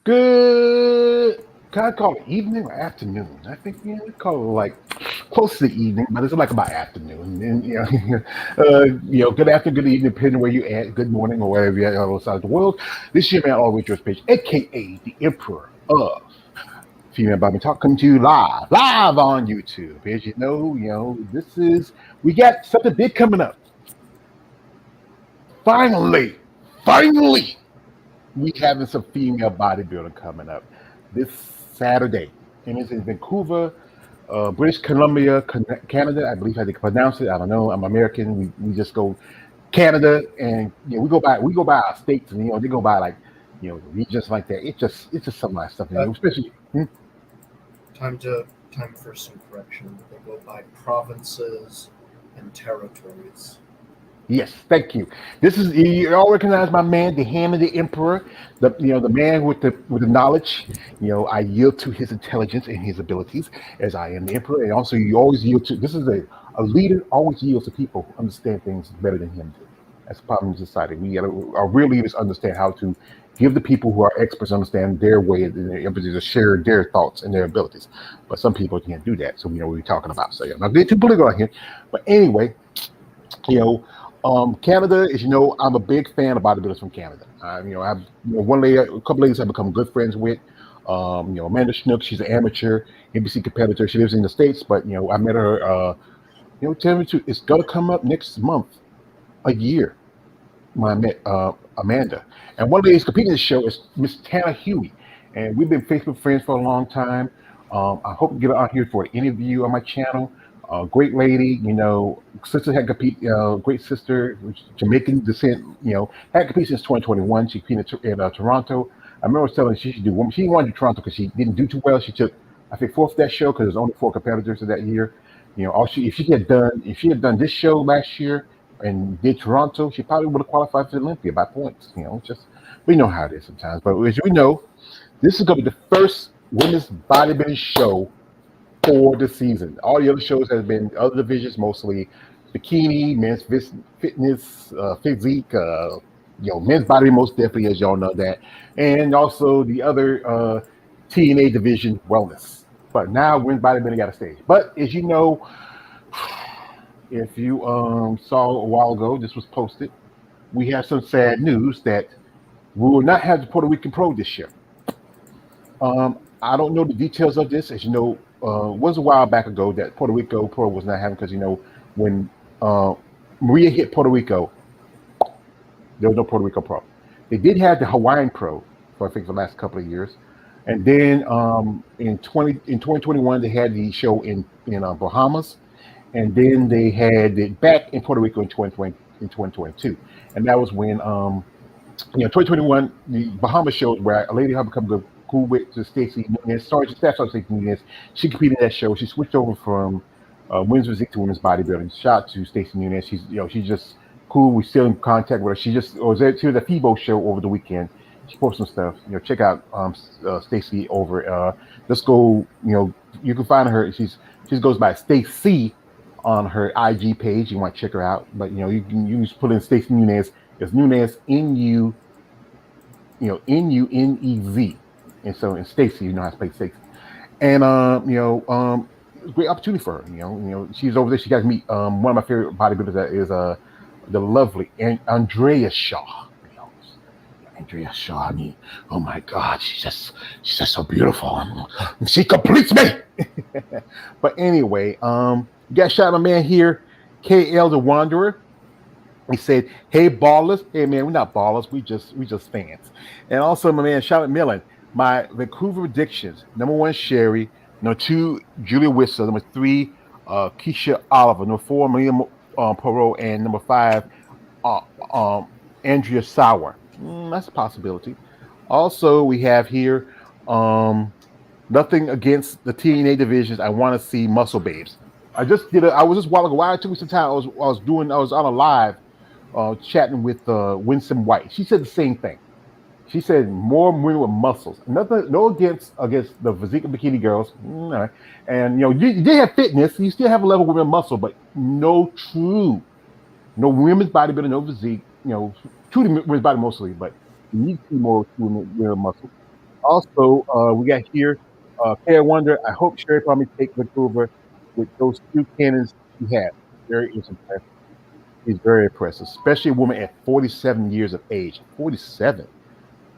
Good. Can I call it evening or afternoon? I think we call it like close to the evening, but it's like about afternoon. And good afternoon, good evening, depending where you at. Good morning or wherever you're at on the side of the world. This is your man, always your page, aka the Emperor of Female Bobby Talk, coming to you live on YouTube. As this is we got something big coming up. Finally, we having some female bodybuilding coming up this Saturday, and it's in Vancouver, British Columbia, Canada. I believe how they pronounce it. I don't know. I'm American. We just go Canada, and we go by our states, and they go by like regions like that. It's just some nice stuff, especially. Time for some correction. They go by provinces and territories. Yes, thank you. This is you all recognize my man, the hand of the emperor, the man with the knowledge. I yield to his intelligence and his abilities as I am the emperor, and also you always yield to. This is a leader always yields to people who understand things better than him do. That's the problem in society. Our real leaders understand how to give the people who are experts understand their way and their ability to share their thoughts and their abilities. But some people can't do that, so we know what we're talking about. So I'm not getting too political on here, but anyway, Canada is, I'm a big fan of bodybuilders from Canada. I've one lady, a couple ladies I've become good friends with. Amanda Schnook, she's an amateur NBC competitor. She lives in the States, but I met her. Tell me too, it's gonna come up next month, a year. When I met Amanda, and one of the ladies competing in the show is Miss Tana Huey, and we've been Facebook friends for a long time. I hope to get her on here for an interview on my channel. Great lady, sister had compete. Great sister, Jamaican descent. Had competed since 2021. She competed in Toronto. I remember telling her she should do. She didn't want to do Toronto because she didn't do too well. She took, I think, fourth that show because there's only 4 competitors in that year. If she had done this show last year and did Toronto, she probably would have qualified for the Olympia by points. Just we know how it is sometimes. But as we know, this is going to be the first women's bodybuilding show for the season. All the other shows have been other divisions, mostly bikini, men's fitness, physique, men's body most definitely, as y'all know that, and also the other TNA division, wellness. But now women's bodybuilding got a stage. But as you know, if you saw a while ago, this was posted. We have some sad news that we will not have the Puerto Rican Pro this year. I don't know the details of this. As you know, it was a while back ago that Puerto Rico Pro was not having because when Maria hit Puerto Rico, there was no Puerto Rico Pro. They did have the Hawaiian Pro for I think the last couple of years, and then in 2021 they had the show in Bahamas, and then they had it back in Puerto Rico in 2022, and that was when 2021 the Bahamas shows where a lady had become good. Cool with to Stacey Nunez. Sorry, Stacey Nunez. She competed in that show. She switched over from women's physique to women's bodybuilding. Shout out to Stacey Nunez. She's just cool. We're still in contact with her. She was at the FIBO show over the weekend. She posted some stuff. Check out Stacey over. Let's go. You can find her. She goes by Stacey on her IG page. You want to check her out, but you can just put in Stacey Nunez. It's Nunez Nunez. And so, and Stacy, how to play Stacy, and it was a great opportunity for her. She's over there. She got to meet one of my favorite bodybuilders. That is the lovely Andrea Shaw. Andrea Shaw. I mean, oh my God, she's just so beautiful. She completes me. But anyway, you got shout out my man here, KL the Wanderer. He said, "Hey ballers, hey man, we're not ballers. We just fans." And also my man Charlotte Millen. My Vancouver predictions: number 1, Sherry; number 2, Julia Whistler; number 3, Keisha Oliver; number 4, Maria Perot; and number 5, Andrea Sauer. That's a possibility. Also, we have here nothing against the TNA divisions. I want to see Muscle Babes. I was just while ago. Why it took me some time. I was on a live chatting with Winsome White. She said the same thing. She said more women with muscles. Nothing, no against the physique of bikini girls. No. And you did have fitness. You still have a level of women muscle, but no women's bodybuilding, no physique. True women's body mostly, but you need to see more women muscle. Also, we got here, Kaya Wonder. I hope Sherry Palmer take Vancouver with those two cannons she has. Very is impressive. He's very impressive, especially a woman at 47 years of age. 47.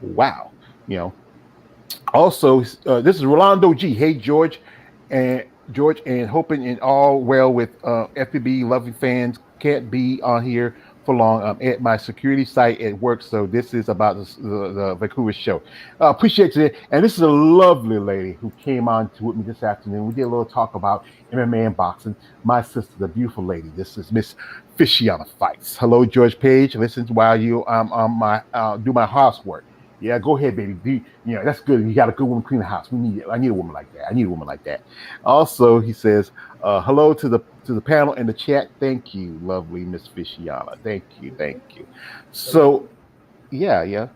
Wow. You know, also, this is Rolando G. Hey, and hoping in all well with FPB loving fans. Can't be on here for long. I'm at my security site at work, so this is about the Vancouver show. Appreciate it. And this is a lovely lady who came on to with me this afternoon. We did a little talk about MMA and boxing. My sister, the beautiful lady. This is Miss Fishiana Fights. Hello, George Page. Listen while you my do my housework. Yeah, go ahead, baby. That's good. You got a good woman clean the house. I need a woman like that. I need a woman like that. Also, he says, hello to the panel and the chat. Thank you, lovely Miss Fishiana. Thank you, thank you. So yeah.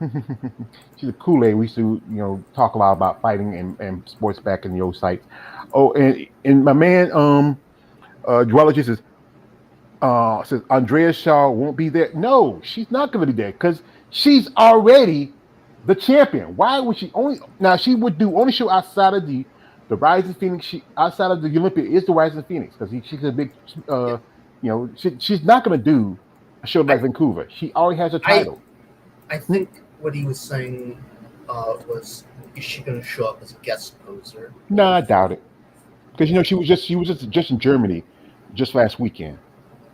She's a cool lady. We used to, talk a lot about fighting and sports back in the old sites. Oh, and my man, Dweller says Andrea Shaw won't be there. No, she's not going to be there because she's already the champion. Why would she only now? She would do only show outside of the Rising Phoenix. She outside of the Olympia is the Rising Phoenix because she's a big. She's not going to do a show like I, Vancouver. She already has a I, title. I think what he was saying was, is she going to show up as a guest poser? No, I doubt it because she was just in Germany just last weekend.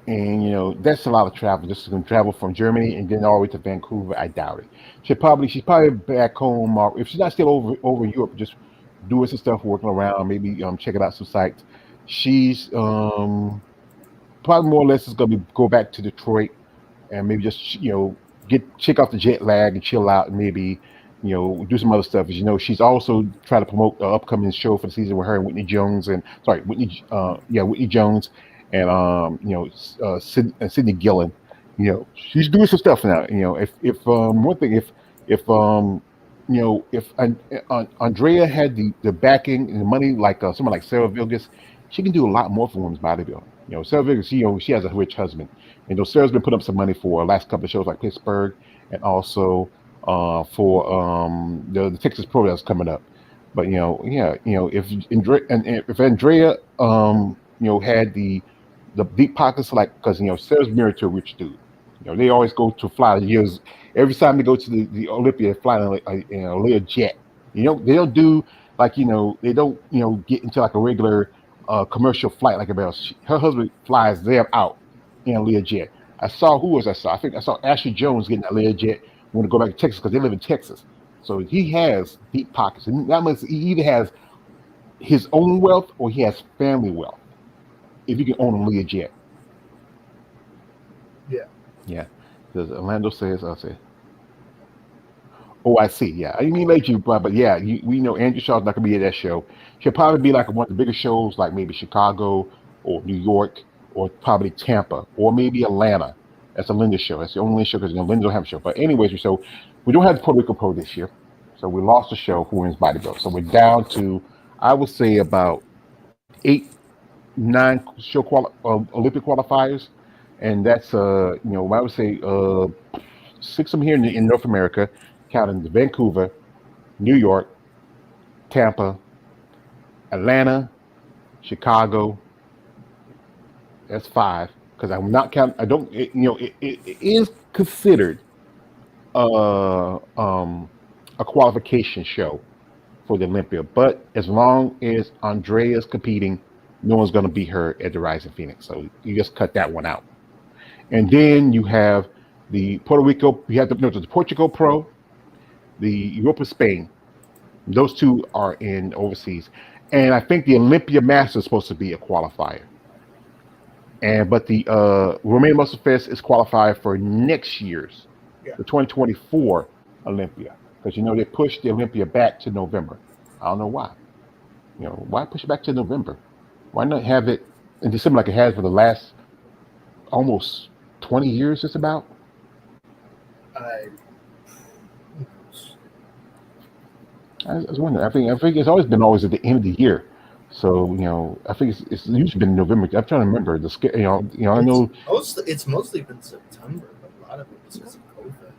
And that's a lot of travel. Just going to travel from Germany and then all the way to Vancouver. I doubt it. She's probably back home, or if she's not still over Europe, just doing some stuff, working around, maybe checking out some sites. She's probably more or less is going to go back to Detroit and maybe just get check off the jet lag and chill out and maybe do some other stuff. As you know, she's also trying to promote the upcoming show for the season with her and Whitney Jones and sorry Whitney Jones and Sydney Gillen. She's doing some stuff now. If one thing if if Andrea had the backing and the money like someone like Sarah Vilgas, she can do a lot more for women's bodybuilding. Sarah Vilgas, she has a rich husband, and Sarah's been putting up some money for last couple of shows like Pittsburgh and also for the Texas Pro that's coming up. But if Andrea had the deep pockets like because Sarah's married to a rich dude. They always go to fly years every time they go to the Olympia, they fly in a Lear jet. They don't do like they don't get into like a regular commercial flight like everybody else. Her husband flies them out in a Lear jet. I saw? I think I saw Ashley Jones getting a Lear jet when to go back to Texas because they live in Texas. So he has deep pockets, and that means he either has his own wealth or he has family wealth. If you can own a Lear jet, Yeah. yeah. Because Orlando says, I say, oh, I see. Yeah, I mean like you, but yeah, we know Andrew Shaw's not gonna be at that show. She'll probably be like one of the bigger shows, like maybe Chicago or New York or probably Tampa or maybe Atlanta. That's a Linda show. That's the only show because Linda don't have a show. But anyways, so we don't have the Puerto Rico Pro this year, so we lost the show for women's bodybuilding. So we're down to, I would say about eight, nine Olympic qualifiers, and that's I would say six of them here in North America, counting the Vancouver, New York, Tampa, Atlanta, Chicago. That's five because I'm not counting. I don't. It is considered a qualification show for the Olympia, but as long as Andrea's competing, no one's going to beat her at the Rising Phoenix. So you just cut that one out. And then you have the Puerto Rico. You have the Portugal Pro, the Europa Spain. Those two are in overseas, and I think the Olympia Master is supposed to be a qualifier. And but the Romania Muscle Fest is qualified for next year's, Yeah. the 2024 Olympia, because they pushed the Olympia back to November. I don't know why. Why push it back to November? Why not have it in December like it has for the last almost 20 years? It's about. I I was wondering. I think it's always been always at the end of the year. So I think it's usually been November. I'm trying to remember the I know. it's mostly been September, but a lot of it was because of COVID.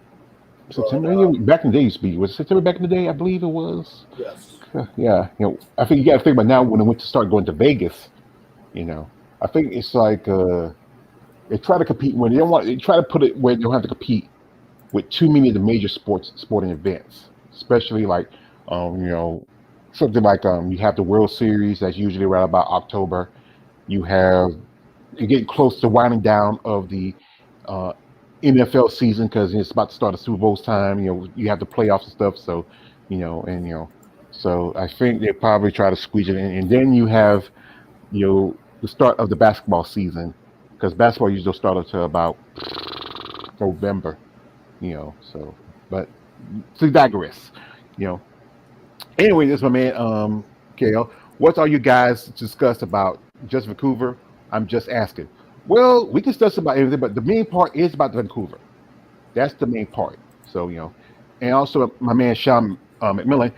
But September. Back in the day, used to be was it September back in the day. I believe it was. yes, Yeah, I think you got to think about now when they went to start going to Vegas. You know, I think it's like they try to compete when they don't want. They try to put it where they don't have to compete with too many of the major sporting events, especially like you know something like you have the World Series that's usually around about October. You have you're getting close to winding down of the uh, NFL season because it's about to start the Super Bowl's time. You have the playoffs and stuff. So so I think they probably try to squeeze it in, and then you have the start of the basketball season because basketball usually start up to about November. So but to digress, you know. Anyway, this is my man, Kale. What are you guys discuss about just Vancouver? I'm just asking. Well, we can discuss about everything, but the main part is about Vancouver. That's the main part. So and also my man Sean McMillan.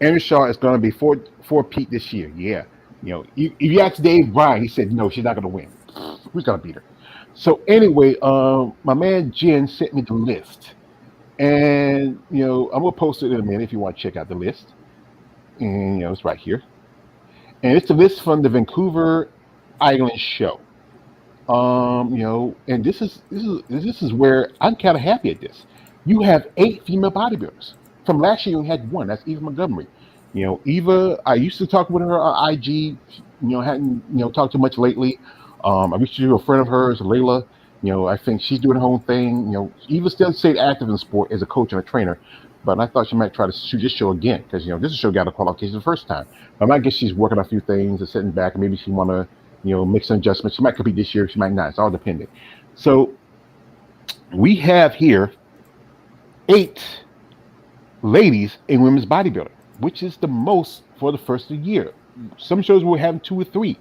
Aaron Shaw is going to be four Pete this year. Yeah, if you ask Dave Bryan, he said no, she's not going to win. Who's going to beat her? So anyway, my man Jen sent me the list, and I'm gonna post it in a minute if you want to check out the list. And it's right here, and it's a list from the Vancouver Island show. And this is where I'm kind of happy at this. You have 8 female bodybuilders. From last year, you had one. That's Eva Montgomery. Eva. I used to talk with her on IG. Hadn't talked too much lately. I reached out to a friend of hers, Layla. I think she's doing her own thing. Eva still stayed active in sport as a coach and a trainer, but I thought she might try to shoot this show again because this show got a qualification the first time. But I guess she's working on a few things and sitting back, and maybe she want to make some adjustments. She might compete this year, she might not. It's all dependent. So we have here 8 ladies in women's bodybuilding, which is the most for the first of the year. Some shows we're having 2 or 3,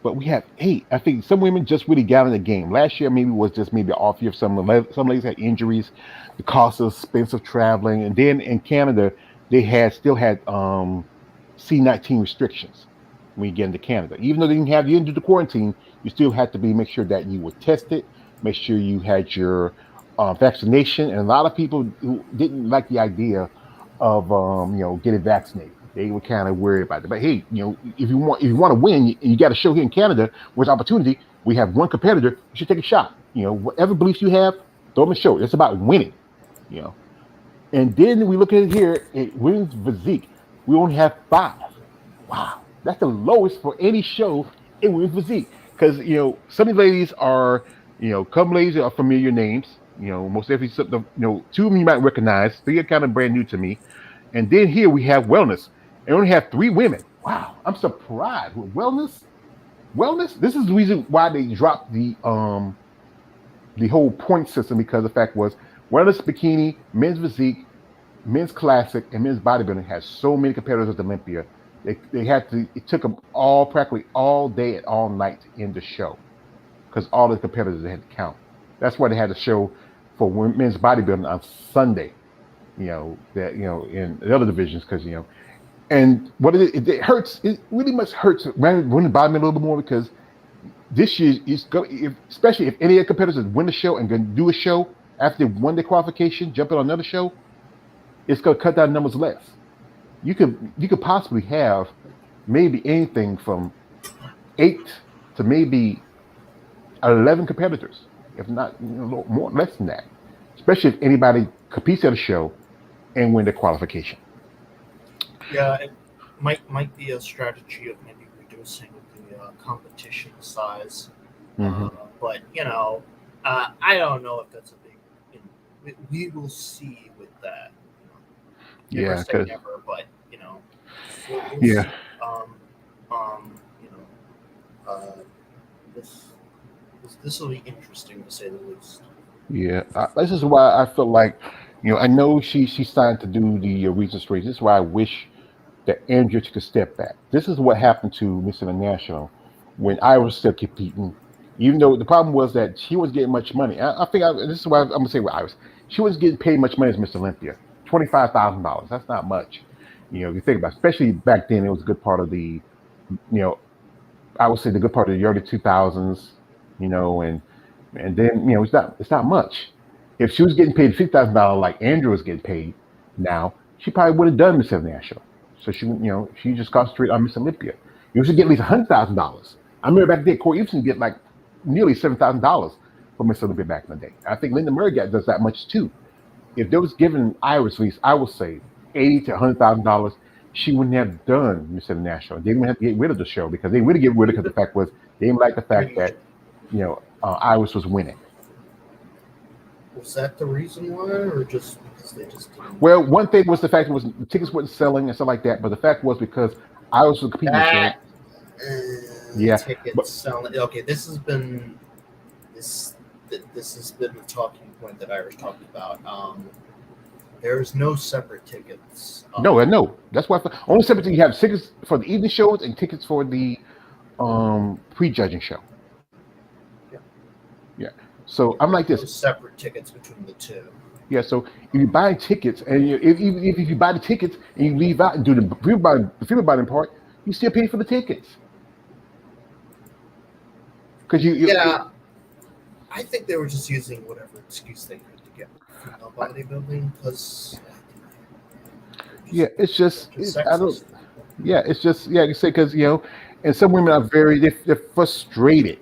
but we have 8. I think some women just really got in the game. Last year maybe was just maybe off year. Some ladies had injuries, the cost of expensive traveling, and then in Canada they still had C-19 restrictions when you get into Canada. Even though they didn't have you into the quarantine, you still had to make sure that you were tested, make sure you had your vaccination. And a lot of people who didn't like the idea of getting vaccinated. They were kind of worried about it. But hey, if you want to win, you got a show here in Canada with opportunity. We have one competitor. You should take a shot. Whatever beliefs you have, throw them a show. It's about winning. And then we look at it here. It women's physique. We only have 5. Wow, that's the lowest for any show in women's physique. Because some of the ladies are some ladies are familiar names. Most definitely, 2 of them you might recognize. 3 are kind of brand new to me. And then here we have wellness. And we only have 3 women. Wow, I'm surprised with wellness. Wellness. This is the reason why they dropped the whole point system, because the fact was wellness bikini, men's physique, men's classic, and men's bodybuilding has so many competitors at Olympia. They had to. It took them practically all day and all night to end the show because all the competitors they had to count. That's why they had a show for men's bodybuilding on Sunday. That in the other divisions because and what it hurts. It really much hurts running bodybuilding a little bit more because this year especially if any of the competitors win the show and going to do a show after they won their qualification, jump in on another show, it's going to cut down numbers less. You could possibly have maybe anything from 8 to maybe 11 competitors, if not more less than that. Especially if anybody competes at a show and win the qualification. yeah, it might be a strategy of maybe reducing the competition size. Mm-hmm. But I don't know if that's a big. We will see with that. Never Yeah, say because never, but we'll yeah, see. You know, this will be interesting to say the least. yeah. This is why I feel like I know she signed to do the Regents race. This is why I wish that Andrea took a step back. This is what happened to Miss International when I was still competing. Even though the problem was that she wasn't getting much money. I think this is why I'm gonna say what I was. She wasn't getting paid much money as Miss Olympia. $25,000. That's not much. If you think about it, especially back then, it was a good part of the, I would say the good part of the early 2000s, and then it's not much. if she was getting paid $50,000 like Andrew was getting paid now, she probably would have done Miss International. So she just concentrated on Miss Olympia. You should get at least $100,000. I remember back then, Corey Houston get like nearly $7,000 for Miss Olympia back in the day. I think Linda Murray does that much too. If they was giving Iris at least, I would say $80,000 to $100,000, she wouldn't have done Miss International. They didn't have to get rid of the show because they would have get rid of it because the fact was they didn't like the fact that Iris was winning. Was that the reason why, or just because they just didn't? Well, one thing was the fact that the tickets weren't selling and stuff like that, but the fact was because Iris was competing. Tickets selling. Okay, this has been a talking point that Irish talked about. There's no separate tickets. No. That's why only separate you have tickets for the evening shows and tickets for the pre-judging show. Yeah. So I'm like this. No separate tickets between the two. Yeah. So if you buy tickets and if you buy the tickets and you leave out and do the female buying part, you still pay for the tickets. Because I think they were just using whatever excuse they could to get female bodybuilding because. It's just you say because and some women are they're frustrated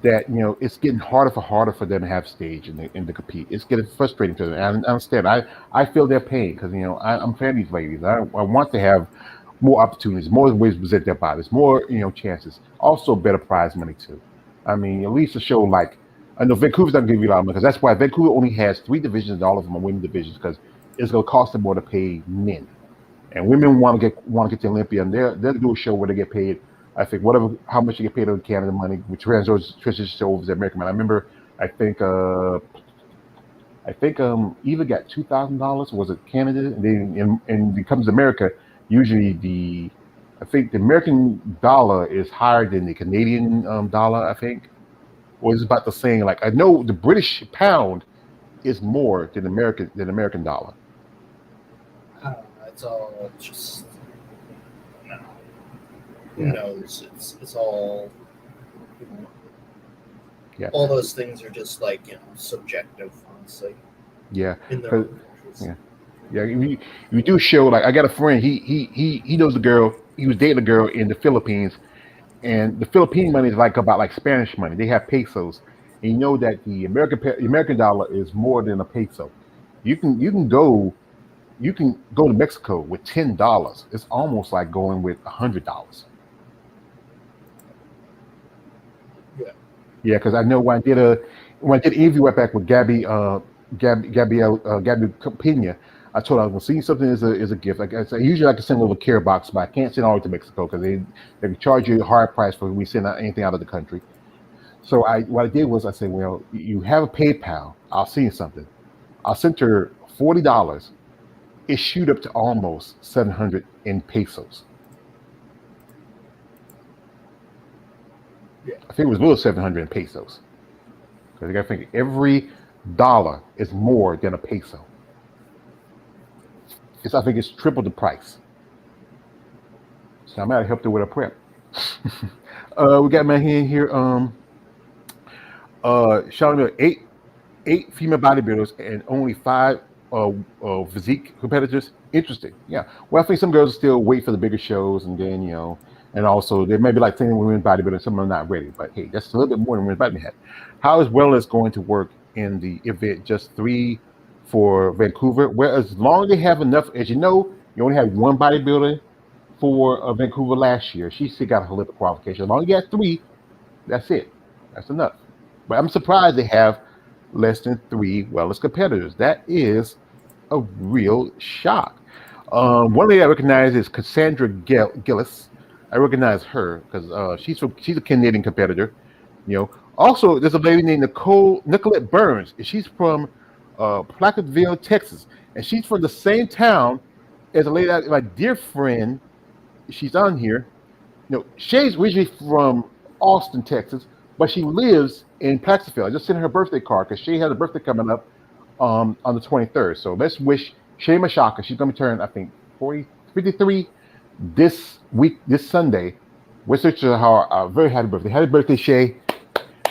that it's getting harder for them to have stage and to compete. It's getting frustrating to them. And I understand. I feel their pain because I'm a fan of these ladies. I want to have more opportunities, more ways to present their bodies, more chances. Also, better prize money too. I mean, at least a show like I know Vancouver's not going to give you a lot of money because that's why Vancouver only has 3 divisions, and all of them are women divisions because it's going to cost them more to pay men. And women want to get to Olympia, and they'll do a show where they get paid. I think how much you get paid on Canada money, which transitions over to American money. I remember, I think Eva got $2,000. Was it Canada? And then it comes to America. Usually I think the American dollar is higher than the Canadian dollar. I think, or it's about the same. Like I know the British pound is more than American dollar. I don't know. It's all just who knows? It's all. Yeah. All those things are just like subjective, honestly. Yeah. In their own countries. Yeah. You do show like I got a friend. He knows a girl. He was dating a girl in the Philippines, and the Philippine money is about Spanish money. They have pesos, and you know that the American dollar is more than a peso. You can go to Mexico with $10. It's almost like going with $100. Yeah, because I know when I did an interview right back with Gabby Pena, I told her I was going to send something as a gift. Like I said, usually I can send a little care box, but I can't send all to Mexico because they can charge you a hard price for when we send anything out of the country. So what I did was I said, well, you have a PayPal. I'll send you something. I sent her $40. It shoot up to almost 700 in pesos. Yeah. I think it was below 700 in pesos. Because you got to think every dollar is more than a peso. I think it's triple the price. So I might have helped her with her prep. We got my hand here. Showing eight female bodybuilders and only 5 physique competitors. Interesting. Yeah. Well, I think some girls still wait for the bigger shows, and then and also they may be like saying women's bodybuilding, some are not ready. But hey, that's a little bit more than women's bodybuilding. How is wellness going to work in the event? Just 3 for Vancouver. Well, as long as they have enough, as you only had 1 bodybuilder for Vancouver last year. She still got her Olympic qualification. As long as you have 3, that's it. That's enough. But I'm surprised they have less than 3 wellness competitors. That is a real shock. One lady I recognize is Cassandra Gillis. I recognize her because she's a Canadian competitor. Also, there's a lady named Nicolette Burns. She's from Placerville, Texas, and she's from the same town as a lady, my dear friend. She's on here. Shay's originally from Austin, Texas, but she lives in Placerville. I just sent her birthday card because Shay has a birthday coming up on the 23rd. So let's wish Shay Mashaka. She's going to turn, I think, 53 this week, this Sunday. Wish her a very happy birthday. Happy birthday, Shay.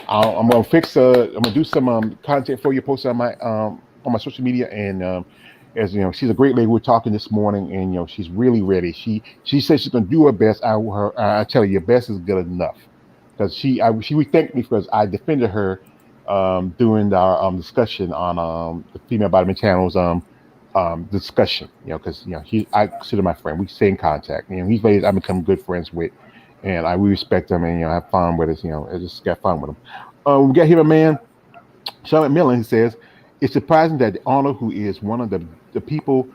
I'm gonna fix. I'm gonna do some content for you, post it on my social media, and as you know, she's a great lady. We are talking this morning, and she's really ready. She said she's gonna do her best. I tell you, your best is good enough because she would thank me because I defended her during our discussion on the female bottom channels discussion. Because I consider my friend. We stay in contact. He's ladies I've become good friends with, and we respect him and have fun with us. I just got fun with him. We got here a man, Sean McMillan. He says it's surprising that the honor, who is one of the people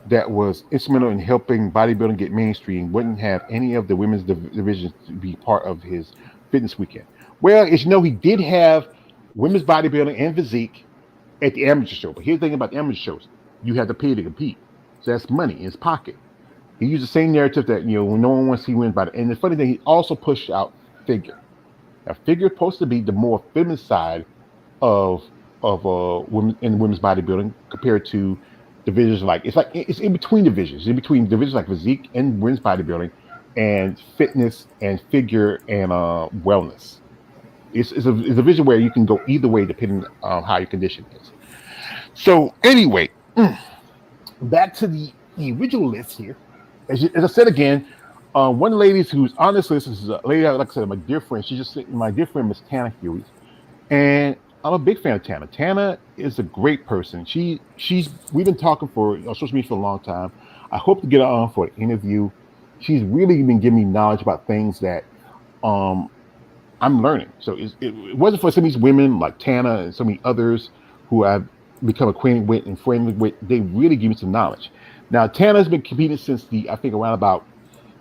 that was instrumental in helping bodybuilding get mainstream, wouldn't have any of the women's divisions to be part of his fitness weekend. Well, as you know, he did have women's bodybuilding and physique at the amateur show. But here's the thing about the amateur shows: you have to pay to compete, so that's money in his pocket. He used the same narrative that no one wants to see wins by the. And the funny thing, he also pushed out figure. Now, figure is supposed to be the more feminine side of women in women's bodybuilding compared to divisions it's in between divisions, in between divisions like physique and women's bodybuilding, and fitness and figure and wellness. It's a division where you can go either way depending on how your condition is. So anyway, back to the original list here. As I said again, one of the ladies who's on this list is a lady, like I said, my dear friend. My dear friend, Miss Tana Huey, and I'm a big fan of Tana. Tana is a great person. We've been talking for social media for a long time. I hope to get her on for an interview. She's really been giving me knowledge about things that um, I'm learning. So it wasn't for some of these women like Tana and so many others who I've become acquainted with and friendly with. They really give me some knowledge. Now Tana's been competing since I think around about,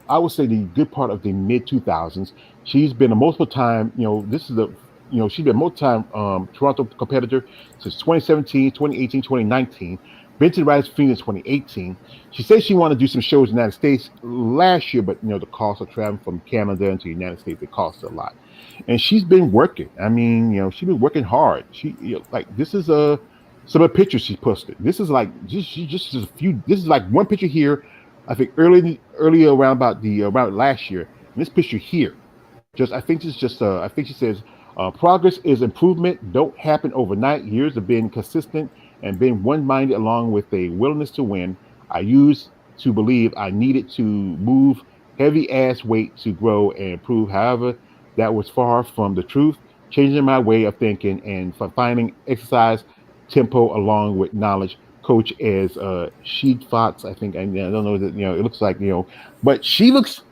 I would say, the good part of the mid 2000s. She's been a multiple time, she's been a multiple time Toronto competitor since 2017, 2018, 2019. Been to the Rise Phoenix 2018. She says she wanted to do some shows in the United States last year, but the cost of traveling from Canada into the United States, it costs a lot. And she's been working. I mean, she's been working hard. Like this is some of the pictures she posted. This is like just a few. This is like one picture here. I think earlier around last year. And this picture here, I think she says progress is improvement. Don't happen overnight. Years of being consistent and being one-minded, along with a willingness to win. I used to believe I needed to move heavy ass weight to grow and improve. However, that was far from the truth. Changing my way of thinking and finding exercise tempo along with knowledge. Coach as Sheed Fox, I think. I don't know that it looks like but she looks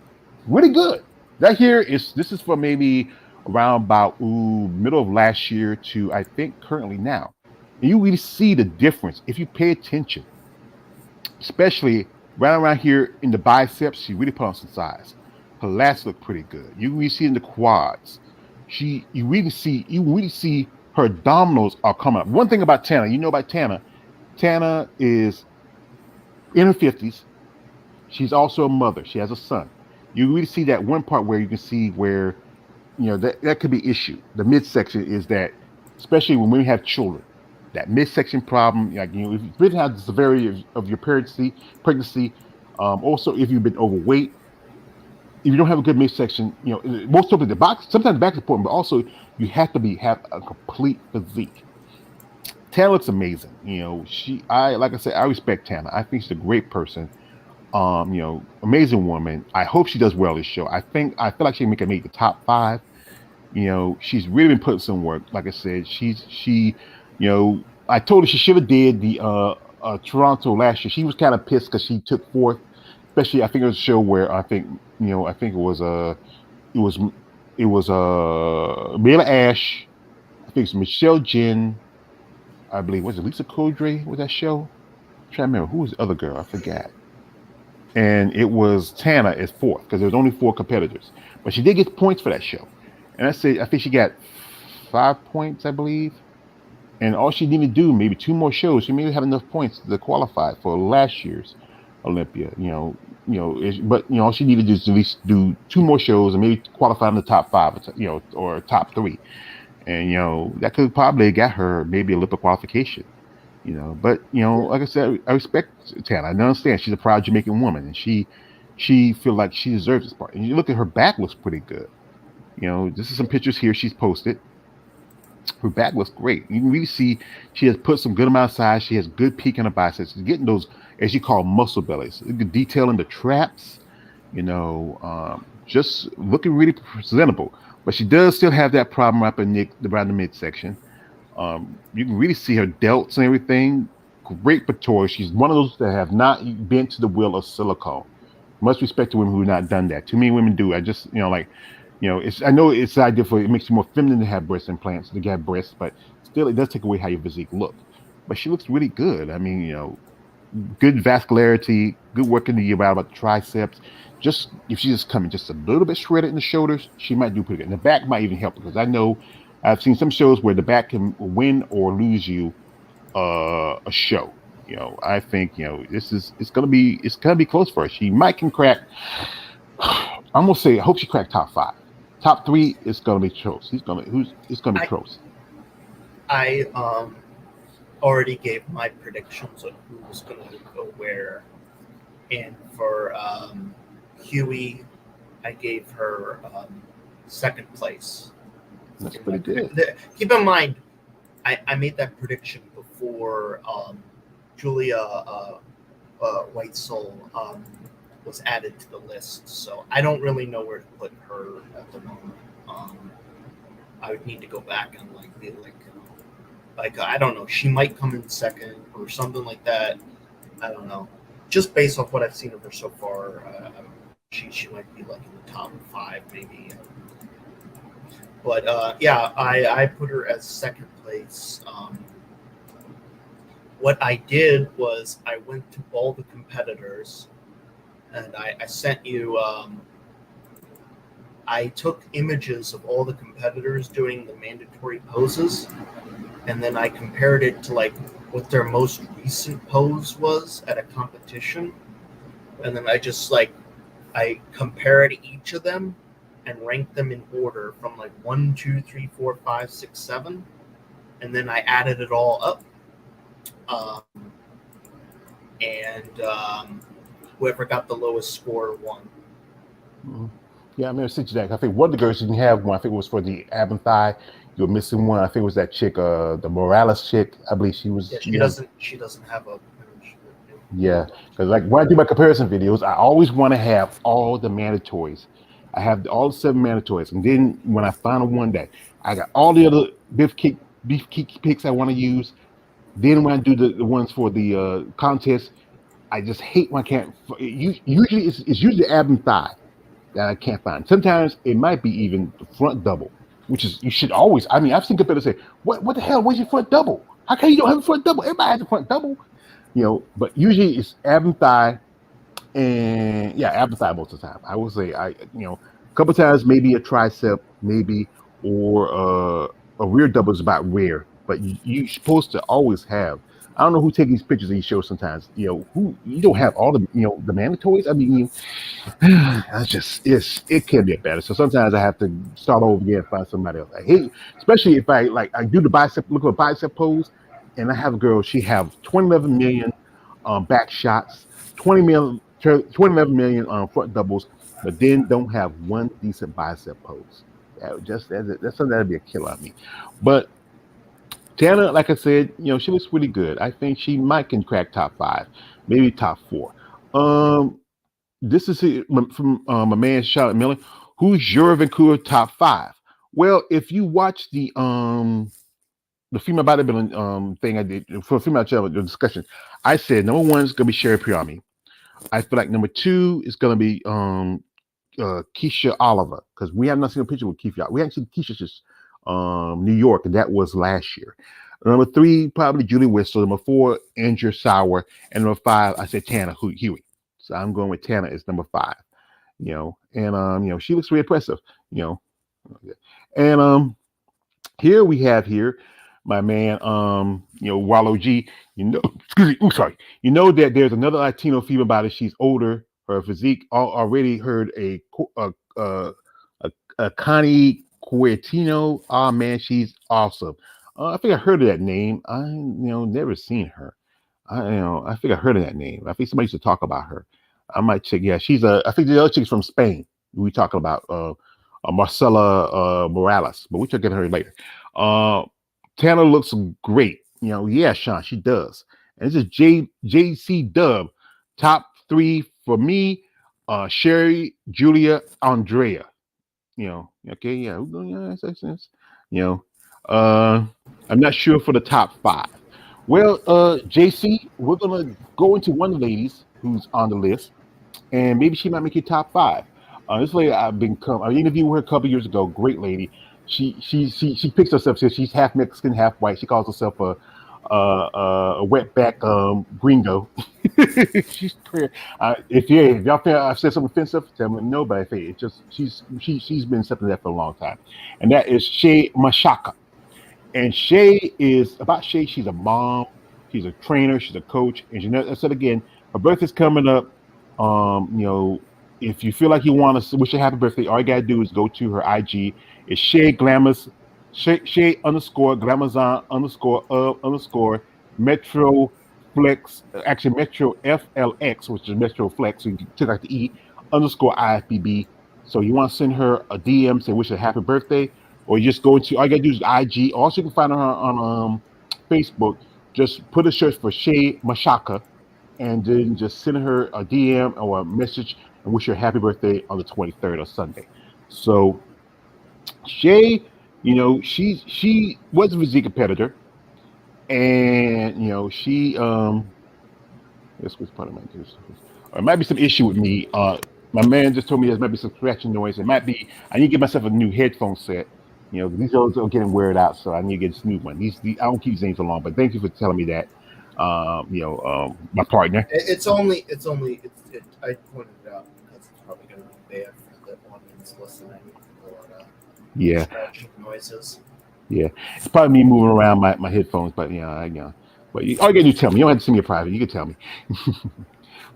really good. This is for maybe around about middle of last year to I think currently now. And you really see the difference if you pay attention, especially right around here in the biceps. She really put on some size. Her lats look pretty good. You really see in the quads. You really see her abdominals are coming up. One thing about Tana, about Tana, Tana is in her 50s. She's also a mother. She has a son. You really see that one part where you can see where that could be an issue. The midsection is that, especially when we have children, that midsection problem. Like if you really have the severity of your pregnancy. Also, if you've been overweight, if you don't have a good midsection, most of sometimes the back is important, but also you have to have a complete physique. Tana looks amazing. Like I said, I respect Tana. I think she's a great person. Amazing woman. I hope she does well this show. I feel like she can make the top 5. She's really been putting some work. Like I said, I told her she should have did the Toronto last year. She was kind of pissed because she took 4th, especially I think it was a show where I think it was Mila Ash. I think it's Michelle Jen. I believe was it Lisa Kudrow with that show? I'm trying to remember who was the other girl. I forgot. And it was Tana as 4th because there was only 4 competitors, but she did get points for that show. And I think she got 5 points, I believe. And all she needed to do, maybe 2 more shows, she may have enough points to qualify for last year's Olympia. But all she needed to do is at least do 2 more shows and maybe qualify in the top 5, or top 3. And that could probably got her maybe Olympic qualification. But like I said, I respect Tana. I understand she's a proud Jamaican woman, and she feel like she deserves this part. And you look at her back, looks pretty good. This is some pictures here she's posted. Her back looks great. You can really see she has put some good amount of size. She has good peak in her biceps. She's getting those, as you call, muscle bellies. The detail in the traps, just looking really presentable. But she does still have that problem up in around the midsection. You can really see her delts and everything. Great pectoral. She's one of those that have not bent to the will of silicone. Much respect to women who have not done that. Too many women do. I just, it's. I know it's the idea for it makes you more feminine to have breast implants to get breasts, but still, it does take away how your physique look. But she looks really good. I mean, good vascularity, good work in the about the triceps. Just if she's just coming just a little bit shredded in the shoulders, she might do pretty good. And the back might even help because I know I've seen some shows where the back can win or lose you a show. I think it's gonna be close for her. She might can crack. I'm gonna say I hope she cracked top five. Top three is gonna be close. It's gonna be I close. I already gave my predictions on who was going to go where, and for Huey, I gave her second place. That's pretty good. Keep in mind, I made that prediction before Julia White Soul was added to the list, so I don't really know where to put her at the moment. I would need to go back and be like I don't know. She might come in second or something like that. I don't know. Just based off what I've seen of her so far, she might be in the top five maybe. But yeah, I put her as second place. What I did was I went to all the competitors, and I sent you. I took images of all the competitors doing the mandatory poses, and then I compared it to what their most recent pose was at a competition, and then I just I compared each of them and ranked them in order from 1, 2, 3, 4, 5, 6, 7, and then I added it all up, and whoever got the lowest score won. Mm-hmm. Yeah, I mean, I think one of the girls didn't have one. I think it was for the ab and thigh. You were missing one. I think it was that chick, the Morales chick. I believe she was. Yeah, she doesn't have a. Yeah, because when I do my comparison videos, I always want to have all the mandatories. I have all 7 mandatories, and then when I find one that I got all the other beef kick picks I want to use, then when I do the ones for the contest, I just hate when I can't. Usually, it's usually ab and thigh that I can't find. Sometimes it might be even the front double, which is you should always. I mean, I've seen competitors say, "What the hell? Where's your front double? How come you don't have a front double? Everybody has a front double." But usually it's ab and thigh, and yeah, ab and thigh most of the time. I will say a couple times maybe a tricep, maybe or a rear double is about rare, but you're supposed to always have. I don't know who take these pictures and shows sometimes. Who you don't have all the the mandatories. I mean, it can get better. So sometimes I have to start over again and find somebody else. I hate, especially if I do the look at a bicep pose, and I have a girl. She have 2011 million back shots, 2011 million front doubles, but then don't have one decent bicep pose. That's something that'd be a killer on me. But Tana, like I said, she looks really good. I think she might can crack top 5, maybe top 4. This is from my man Charlotte Miller. Who's your Vancouver top 5? Well, if you watch the female bodybuilding thing I did for female channel the discussion, I said number 1 is gonna be Sherry Piami. I feel like number 2 is gonna be Keisha Oliver, because we have not seen a picture with Keisha. We haven't seen Keisha since New York, and that was last year. Number 3, probably Julie Whistle. Number 4, Andrew Sauer. And number 5, I said Tana Huey. So I'm going with Tana as number 5. And she looks really impressive. And here we have my man, Wallow G. Excuse me. I'm sorry. That there's another Latino female body. She's older. Her physique already heard a Connie Cuertino. Oh man, she's awesome. I think I heard of that name. I never seen her. I think I heard of that name. I think somebody used to talk about her. I might check. Yeah, I think the other chick's from Spain. We talking about Marcela Morales, but we check get her later. Tanner looks great. Yeah, Sean, she does. And this is JC Dub, top three for me. Sherry, Julia, Andrea. Okay, yeah, yeah, that's sense. You know, uh, I'm not sure for the top five. Well, JC, we're gonna go into one ladies who's on the list, and maybe she might make your top five. This lady I interviewed her a couple years ago. Great lady. She picks herself. Says she's half Mexican, half white. She calls herself a wetback gringo. She's clear. If y'all feel I've said something offensive, tell me no. But I think it's just she's been accepting that for a long time, and that is Shay Mashaka. And Shay is about Shay. She's a mom. She's a trainer. She's a coach. And I said again, her birthday's coming up. You know, if you feel like you want to wish her happy birthday, all you gotta do is go to her IG. It's Shay Glamours, Shay underscore Glamazon underscore Metro Flex. Actually, Metro FLX, which is Metro Flex. So you can take out the E underscore IFBB. So you want to send her a DM, say wish her happy birthday, or you just go to all you gotta do is IG. Also, you can find her on Facebook. Just put a search for Shay Mashaka, and then just send her a DM or a message and wish her happy birthday on the 23rd or Sunday. So Shay, she was a physique competitor, and she this was part of my news. It might be some issue with me. My man just told me there might be some scratching noise. It might be I need to get myself a new headphone set. These are getting weird out, so I need to get this new one. These I don't keep these things for long, but thank you for telling me that. My partner. I pointed it out because it's probably going to be bad for the audience listening or Yeah, noises. yeah. It's probably me moving around my headphones, but but all you gotta do is tell me. You don't have to send me a private. You can tell me.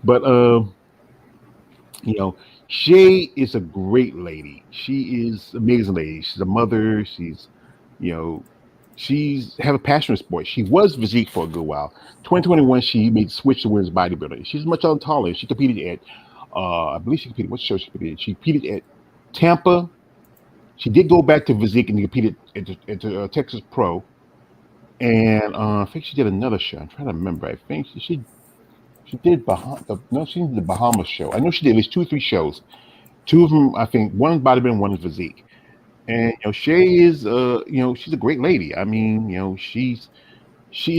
But you know, Shay is a great lady. She is an amazing lady. She's a mother. You know, she's have a passion for sports. She was physique for a good while. 2021, she made the switch to women's bodybuilding. She's much taller. She competed at, I believe she competed. What show she competed? She competed at Tampa. She did go back to physique and competed at the Texas Pro. And I think she did another show. I'm trying to remember. I think she did no, she did the Bahamas show. I know she did at least 2 or 3 shows. Two of them, I think, one is bodybuilding, one is physique. And Shay is she's a great lady. I mean, she's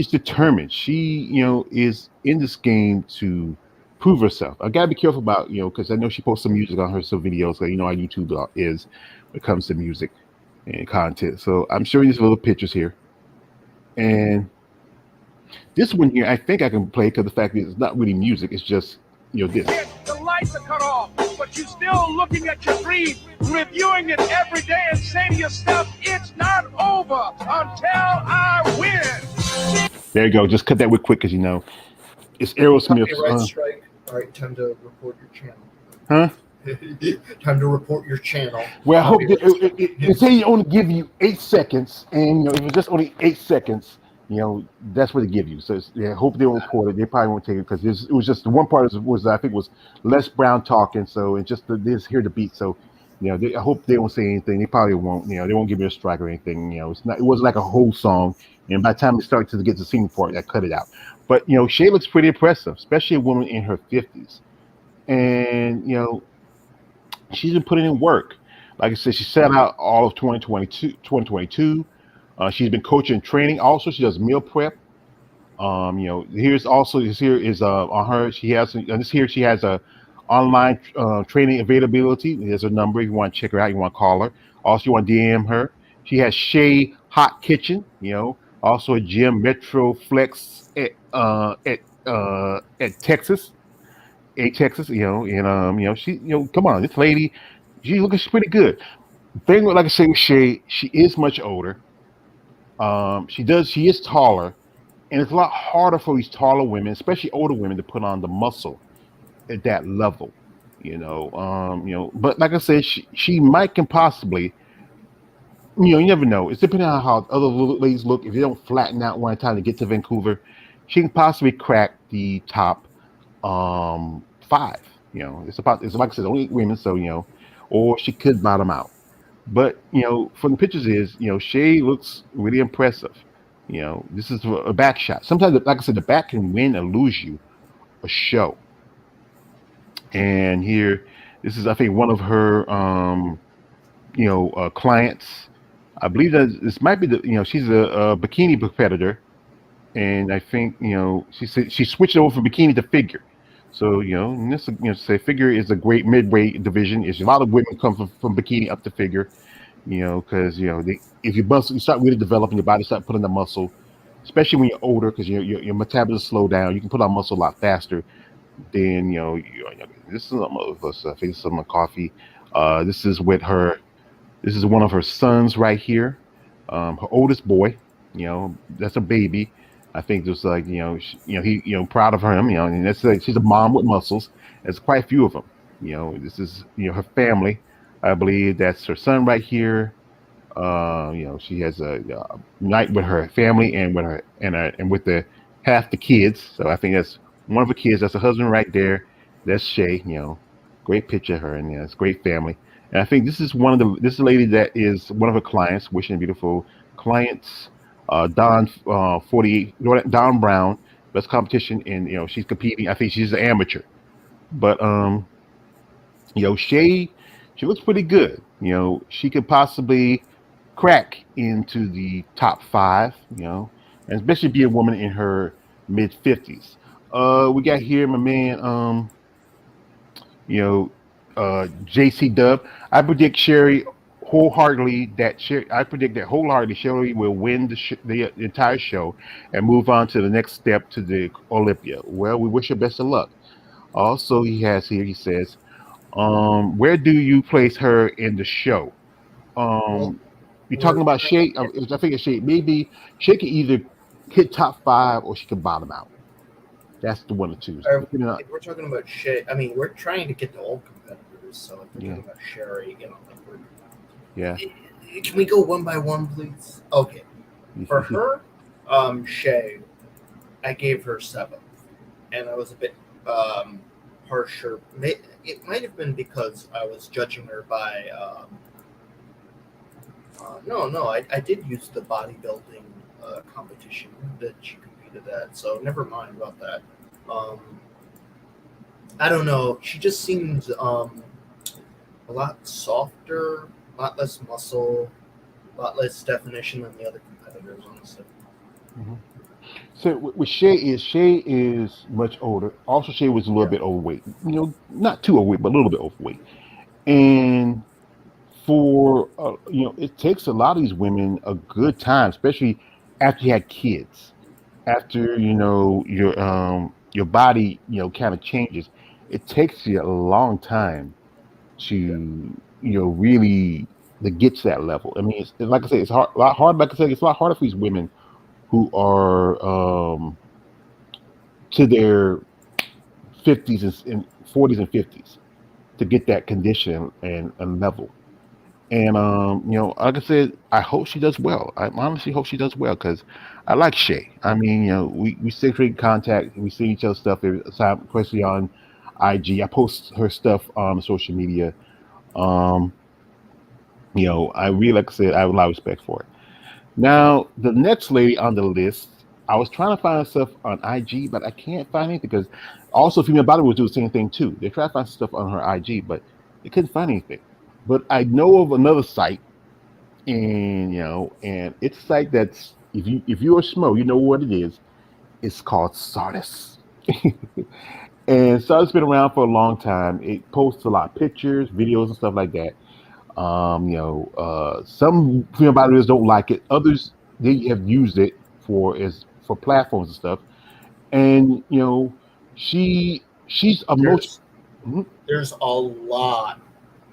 determined. She is in this game to prove herself. I gotta be careful about because I know she posts some music on her some videos. So how YouTube is when it comes to music and content. So I'm showing these little pictures here, and this one here I think I can play because the fact is it's not really music. It's just this. The lights are cut off, but you're still looking at your dream, reviewing it every day, and saying to yourself, "It's not over until I win." There you go. Just cut that real quick because it's Aerosmith. Copyright strike. All right, time to report your channel. Huh? Time to report your channel. Well, I hope it say you only give you 8 seconds, and if it's just only 8 seconds, that's what they give you. So I hope they don't record it. They probably won't take it because it was just the one part was I think was Les Brown talking. So and just just hear the beat. So I hope they don't say anything. They probably won't. They won't give me a strike or anything. It's not. It wasn't like a whole song. And by the time it started to get to the singing part, I cut it out. But Shay looks pretty impressive, especially a woman in her 50s, and she's been putting in work. Like I said, she set out all of 2022. She's been coaching and training. Also, she does meal prep. Here is on her. She has and this here she has a online training availability. There's a number if you want to check her out. You want to call her. Also, you want to DM her. She has Shay Hot Kitchen. Also a gym Metro Flex at Texas. Texas, and she, come on, this lady, she's looking pretty good. Thing like I say with Shay, she is much older. She is taller, and it's a lot harder for these taller women, especially older women, to put on the muscle at that level. But like I said, she might can possibly, you never know. It's depending on how other ladies look. If they don't flatten out one time to get to Vancouver, she can possibly crack the top 5. It's like I said, only 8 women, so or she could bottom out. But from the pictures is Shay looks really impressive. This is a back shot. Sometimes, like I said, the back can win or lose you a show. And here, this is, I think, one of her, clients. I believe that this might be she's a bikini competitor, and I think she said she switched over from bikini to figure. So and this say figure is a great midway division. Is a lot of women come from bikini up to figure. Because if you start really developing your body, start putting the muscle, especially when you're older, because your metabolism slow down. You can put on muscle a lot faster. Then this is some of us. I think some coffee. This is with her. This is one of her sons right here. Her oldest boy. That's a baby. I think just like he proud of him. And that's like she's a mom with muscles. There's quite a few of them. This is her family. I believe that's her son right here. She has a night with her family and with her and with the half the kids. So I think that's one of the kids. That's her husband right there. That's Shay. Great picture of her, and it's great family. And I think this is a lady that is one of her clients, wishing beautiful clients. Don 48, Don Brown, best competition, and she's competing. I think she's an amateur, but Shay, she looks pretty good. She could possibly crack into the top five. And especially be a woman in her mid 50s. We got here my man, you know, JC Dub. I predict Sherry wholeheartedly that Sherry will win the entire show and move on to the next step to the Olympia. Well, we wish her best of luck. Also, he has here. He says, where do you place her in the show? Well, Um, you're talking we're about trying to Shay. get I think it's Shay. Maybe Shay can either hit top five or she can bottom out. That's the one to choose. Depending on, if we're talking about I mean, we're trying to get to old competitors. So if we're yeah, talking about Sherry, like yeah. can we go one by one, please? Okay. For her, Shay, I gave her 7th, and I was a bit harsher. It might have been because I was judging her by. No, I did use the bodybuilding competition that she competed at, so never mind about that. Um, I don't know. She just seems a lot softer, a lot less muscle, a lot less definition than the other competitors, honestly. Mhm. So with Shay is much older. Also, Shay was a little Yeah. bit overweight. Not too overweight, but a little bit overweight. And for it takes a lot of these women a good time, especially after you had kids. After your body kind of changes. It takes you a long time to really to get to that level. I mean, like I said, it's hard, a lot hard. Like I said, it's a lot harder for these women who are to their 50s and 40s and 50s to get that condition and level. And like I said, I hope she does well. I honestly hope she does well because I like Shay. I mean, we stay in contact. We see each other stuff every time, especially on IG. I post her stuff on social media. Um, I really, like I said, I have a lot of respect for it. Now, the next lady on the list, I was trying to find stuff on IG, but I can't find anything because also female body will do the same thing too. They try to find stuff on her IG, but they couldn't find anything. But I know of another site, and and it's a site that's if you're a schmo, you know what it is. It's called Sardis. And Sardis been around for a long time. It posts a lot of pictures, videos, and stuff like that. Some female bodybuilders don't like it. Others they have used it for platforms and stuff. And she's a most. There's Mhm. there's a lot.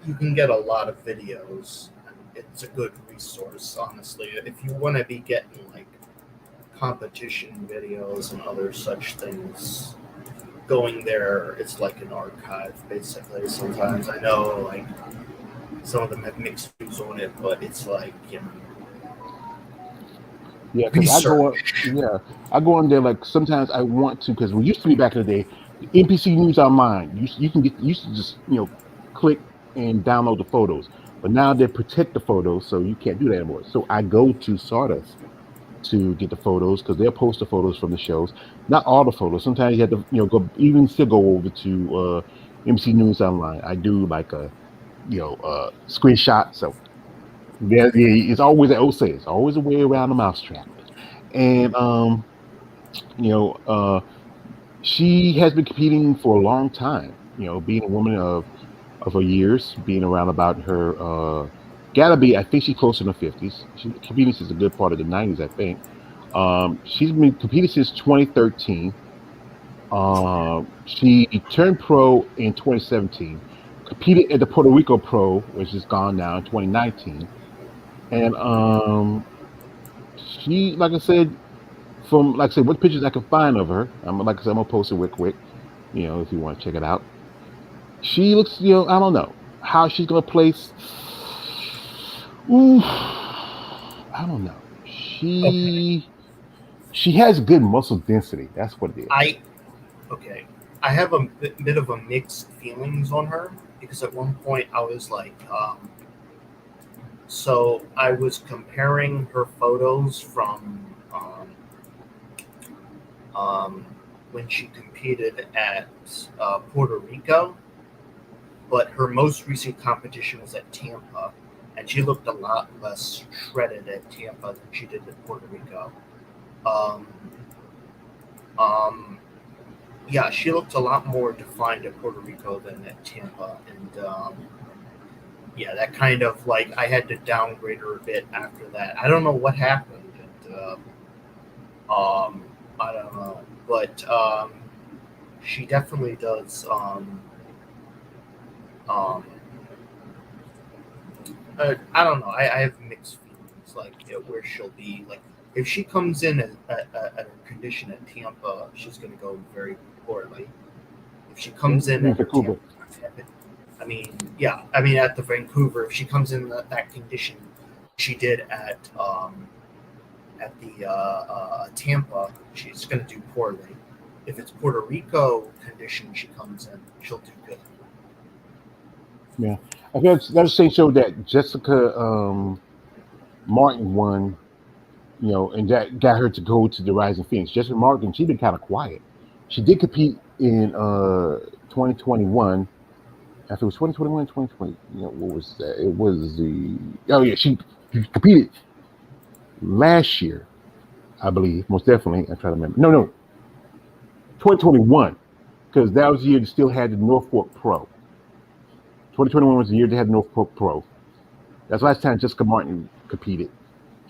You can get a lot of videos. And it's a good resource, honestly. If you want to be getting like competition videos and other such things, going there, it's like an archive, basically. Sometimes I know like some of them have mixed views on it, but it's like Yeah, because research. I go on there like sometimes I want to because we used to be back in the day, the NPC News Online. You can get you used to just click and download the photos, but now they protect the photos, so you can't do that anymore. So I go to Sardis to get the photos because they'll post the photos from the shows. Not all the photos. Sometimes you have to, go even still go over to MC News Online. I do like a screenshot. So it's always an OC. It's always a way around the mousetrap. And you know, she has been competing for a long time. Being a woman of her years, being around about her. Gotta be. I think she's close in her 50s. She's been competing since a good part of the 90s, I think. She's been competing since 2013. She turned pro in 2017. Competed at the Puerto Rico Pro, which is gone now in 2019. And she, like I said, what pictures I can find of her. Like I said, I'm gonna post it real quick. If you want to check it out. She looks, I don't know how she's gonna place. Ooh, I don't know. She has good muscle density. That's what it is. I have a bit of a mixed feelings on her because at one point I was like, so I was comparing her photos from when she competed at Puerto Rico, but her most recent competition was at Tampa, and she looked a lot less shredded at Tampa than she did at Puerto Rico. Yeah, she looked a lot more defined at Puerto Rico than at Tampa, and yeah, that kind of like I had to downgrade her a bit after that. I don't know what happened, and I don't know, but she definitely does. I don't know. I have mixed feelings, like where she'll be. Like if she comes in at a condition at Tampa, she's going to go very poorly. If she comes in at Vancouver, at the Vancouver, if she comes in that condition, she did at the Tampa, she's going to do poorly. If it's Puerto Rico condition she comes in, she'll do good. yeah. I guess that same show that Jessica Martin won, and that got her to go to the Rising Phoenix. Jessica Martin, she's been kind of quiet. She did compete in 2021. I think it was 2021, 2020. What was that? It was she competed last year, I believe, most definitely. I'm trying to remember. No, 2021, because that was the year they still had the Norfolk Pro. 2021 was the year they had the Norfolk Pro. That's the last time Jessica Martin competed.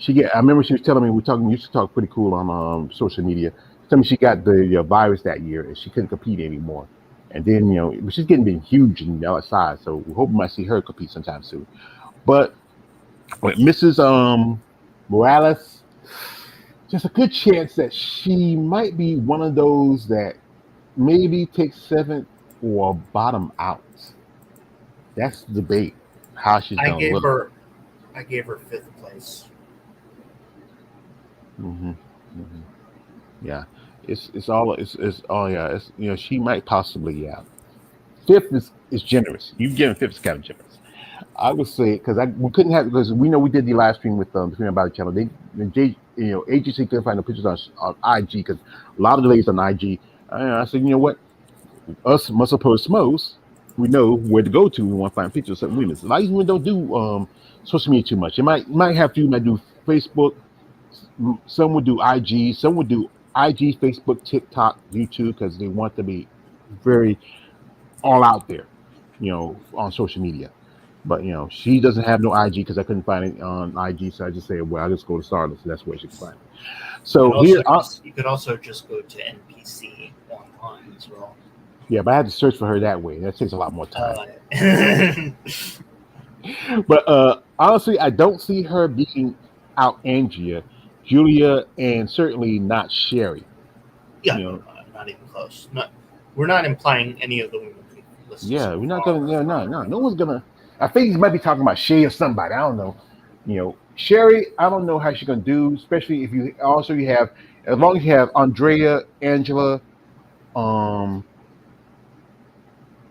I remember she was telling me, we used to talk pretty cool on social media. Tell me she got the virus that year and she couldn't compete anymore. And then, but she's getting huge in the outside, so we hope we might see her compete sometime soon. But with Mrs. Morales, there's a good chance that she might be one of those that maybe takes 7th or bottom out. That's the debate. How she's going to look. I gave her 5th place. Yeah, she might possibly 5th is generous. You giving 5th is kind of generous. I would say because we couldn't have because we know we did the live stream with the Freedom Body channel. Agency couldn't find no pictures on IG because a lot of the ladies on IG. I said, you know what, us muscle pose smos, we know where to go to. We want to find pictures of certain women. A lot of women don't do social media too much. It might do Facebook. Some would do IG. Some would do IG, Facebook, TikTok, YouTube because they want to be very all out there, on social media. But she doesn't have no IG because I couldn't find it on IG, so I just said, well, I'll just go to Stardust, and that's where she can find it. So you could also just go to NPC online as well. Yeah, but I had to search for her that way. That takes a lot more time. But honestly, I don't see her beating out Andrea, Julia, and certainly not Sherry. Yeah, not even close. We're not implying any of the women. Yeah, we're not gonna. Yeah, no one's gonna. I think he might be talking about Shay or somebody. I don't know. Sherry, I don't know how she's gonna do, especially if you have, as long as you have Andrea, Angela,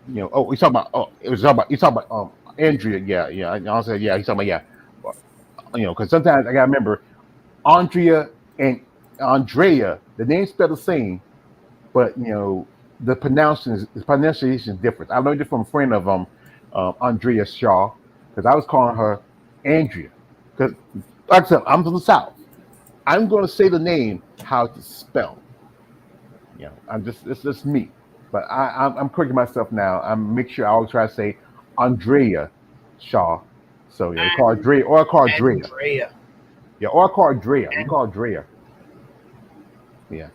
he's talking about Andrea, yeah. I also said, yeah, he's talking about, because sometimes I gotta remember Andrea And Andrea, the name's spelled the same, but the pronunciation is different. I learned it from a friend of Andrea Shaw, because I was calling her Andrea. Because like I said, I'm from the South. I'm going to say the name how it's spelled. It's just me. But I'm correcting myself now. I'm make sure I always try to say Andrea Shaw. So we call her Drea, or I call her Drea. Andrea. Yeah, or I call her Drea. We call her Drea. Yeah.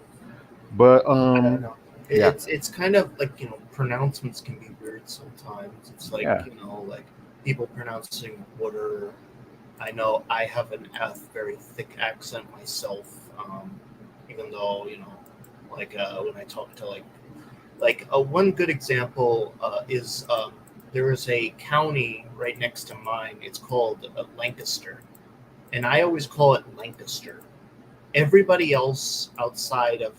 But I don't know. yeah. It's kind of like, pronouncements can be weird sometimes. It's like, Yeah. like people pronouncing water. I know I have a very thick accent myself, even though, like when I talk to one good example is there is a county right next to mine. It's called Lancaster, and I always call it Lancaster. Everybody else outside of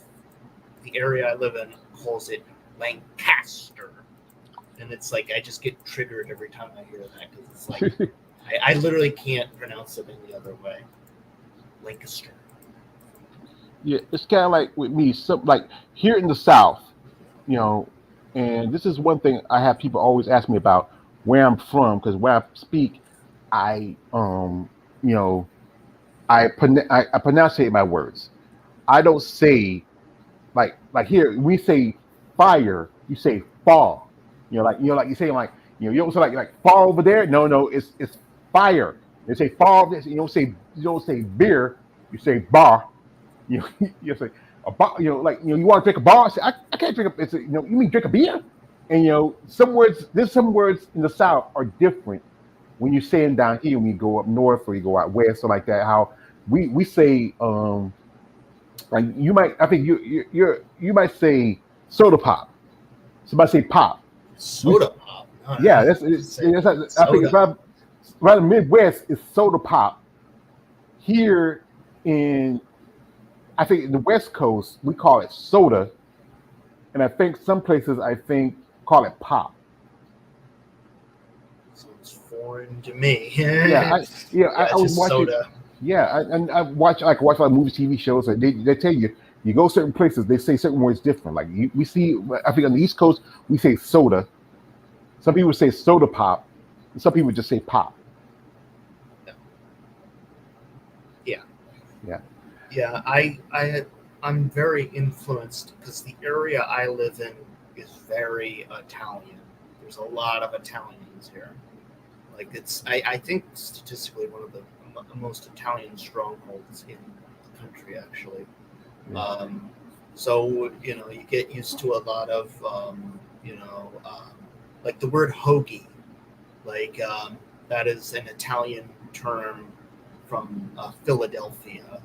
the area I live in calls it Lancaster, and it's like I just get triggered every time I hear that, because it's like I literally can't pronounce it any other way. Lancaster. Yeah, it's kind of like with me. So, like here in the South, and this is one thing I have people always ask me about where I'm from, because where I speak, I I pronunciate my words. I don't say like here we say fire, you say fall. Like you say you don't say like fall over there. No, it's fire. They say fall. You don't say beer. You say bar. You say a bar. You want to drink a bar. I say I can't drink a. You mean drink a beer? And there's some words in the South are different when you say them down here, when you go up north or you go out west or like that. How we say like I think you might say soda pop. Somebody say pop. Soda pop. Yeah, I think it's right the Midwest is soda pop. Here in I think in the West Coast we call it soda, and I think some places call it pop. Sounds foreign to me. I was watching. Soda. Yeah, I watch a lot of movies, TV shows, and they tell you go certain places, they say certain words different. Like we see, I think on the East Coast we say soda. Some people say soda pop, and some people just say pop. Yeah. Yeah. Yeah, I'm very influenced because the area I live in is very Italian. There's a lot of Italians here. Like I think statistically one of the most Italian strongholds in the country, actually. So you get used to a lot of like the word hoagie, like that is an Italian term from Philadelphia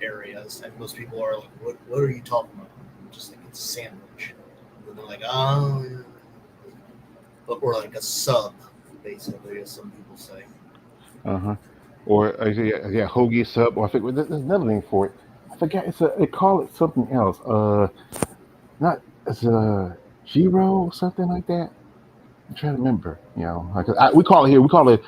areas, and most people are like, "What are you talking about?" I'm just like, it's a sandwich, and they're like, "Oh," or like a sub, basically, as some people say. Or hoagie sub, or I think there's another name for it. I forget. They call it something else. Not it's a gyro or something like that. I'm trying to remember. We call it here. We call it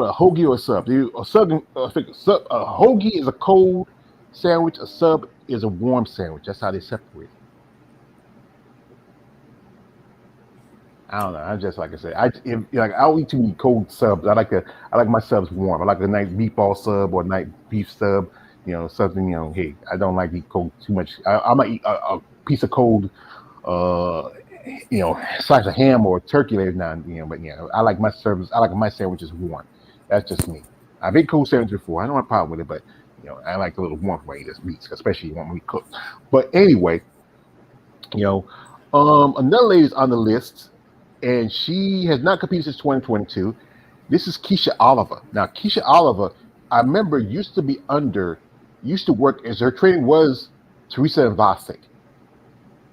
a hoagie or a sub. A sub, I think a hoagie is a cold sandwich. A sub is a warm sandwich. That's how they separate. I don't know. I just like I said. I'll eat too many cold subs. I like my subs warm. I like a nice meatball sub or a nice beef sub. Something. Hey, I don't like to eat cold too much. I might eat a piece of cold. Slice of ham or turkey every now and then. But I like my service. I like my sandwiches warm. That's just me. I've eaten cold sandwiches before. I don't have a problem with it, but I like a little warmth when I eat this meat, especially when we cook. But anyway, another lady's on the list, and she has not competed since 2022. This is Keisha Oliver. Now, Keisha Oliver, I remember used to work as her training was Teresa and Vasek.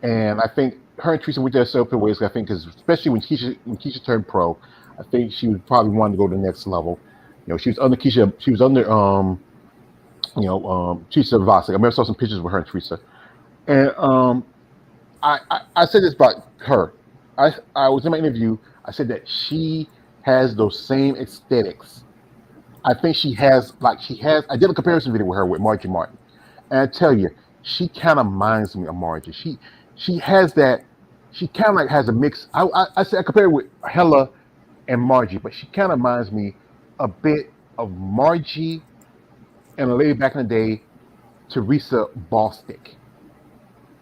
And I think her and Teresa went their separate ways. I think because especially when Keisha turned pro, I think she would probably want to go to the next level. She was under Keisha. She was under Teresa Vasek. I remember saw some pictures with her and Teresa. And I said this about her. I was in my interview. I said that she has those same aesthetics. I think she has. I did a comparison video with her with Margie Martin, And I tell you, she kind of reminds me of Margie. She has that. She kind of like has a mix. I say I compare it with Hella and Margie, but she kind of reminds me a bit of Margie and a lady back in the day, Teresa Bostic.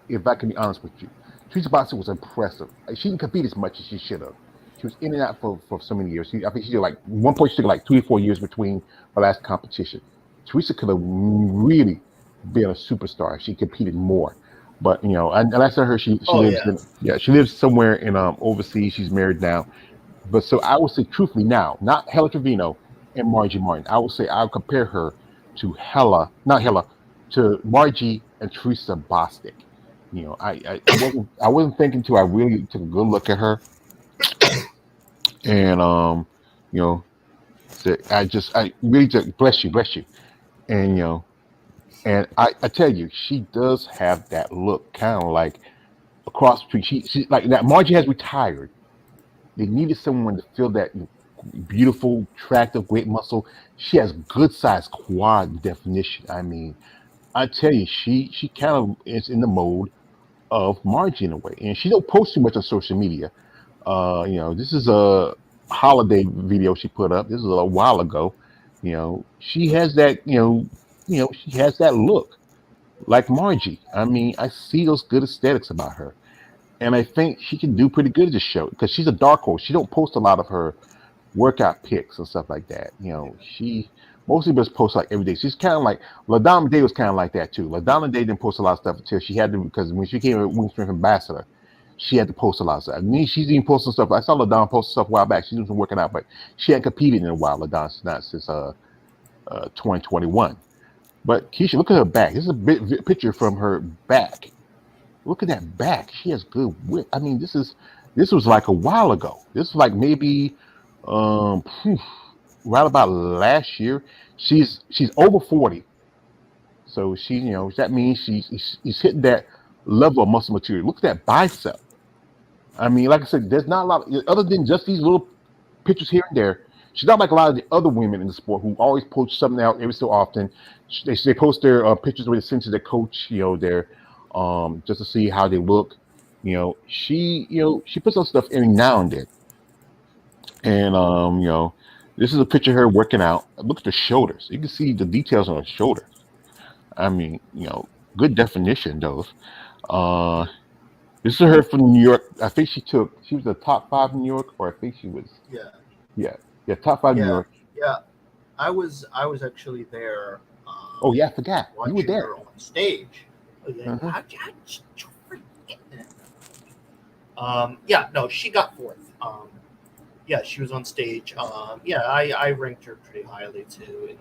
If I can be honest with you, Teresa Bostic was impressive. Like, she didn't compete as much as she should have. She was in and out for so many years. I think she did like one point. She took like 3 or 4 years between her last competition. Teresa could have really been a superstar if she competed more. But and last I heard, she Oh lives yeah. in, yeah, she lives somewhere in overseas. She's married now. But so I would say truthfully now, not Hella Trevino and Margie Martin. I would say I would compare her to Hella, not Hella, to Margie and Teresa Bostic. I wasn't thinking till I really took a good look at her, and you know I really just bless you, and and I tell you, she does have that look, kind of like across the street. She like that. Margie has retired. They needed someone to fill that beautiful, attractive, great muscle. She has good size quad definition. I mean, I tell you, she kind of is in the mode of Margie in a way, and she don't post too much on social media. This is a holiday video she put up. This is a while ago. She has that. She has that look like Margie. I mean, I see those good aesthetics about her, and I think she can do pretty good at this show because she's a dark horse. She don't post a lot of her workout pics and stuff like that. She mostly just posts like every day. She's kind of like LaDonna Day was kind of like that too. LaDonna Day didn't post a lot of stuff until she had to because when she became a women's strength ambassador, she had to post a lot of stuff. I mean, she's even posting stuff. I saw LaDonna post stuff a while back. She's doing some working out, but she hadn't competed in a while. LaDonna's not since 2021. But Keisha, look at her back. This is a picture from her back. Look at that back. She has good width. I mean, this was like a while ago. This was like maybe um right about last year. She's over 40. So that means she's hitting that level of muscle material. Look at that bicep. I mean, like I said, there's not a lot other than just these little pictures here and there. She's not like a lot of the other women in the sport who always post something out every so often. They post their pictures where they send to their coach, their just to see how they look. She puts some stuff every now and then. And this is a picture of her working out. Look at the shoulders. You can see the details on her shoulders. I mean, good definition, those. Uh, this is her from New York. I think she was the top five in New York, or I think she was, Yeah. yeah, yeah, top five in New Yeah. York. Yeah. I was actually there Oh yeah, I forgot you were watching there. her on stage. Oh, yeah. Uh-huh. How'd you forget that? Yeah, no, she got fourth. Yeah, she was on stage. Yeah, I ranked her pretty highly too, in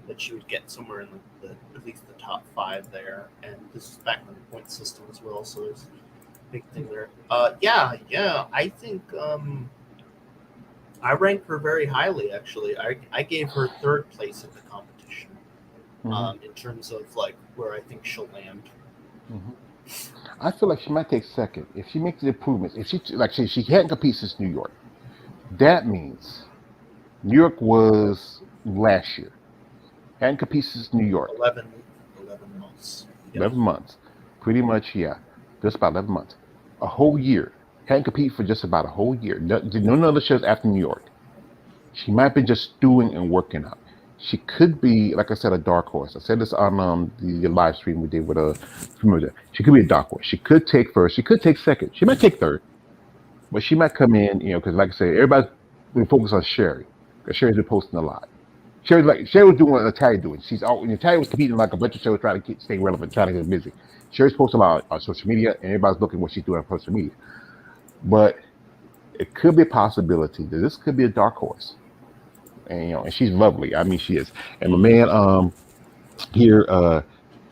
that she would get somewhere in the at least the top five there. And this is back on the point system as well, so there's a big thing there. Yeah, I think I rank her very highly. Actually, I gave her third place in the competition Mhm, in terms of like where I think she'll land. mhm. I feel like she might take second if she makes the improvements. If she hadn't competed since New York, that means New York was last year. Hadn't competed since New York. 11, 11 months. Yep. 11 months, pretty much. Yeah, just about 11 months. A whole year. Hadn't competed for just about a whole year. Did none other shows after New York. She might be just stewing and working out. She could be, like I said, a dark horse. I said this on the live stream we did with a. Remember that she could be a dark horse. She could take first. She could take second. She might take third, but she might come in. Because like I said, everybody's been focused on Sherry because Sherry's been posting a lot. Sherry was doing what Natalia doing. Natalia was competing like a bunch of shows, trying to stay relevant, trying to get busy. Sherry's posting a lot on social media, and everybody's looking what she's doing on social media. But it could be a possibility that this could be a dark horse, and she's lovely. I mean, she is. And my man, here,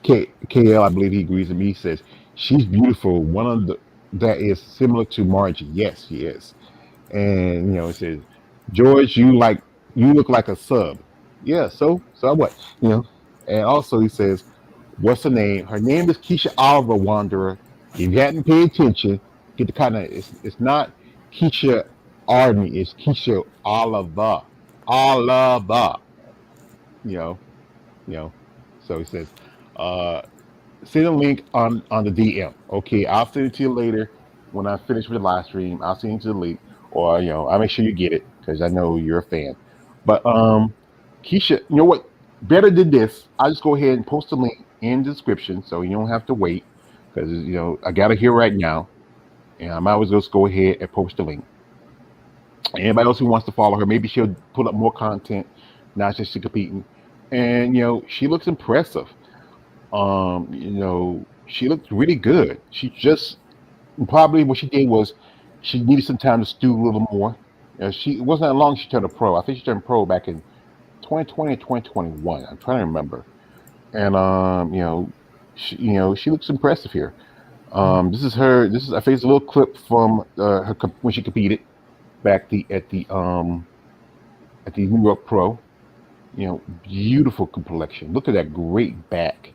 KL, I believe he agrees with me. He says she's beautiful. One of the that is similar to Margie. Yes, she is. And it says, George, you look like a sub. Yeah, so what? And also he says, what's her name? Her name is Keisha Oliver Wanderer. If you hadn't paid attention, get the kind of it's not Keisha Army, it's Keisha Oliver. Oliver. You know, you know. So he says, Uh, Send a link on the DM. Okay, I'll send it to you later when I finish with the live stream. I'll send you the link, or I'll make sure you get it because I know you're a fan. But Keisha, you know what? Better than this, I'll just go ahead and post the link in the description so you don't have to wait because I got it here right now, and I might as well just go ahead and post the link. Anybody else who wants to follow her, maybe she'll put up more content, not just she competing. And she looks impressive. She looked really good. She just probably what she did was she needed some time to stew a little more. It wasn't that long she turned a pro. I think she turned pro back in 2020 or 2021. I'm trying to remember. And she looks impressive here. This is her. This is I think it's a little clip from when she competed back at the New York Pro. Beautiful complexion. Look at that great back,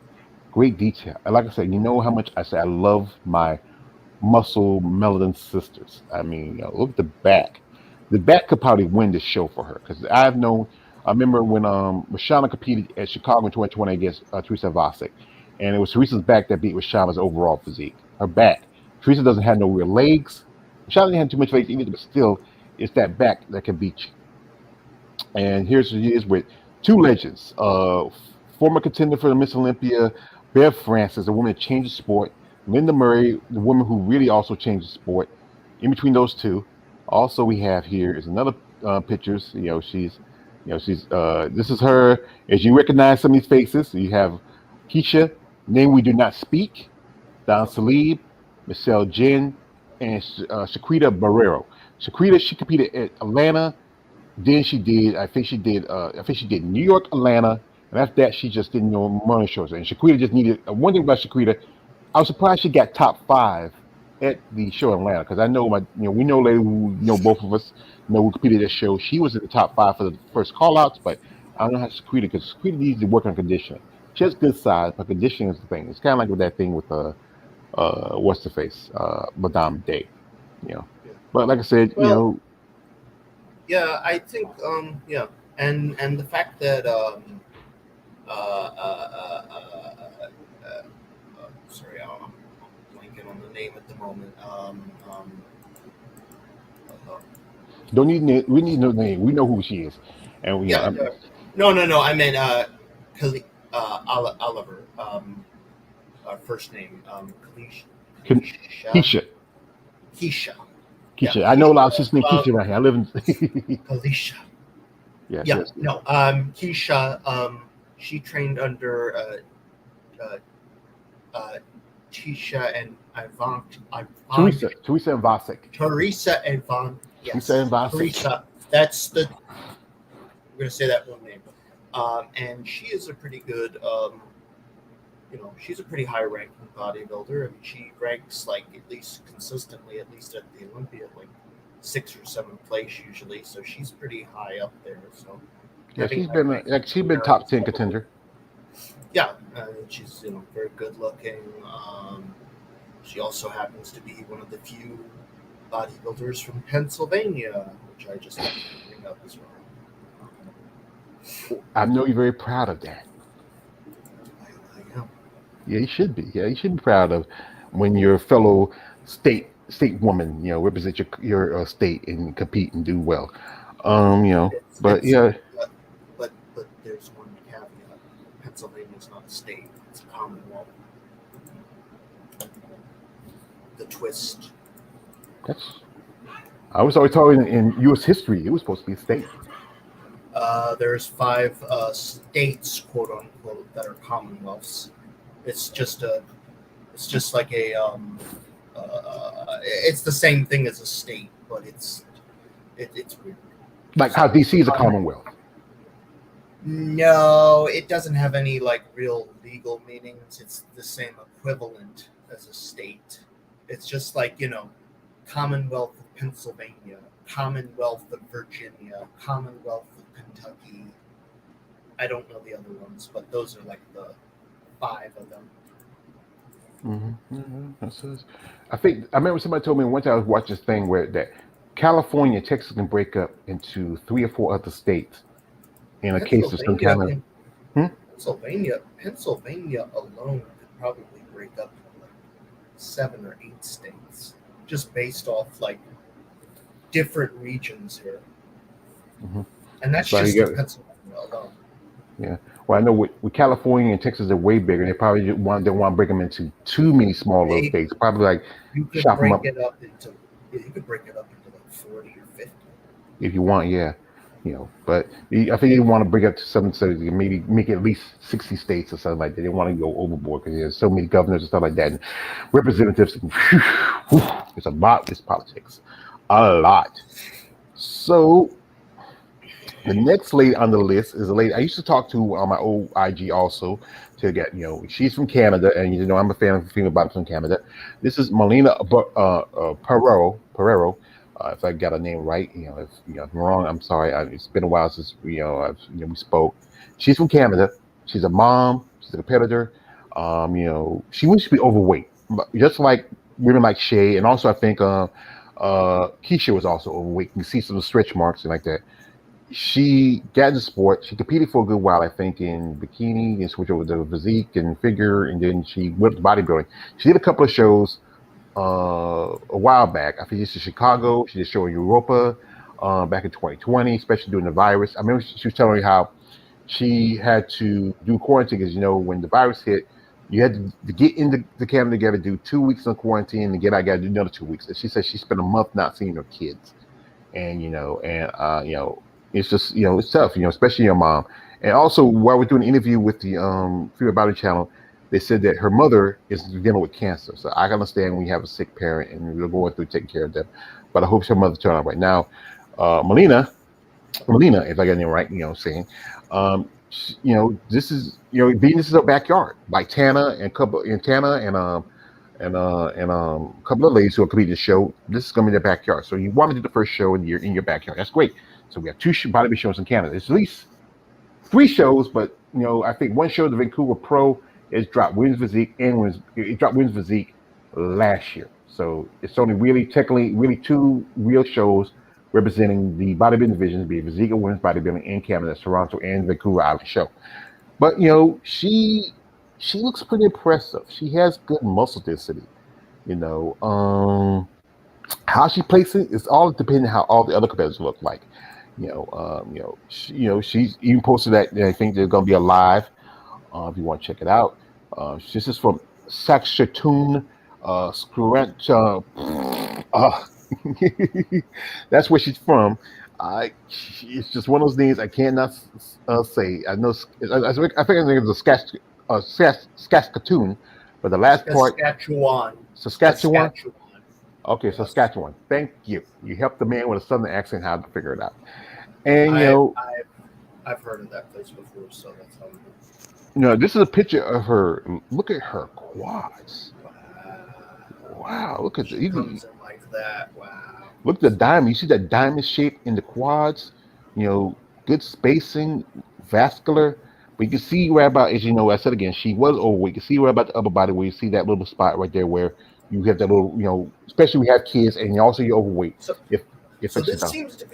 great detail. And like I said, you know how much I say I love my muscle melanin sisters. I mean, look at the back. The back could probably win this show for her because I remember when Rashana competed at Chicago in 2020 against Teresa Vasic, and it was Teresa's back that beat Rashana's overall physique. Her back. Teresa doesn't have no real legs. Rashana didn't have too much legs either, but still, it's that back that can beat you. And here she is with two legends. Former contender for the Miss Olympia, Bev Francis, a woman that changed the sport. Linda Murray, the woman who really also changed the sport. In between those two, also we have here is another pictures. This is her. As you recognize some of these faces, you have Keisha, name we do not speak, Don Salib, Michelle Jen, and Shaquita Barrero. Shaquita, she competed at Atlanta. Then I think she did New York, Atlanta, and after that she just did money shows. And Shaquita just needed one thing about Shaquita. I was surprised she got top 5 at the show in Atlanta because I know we know a lady who both of us who competed at that show. She was in the top 5 for the first call outs, but I don't know how Shaquita because Shaquita needs to work on conditioning. She has good size, but conditioning is the thing. It's kind of like with that thing with what's the face, Madame Day, But like I said, Yeah, I think and the fact that sorry, I'm blanking on the name at the moment. don't need we need no name. We know who she is, and no. I meant Oliver. First name Keisha. Keisha. I know a lot of sisters named Keisha right here. I live in Alicia. Yes. No. Keisha. She trained under Tisha and Ivan. Teresa and Vasic. Teresa and Von. Yes. Teresa and Vasic. Teresa. That's the. We're gonna say that one name. And she is a pretty good. She's a pretty high-ranking bodybuilder. I mean, she ranks at least consistently, at least at the Olympia, 6th or 7th place usually. So she's pretty high up there. So yeah, she's been top 10 contender. Yeah, she's very good looking. She also happens to be one of the few bodybuilders from Pennsylvania, which I just have to bring up as well. I know you're very proud of that. Yeah, you should be. Yeah, you should be proud of when your fellow state woman, represent your state and compete and do well. But there's one caveat: Pennsylvania is not a state; it's a commonwealth. The twist. I was always told in U.S. history it was supposed to be a state. There's 5 states, quote unquote, that are commonwealths. It's just like a it's the same thing as a state, but it's weird. Like how DC is a commonwealth. No, it doesn't have any real legal meanings. It's the same equivalent as a state. It's just Commonwealth of Pennsylvania, Commonwealth of Virginia, Commonwealth of Kentucky. I don't know the other ones, but those are the 5 of them. I think I remember somebody told me one time I was watching this thing where that California and Texas can break up into 3 or 4 other states in a case of some kind of. Pennsylvania alone could probably break up into like 7 or 8 states, just based off like different regions here, Mm-hmm. and that's So you just in get, Pennsylvania alone. yeah. Well, I know with California and Texas are way bigger. They probably they want to break them into too many small little They states. Probably like you could chop them break up it up into you could break it up into like 40 or 50. if you want. Yeah, but I think they want to bring up to some states, maybe make it at least 60 states or something like that. They want to go overboard because there's so many governors and stuff like that, and representatives. It's a lot. It's politics, a lot. So the next lady on the list is a lady I used to talk to on my old IG also to get, she's from Canada, and I'm a fan of female bottom from Canada. This is Melina Pereiro. If I got her name right, if I'm wrong, I'm sorry. It's been a while since we spoke. She's from Canada. She's a mom. She's a competitor. She used to be overweight, but just like women like Shay, and also I think Keisha was also overweight. You can see some stretch marks and like that. She got into sport. She competed for a good while, I think, in bikini and switched over to physique and figure, and then she went to bodybuilding. She did a couple of shows a while back. I think she's in Chicago. She did a show in Europa back in 2020, especially during the virus. I remember she was telling me how she had to do quarantine because when the virus hit, you had to get into the Canada, you got to do 2 weeks in quarantine and get out, got to do another 2 weeks. And she said she spent a month not seeing her kids, and it's just it's tough, especially your mom. And also, while we're doing an interview with the Female Body Channel, they said that her mother is dealing with cancer. So I can understand when you have a sick parent and you're going through taking care of them. But I hope her mother turned out right now. Melina, if I get it right, saying, this is Venus is her backyard. Like Tana and a couple of ladies who are competing the show. This is going to be their backyard. So you want to do the first show in your backyard. That's great. So we have two bodybuilding shows in Canada. There's at least 3 shows, but I think one show, the Vancouver Pro, is dropped women's physique and it dropped women's physique last year. So it's only really technically really 2 real shows representing the bodybuilding divisions, be it physique and women's bodybuilding in Canada, Toronto and Vancouver Island show. But she looks pretty impressive. She has good muscle density. How she places it's all depending how all the other competitors look like. She's even posted that I think they're going to be alive. If you want to check it out, this is from Saskatoon, that's where she's from. It's just one of those names I cannot say. I know. I think it's Saskatoon, but the last part, Saskatchewan. Okay, Yes. Saskatchewan. Thank you. You helped the man with a southern accent how to figure it out. And I've heard of that place before, so that's how. this is a picture of her. Look at her quads. Wow, look at She comes in like that. Wow. Look at the diamond. You see that diamond shape in the quads? Good spacing, vascular. But you can see right about, as I said again, she was overweight. You can see right about the upper body where you see that little spot right there where you have that little, especially when you have kids and you're overweight. So this seems to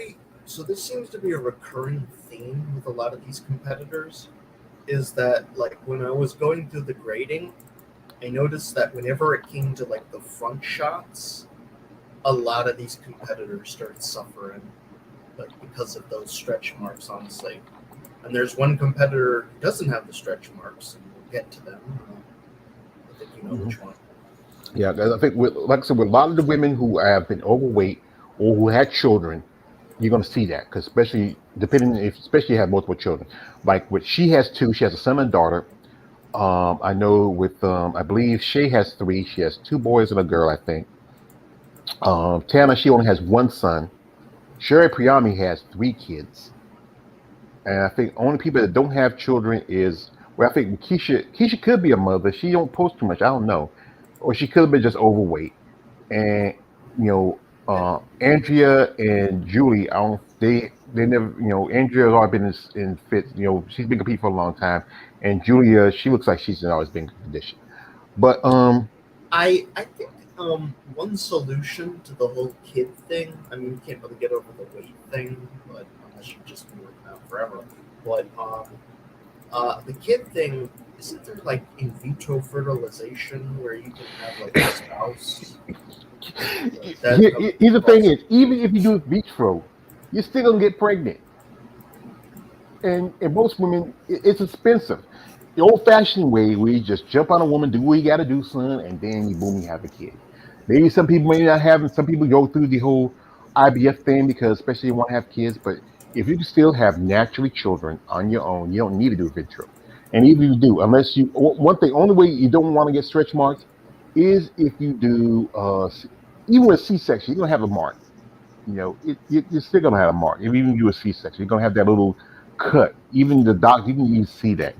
be a recurring theme with a lot of these competitors. Is that like when I was going through the grading, I noticed that whenever it came to like the front shots, a lot of these competitors started suffering, like because of those stretch marks, honestly. And there's one competitor who doesn't have the stretch marks, and we'll get to them. I think you know which one. Yeah, I think like I said, with a lot of the women who have been overweight or who had children, you're going to see that because especially you have multiple children. Like with she has 2, she has a son and daughter. I know with I believe Shay has 3. She has 2 boys and a girl, I think. Tana, she only has 1 son. Sherry Priyami has 3 kids. And I think only people that don't have children is I think Keisha could be a mother. She don't post too much. I don't know, or she could have been just overweight. And Andrea and Julie, I don't they never Andrea's always been in fit. She's been competing for a long time, and Julia, she looks like she's always been in condition. But I think one solution to the whole kid thing. I mean, you can't really get over the weight thing, but unless you just been working out forever. But The kid thing, isn't there like in vitro fertilization where you can have like a spouse? That Here's the thing is, even if you do vitro, you're still gonna get pregnant. And most women, it's expensive. The old-fashioned way, where you just jump on a woman, do what you got to do, son, and then you boom, you have a kid. Maybe some people may not have, and some people go through the whole IVF thing because, especially, you want to have kids. But if you can still have naturally children on your own, you don't need to do vitro. And even if you do, unless you, one thing, only way you don't want to get stretch marks is if you do, even with C-section, you're gonna have a mark. You're still gonna have a mark. If even you do a C-section, you're gonna have that little cut. Even the doc, you can even see that.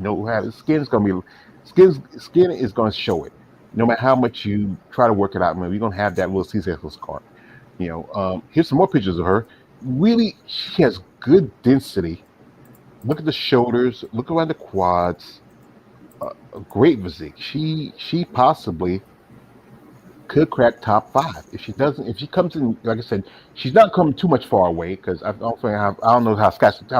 Skin's gonna be skin is gonna show it. No matter how much you try to work it out, man, you're gonna have that little C-section scar. Here's some more pictures of her. Really, she has good density. Look at the shoulders. Look around the quads. A great physique. She possibly could crack top five. If she doesn't, if she comes in, like I said, she's not coming too much far away because I don't know how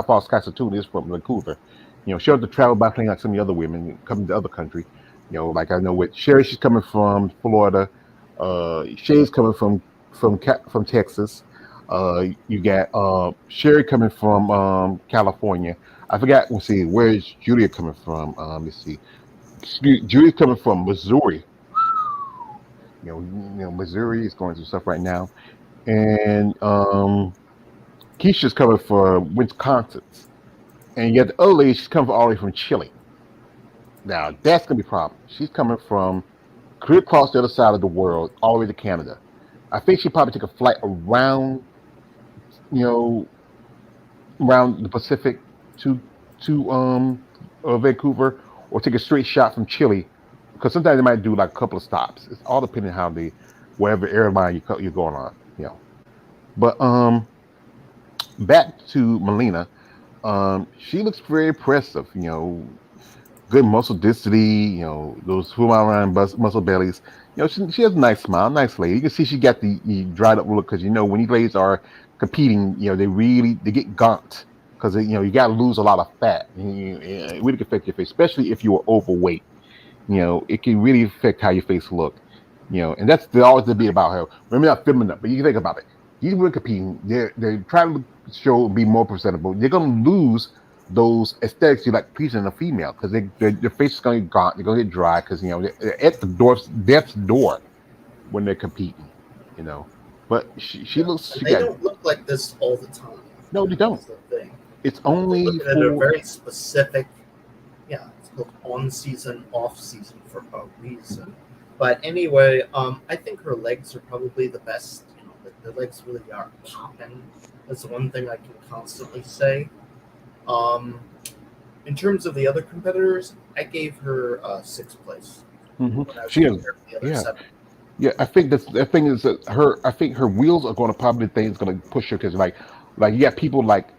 far Saskatoon is from Vancouver. She don't have to travel by plane like some of the other women coming to other country. Like I know with Sherry, she's coming from Florida. Shay's coming from Texas. You got Sherry coming from California. I forgot. Let's see, where is Julia coming from? Let's see. Julia's coming from Missouri. Missouri is going through stuff right now, and Keisha's coming from Wisconsin, and yet the other lady, she's coming all the way from Chile. Now that's gonna be a problem. She's coming from clear across the other side of the world, all the way to Canada. I think she probably took a flight you know, around the Pacific to Vancouver, or take a straight shot from Chile, because sometimes they might do like a couple of stops. It's all depending on how whatever airline you're going on. But back to Melina. She looks very impressive. Good muscle density. Those full around muscle bellies. She has a nice smile, nice lady. You can see she got the dried up look because when these ladies are competing, they get gaunt because you got to lose a lot of fat. It really can affect your face, especially if you are overweight. It can really affect how your face look. And that's always the debate about her. Women are feminine, but you think about it. These women competing, they're trying to show be more presentable. They're gonna lose those aesthetics you like pleasing a female because their face is gonna get gaunt, they're gonna get dry because they're at death's door when they're competing. But she looks. They don't look like this all the time. No, they don't. That's the thing. It's only at a very specific. Yeah, it's called on season, off season for a reason. But anyway, I think her legs are probably the best. The legs really are popping. That's the one thing I can constantly say. In terms of the other competitors, I gave her sixth place. Mm-hmm. She is, yeah. I think the thing is that I think her wheels are going to probably the thing that's going to push her because like you got people like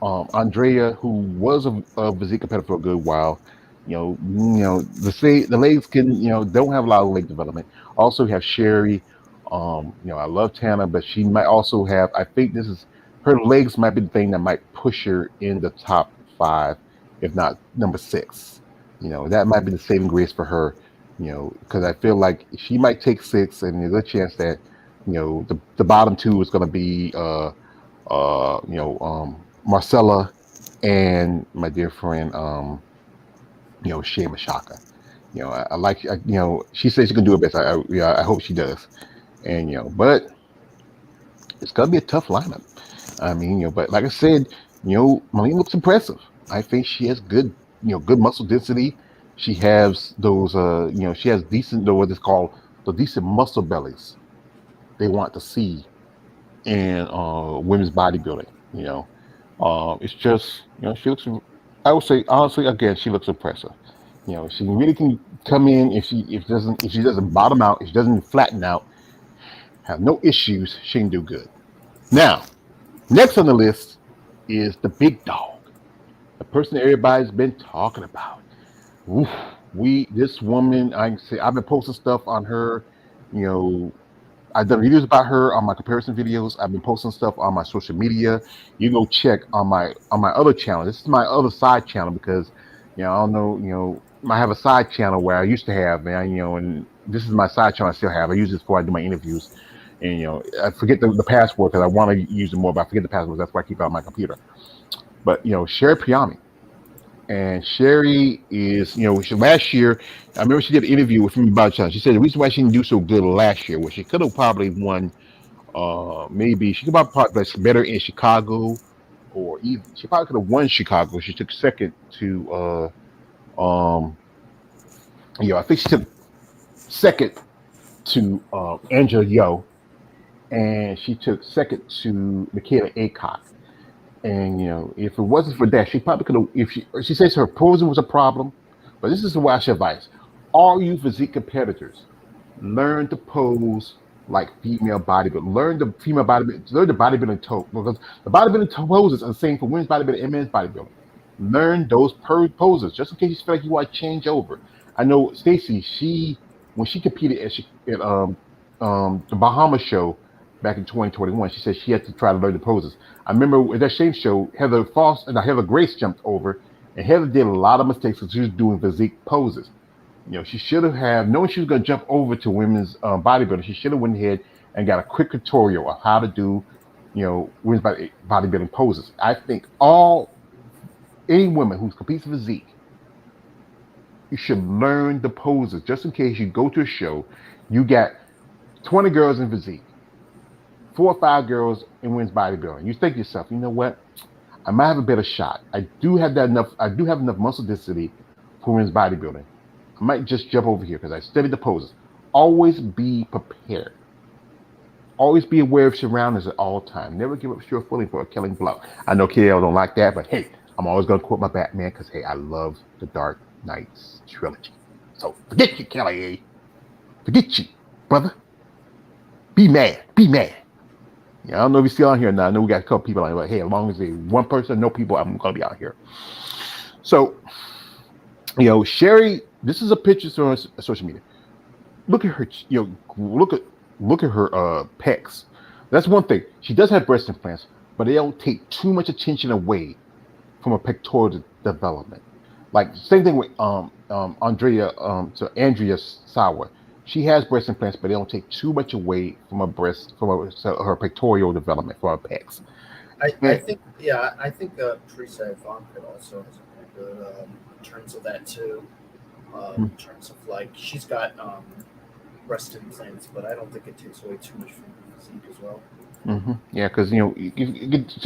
Andrea, who was a physique competitor for a good while. The legs can don't have a lot of leg development. Also, you have Sherry. I love Tana, but she might also have. I think her legs might be the thing that might push her in the top five, if not number six. That might be the saving grace for her. Because I feel like she might take six, and there's a chance that the bottom two is going to be Marcella and my dear friend Shea Mashaka. I like she says she can do her best. I hope she does. And but it's gonna be a tough lineup. I mean, but like I said, Melina looks impressive. I think she has good muscle density. She has those she has decent what is called the decent muscle bellies they want to see in women's bodybuilding. It's just she looks. I would say honestly, again, she looks impressive. She really can come in if she doesn't bottom out, if she doesn't flatten out, have no issues, she can do good. Now, next on the list is the big dog, the person that everybody's been talking about. Oof, this woman, I can say I've been posting stuff on her. I've done videos about her on my comparison videos. I've been posting stuff on my social media. You go check on my other channel. This is my other side channel because I don't know. I have a side channel where I used to have, man. And this is my side channel I still have. I use this before I do my interviews, and I forget the password because I want to use it more, but I forget the password. That's why I keep it on my computer. But Sherry Priami, and Sherry is, last year, I remember she did an interview with me about China. She said the reason why she didn't do so good last year was she could have probably won. Maybe she could probably better in Chicago, or even she probably could have won Chicago. She took second to I think she took second to Angela Yo, and she took second to Michaela Aycock. And if it wasn't for that, she probably could have. If she says her posing was a problem, but this is the wise advice: all you physique competitors, learn to pose like female bodybuilding. Learn the female bodybuilding. Learn the bodybuilding because the bodybuilding poses are the same for women's bodybuilding and men's bodybuilding. Learn those poses just in case you feel like you want to change over. I know Stacy. When she competed at the Bahama show back in 2021, she said she had to try to learn the poses. I remember at that same show, Heather Grace jumped over, and Heather did a lot of mistakes because she was doing physique poses. She should have knowing she was going to jump over to women's bodybuilding. She should have went ahead and got a quick tutorial of how to do, women's bodybuilding poses. I think any woman who competes in physique, you should learn the poses just in case you go to a show, you got 20 girls in physique, 4 or 5 girls in women's bodybuilding. You think to yourself, you know what? I might have a better shot. I do have enough muscle density for women's bodybuilding. I might just jump over here because I studied the poses. Always be prepared. Always be aware of surroundings at all times. Never give up sure footing for a killing blow. I know KL don't like that, but hey, I'm always going to quote my Batman because, hey, I love the Dark Knight's trilogy. So forget you, Kelly. Forget you, brother. Be mad. Be mad. I don't know if you're still on here now. I know we got a couple people on here, but hey, as long as there's one person, no people, I'm going to be out here. So, Sherry, this is a picture on social media. Look at her, look at her pecs. That's one thing. She does have breast implants, but they don't take too much attention away from her pectoral development. Like same thing with Andrea Sauer. She has breast implants, but they don't take too much away from her pectoral development for her pecs. I think Teresa Ivanka also has a pretty good in terms of that too. In terms of like she's got breast implants, but I don't think it takes away too much from her physique as well. Mm-hmm. Yeah, because so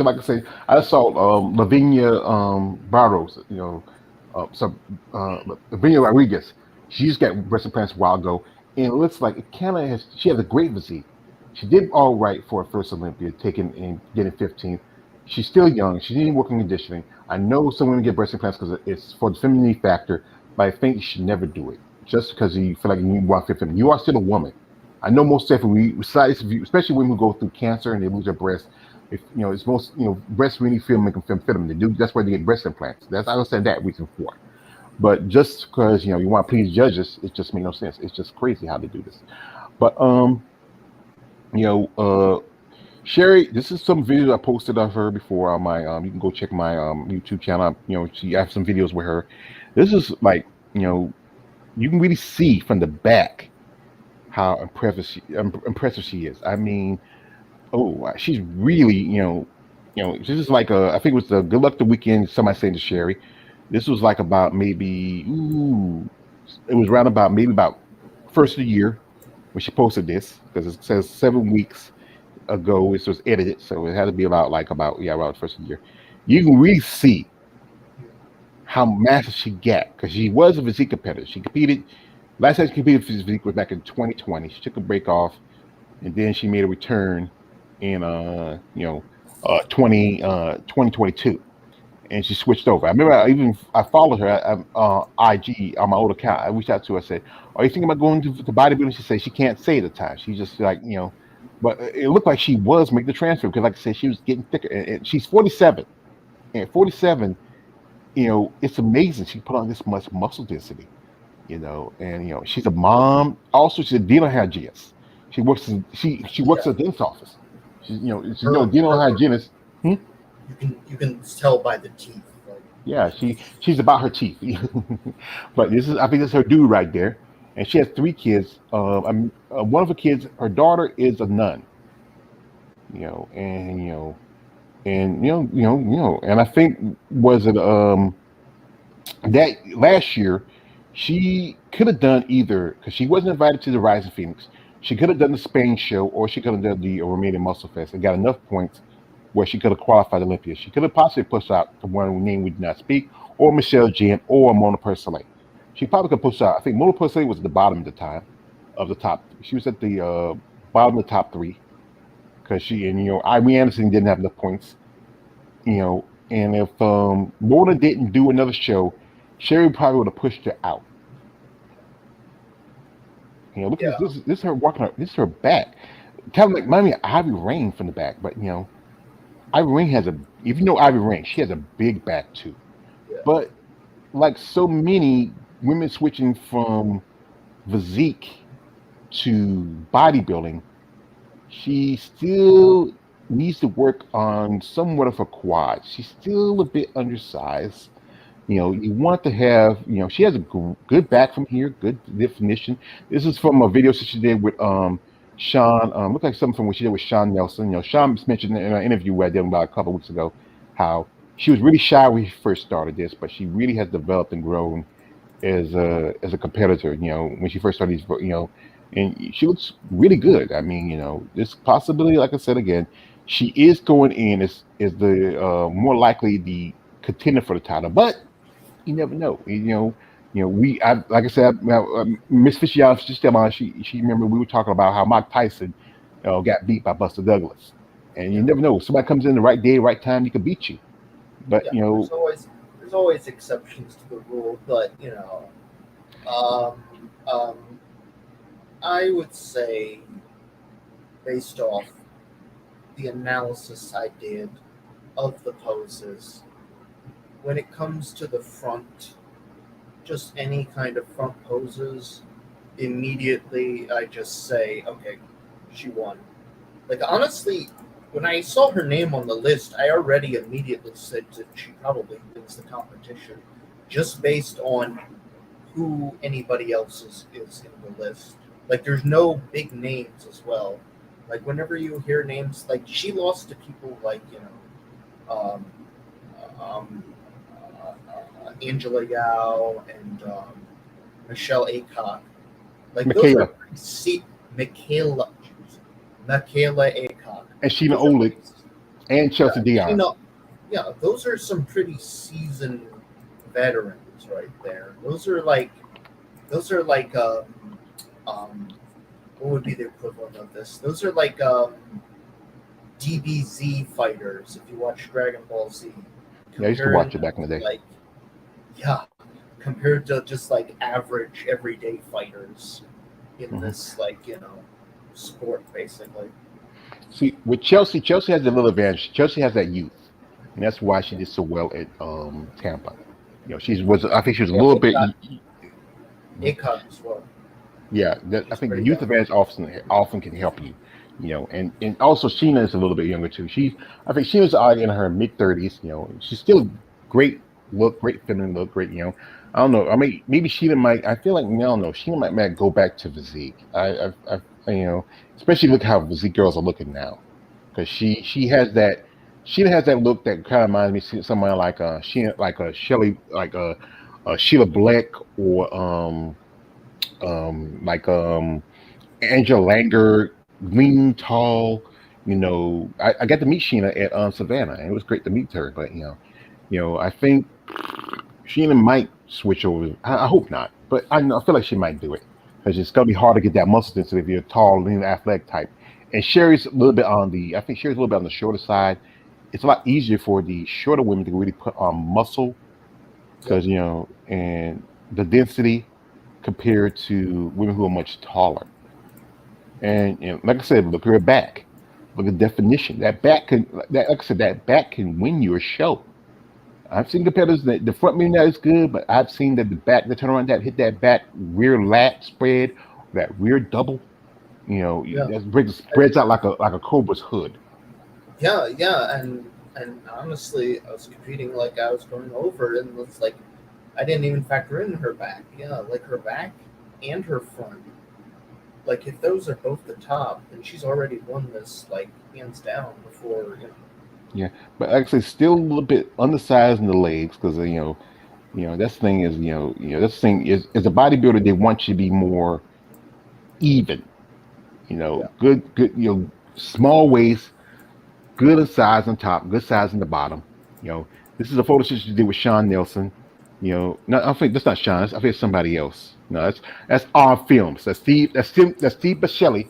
like I say, I saw Lavinia Barros, Lavinia Rodriguez. She's got breast implants a while ago, and it looks like she has a great physique. She did all right for her first Olympia, getting 15th. She's still young. She didn't work in conditioning. I know some women get breast implants because it's for the femininity factor, but I think you should never do it just because you feel like you want to fit feminine. You are still a woman. I know most definitely, especially women who go through cancer and they lose their breast. It's most breasts really make them feminine. They do. That's why they get breast implants. I understand that reason for. But just because you want to please judges, it just makes no sense. It's just crazy how they do this. But Sherry, this is some videos I posted of her before on my you can go check my YouTube channel. I have some videos with her. This is like you can really see from the back how impressive she is. I mean, she's really this is like I think it was the Good Luck the Weekend. Somebody saying to Sherry, this was like about maybe it was around about maybe about first of the year when she posted this because it says 7 weeks ago it was edited, so it had to be around the first of the year. You can really see how massive she got because she was a physique competitor. She competed. Last time she competed for physique was back in 2020. She took a break off, and then she made a return in 2022, and she switched over. I remember I followed her IG on my old account. I reached out to her. I said, "Are you thinking about going to bodybuilding?" She said she can't say at the time. She just but it looked like she was making the transfer because, like I said, she was getting thicker. And she's 47, and 47, it's amazing she put on this much muscle density. And she's a mom. Also, she's a dental hygienist. She works at a dentist office. She's dental hygienist. You can tell by the teeth. Like Yeah, she's about her teeth. But I think this is her dude right there, and she has three kids. One of her kids, her daughter is a nun. And and I think was it that last year she could have done either because she wasn't invited to the Rising Phoenix. She could have done the Spain show, or she could have done the Romanian Muscle Fest and got enough points where she could have qualified Olympia. She could have possibly pushed out the one name we did not speak, or Michelle Jan, or Mona Persolet. She probably could push out. I think Mona Persolet was at the bottom at the time of the top. She was at the bottom of the top three because Irene Anderson didn't have enough points. And if Mona didn't do another show, Sherry probably would have pushed her out. Look at Yeah, this. This is her walking. This is her back. Tell me, remind me of Ivy Rain from the back, but Ivy Rain has a. If you know Ivy Rain, she has a big back too. yeah, But like so many women switching from physique to bodybuilding, she still needs to work on somewhat of her quads. She's still a bit undersized. You want to have, she has a good back from here, good definition. This is from a video that she did with Sean. Looked like something from what she did with Sean Nelson. Sean mentioned in an interview I did about a couple of weeks ago how she was really shy when she first started this, but she really has developed and grown as a competitor. When she first started these, and she looks really good. I mean, this possibility, like I said again, she is going in is the more likely the contender for the title, but you never know. Like I said, Miss Fisher, she remember we were talking about how Mike Tyson got beat by Buster Douglas, and you yeah, never know. Somebody comes in the right day, right time, he could beat you. But yeah. There's always exceptions to the rule, but um, um, I would say based off the analysis I did of the poses, when it comes to the front, just any kind of front poses, immediately I just say, okay, she won. Like honestly, when I saw her name on the list, I already immediately said that she probably wins the competition, just based on who anybody else is in the list. Like there's no big names as well. Like whenever you hear names, like she lost to people like um, um, Angela Yao and Michelle Aycock. Like those are Michaela pretty Michaela Aycock. and Sheena Those are Olick pretty. and Yeah, Chelsea Dion. yeah, those are some pretty seasoned veterans right there. Those are like um what would be the equivalent of this? Those are like DBZ fighters. If you watch Dragon Ball Z, Yeah, I used to comparing watch it them back in the to day. like yeah, compared to just like average everyday fighters in Hmm. this sport basically. See, with Chelsea has a little advantage. Chelsea has that youth, and that's why she did so well at Tampa. I think she was a Yeah, little bit. ACOG as well. Yeah, I She's think the pretty youth young. advantage often can help you. And also Sheena is a little bit younger too. I think Sheena's in her mid 30s. She's still great look, great feminine look, great. I don't know. I mean, maybe Sheena might. I feel like I don't know. Sheena might go back to physique. Especially look how physique girls are looking now, because she has that. Sheena has that look that kind of reminds me of someone like Sheena, like a Shelly, like a Sheila Black, or like Angela Langer, lean, tall. I got to meet Sheena at Savannah, and it was great to meet her. But I think Sheena might switch over. I hope not, but I feel like she might do it because it's gonna be hard to get that muscle density if you're a tall, lean, athletic type. And Sherry's a little bit on the. I think Sherry's a little bit on the shorter side. It's a lot easier for the shorter women to really put on muscle Yeah, because and the density compared to women who are much taller. And like I said, look at her back. Look at the definition. Like I said, that back can win you a show. I've seen competitors that the front maybe not as good, but I've seen that the back, the turnaround that hit that back rear lat spread, that rear double. yeah, That spreads out like a cobra's hood. yeah, yeah, and And honestly, I was competing like I was going over, and it's like I didn't even factor in her back. Yeah, like her back and her front. Like if those are both the top, then she's already won this like hands down before. Yeah, but actually, still a little bit undersized in the legs because that's the thing is this thing is as a bodybuilder they want you to be more even. Yeah. Good. Small waist, good in size on top, good size in the bottom. This is a photo shoot you did with Sean Nelson. No, I think that's not Sean. I think it's somebody else. No, that's R Films. That's Steve Buscemi,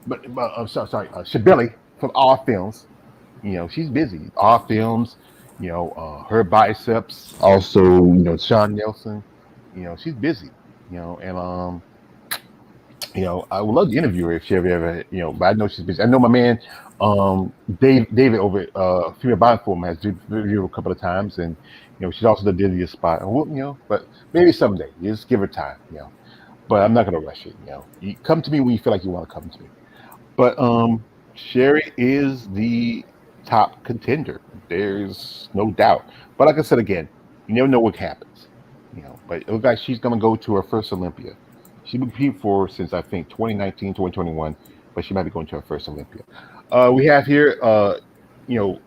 but I'm sorry, Shabelli from R Films. She's busy. R Films. Her biceps. Also, Sean Nelson. She's busy. And I would love to interview her if she ever, but I know she's busy. I know my man, David over at Female Body Forum has interviewed her a couple of times, and she's also the Didier spot. And but maybe someday. You just give her time. But I'm not gonna rush it. You come to me when you feel like you want to come to me. But Sherry is the top contender. There's no doubt. But like I said again, you never know what happens. But it looks like she's gonna go to her first Olympia. She's been competing for since I think 2019, 2021, but she might be going to her first Olympia. We have here,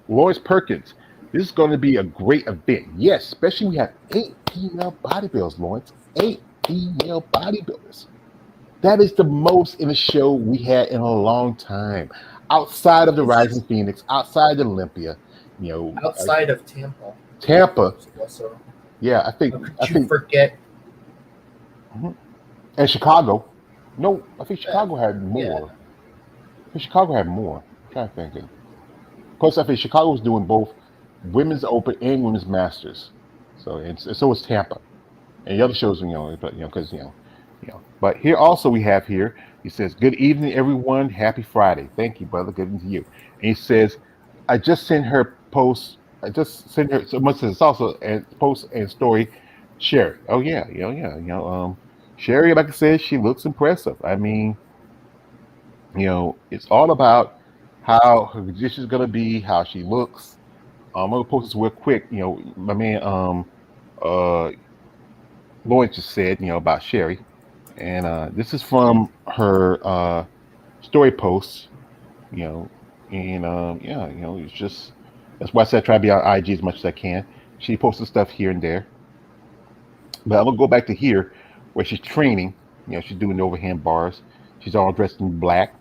Lawrence Perkins. This is going to be a great event. Yes, especially we have 8 female bodybuilders, Lawrence. 8 female bodybuilders. That is the most in a show we had in a long time. Outside of the It's Rising just Phoenix, outside of Olympia, outside of Tampa. Tampa. Also, Yeah, how could I you think, forget? mhm. And Chicago. No, I think Yeah, Chicago had yeah, more. I think Chicago had more. I'm trying to think. Of course, I think Chicago was doing both women's open and women's masters. And so was Tampa. And the other shows, but because But here also we have here. He says, "Good evening, everyone. Happy Friday. Thank you, brother. Good evening to you." And he says, "I just sent her post. I just sent her so much as also and post and story. Sherry. Oh yeah, Sherry. Like I said, she looks impressive. I mean, it's all about how her condition is gonna be, how she looks. I'm gonna post this real quick. My man, uh, Lloyd just said, about Sherry. And this is from her story post, you know, and yeah, it's just that's why I said I try to be on IG as much as I can. She posted stuff here and there, but I'm gonna go back to here where she's training. She's doing the overhand bars. She's all dressed in black,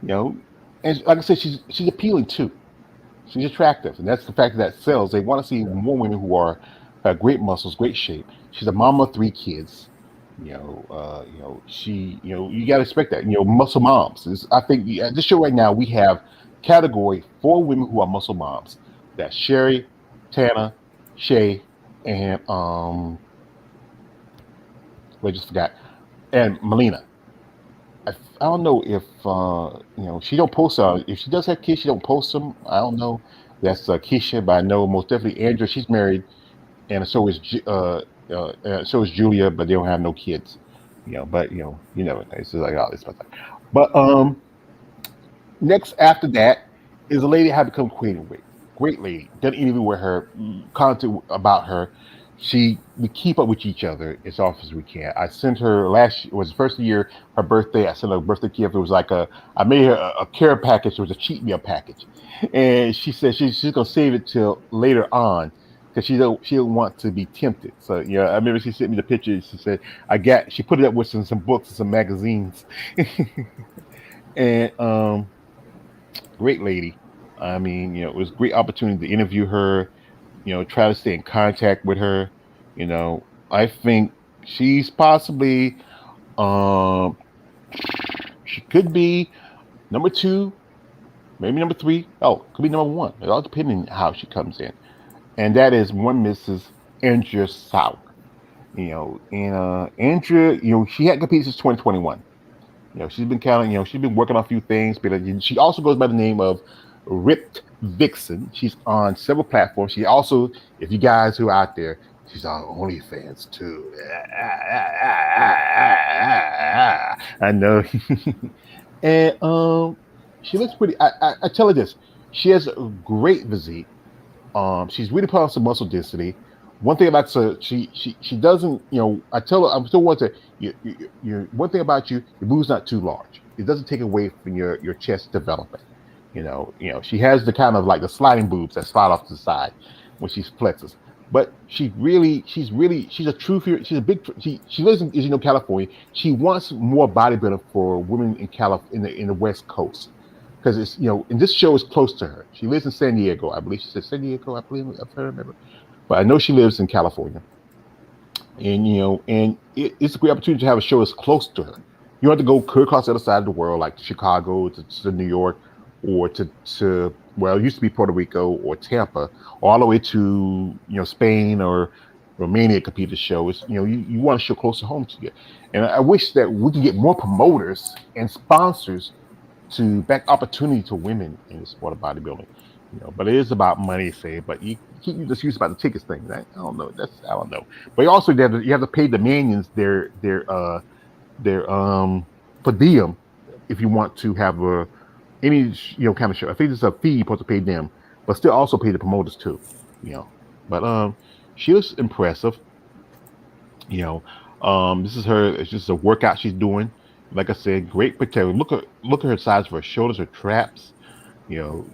you know, and like I said, she's appealing too. She's attractive, and that's the fact that sells. They want to see more women who are have great muscles, great shape. She's a mom of 3 kids. She, you got to expect that. Muscle moms. I think at this show right now we have category 4 women who are muscle moms. That's Sherry, Tana, Shay, and I just forgot, and Melina. I don't know if she don't post if she does have kids she don't post them. I don't know. That's Keisha, but I know most definitely Andrea. She's married, and so is Julia, but they don't have no kids. But you never know. It's just like all this stuff. But next after that is a lady I have become acquainted with. Great lady. Done interview with her, content about her. We keep up with each other as often as we can. I sent her it was the first year her birthday. I sent her a birthday gift. It was like I made her a care package. It was a cheat meal package, and she said she's gonna save it till later on because she don't want to be tempted. So I remember she sent me the picture. She said she put it up with some books and some magazines, and great lady. I mean, it was a great opportunity to interview her. Try to stay in contact with her. I think she's possibly um she could be number 2, maybe number 3. Oh, could be number 1. It all depending on how she comes in. And that is one Mrs. Andrea Sauer. And Andrea, she hadn't competed since 2021. She's been counting, she's been working on a few things, but she also goes by the name of Ripped Vixen. She's on several platforms. She also, if you guys who are out there, she's on OnlyFans too. I know. And she looks pretty. I tell her this. She has a great physique. She's really put on some muscle density. One thing about her, she doesn't, I tell her, I'm still want to, one thing about you, your boob's not too large. It doesn't take away from your chest development. She has the kind of like the sliding boobs that slide off to the side when she flexes. But she's a true fear. She's a big. She lives in, as you know, California. She wants more bodybuilding for women in the West Coast because it's and this show is close to her. She lives in San Diego, I believe. She said San Diego, I believe, if I remember. But I know she lives in California, and it's a great opportunity to have a show that's close to her. You don't have to go clear across the other side of the world, like Chicago to New York, or to well, it used to be Puerto Rico or Tampa, all the way to Spain or Romania. Compete the show. It's you want a show close to home to you, and I wish that we could get more promoters and sponsors to back opportunity to women in the sport of bodybuilding. But it is about money, say. But you keep just use about the tickets thing, right? I don't know. I don't know. But also you have to pay the manions their per diem if you want to have any kind of show. I think there's a fee you're supposed to pay them, but still also pay the promoters too. You know. But she looks impressive. This is her. It's just a workout she's doing. Like I said, great potential. Look at her size of her shoulders, her traps. You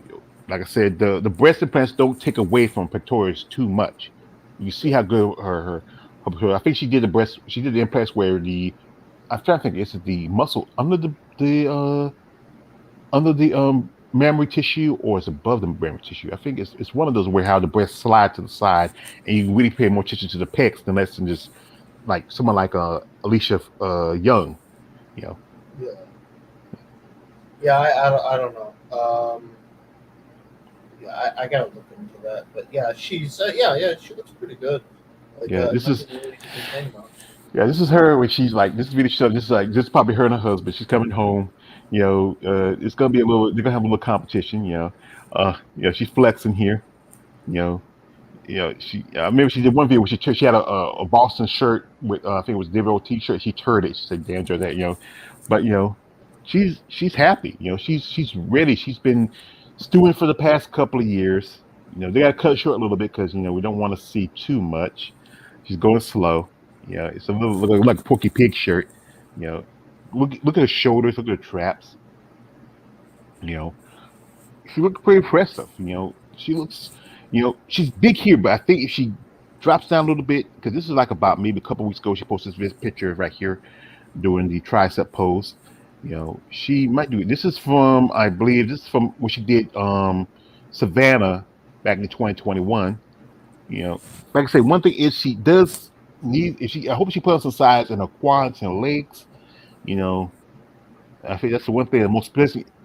like I said, the breast implants don't take away from pectorals too much. You see how good I think she did the implants where I'm trying to think, is it the muscle under the mammary tissue or is it above the mammary tissue? I think it's one of those where how the breasts slide to the side and you really pay more attention to the pecs than less than just like someone like Alicia Young, you know. Yeah. Yeah, I don't know. Yeah, I gotta look into that. But yeah, she's she looks pretty good. Like Yeah, this is nothing really to complain about. yeah, this is her when she's like this video show. This is like this is probably her and her husband. She's coming home. It's gonna be a little. They're gonna have a little competition. She's flexing here. You know, she. I remember she did one video where she had a Boston shirt with I think it was David T-shirt. She turned it. She said, "Damn, enjoy that." But she's happy. She's ready. She's been stewing for the past couple of years. They got to cut it short a little bit because we don't want to see too much. She's going slow. It's a little look like a Porky Pig shirt. You know, look at her shoulders. Look at her traps. You know, she looks pretty impressive. She looks. She's big here, but I think if she drops down a little bit, because this is like about maybe a couple weeks ago, she posted this picture right here doing the tricep pose. She might do it. This is from, I believe, this is from what she did Savannah back in 2021. Like I say, one thing is she does need. If she, I hope she puts some size in her quads and legs. You know, I think that's the one thing, the most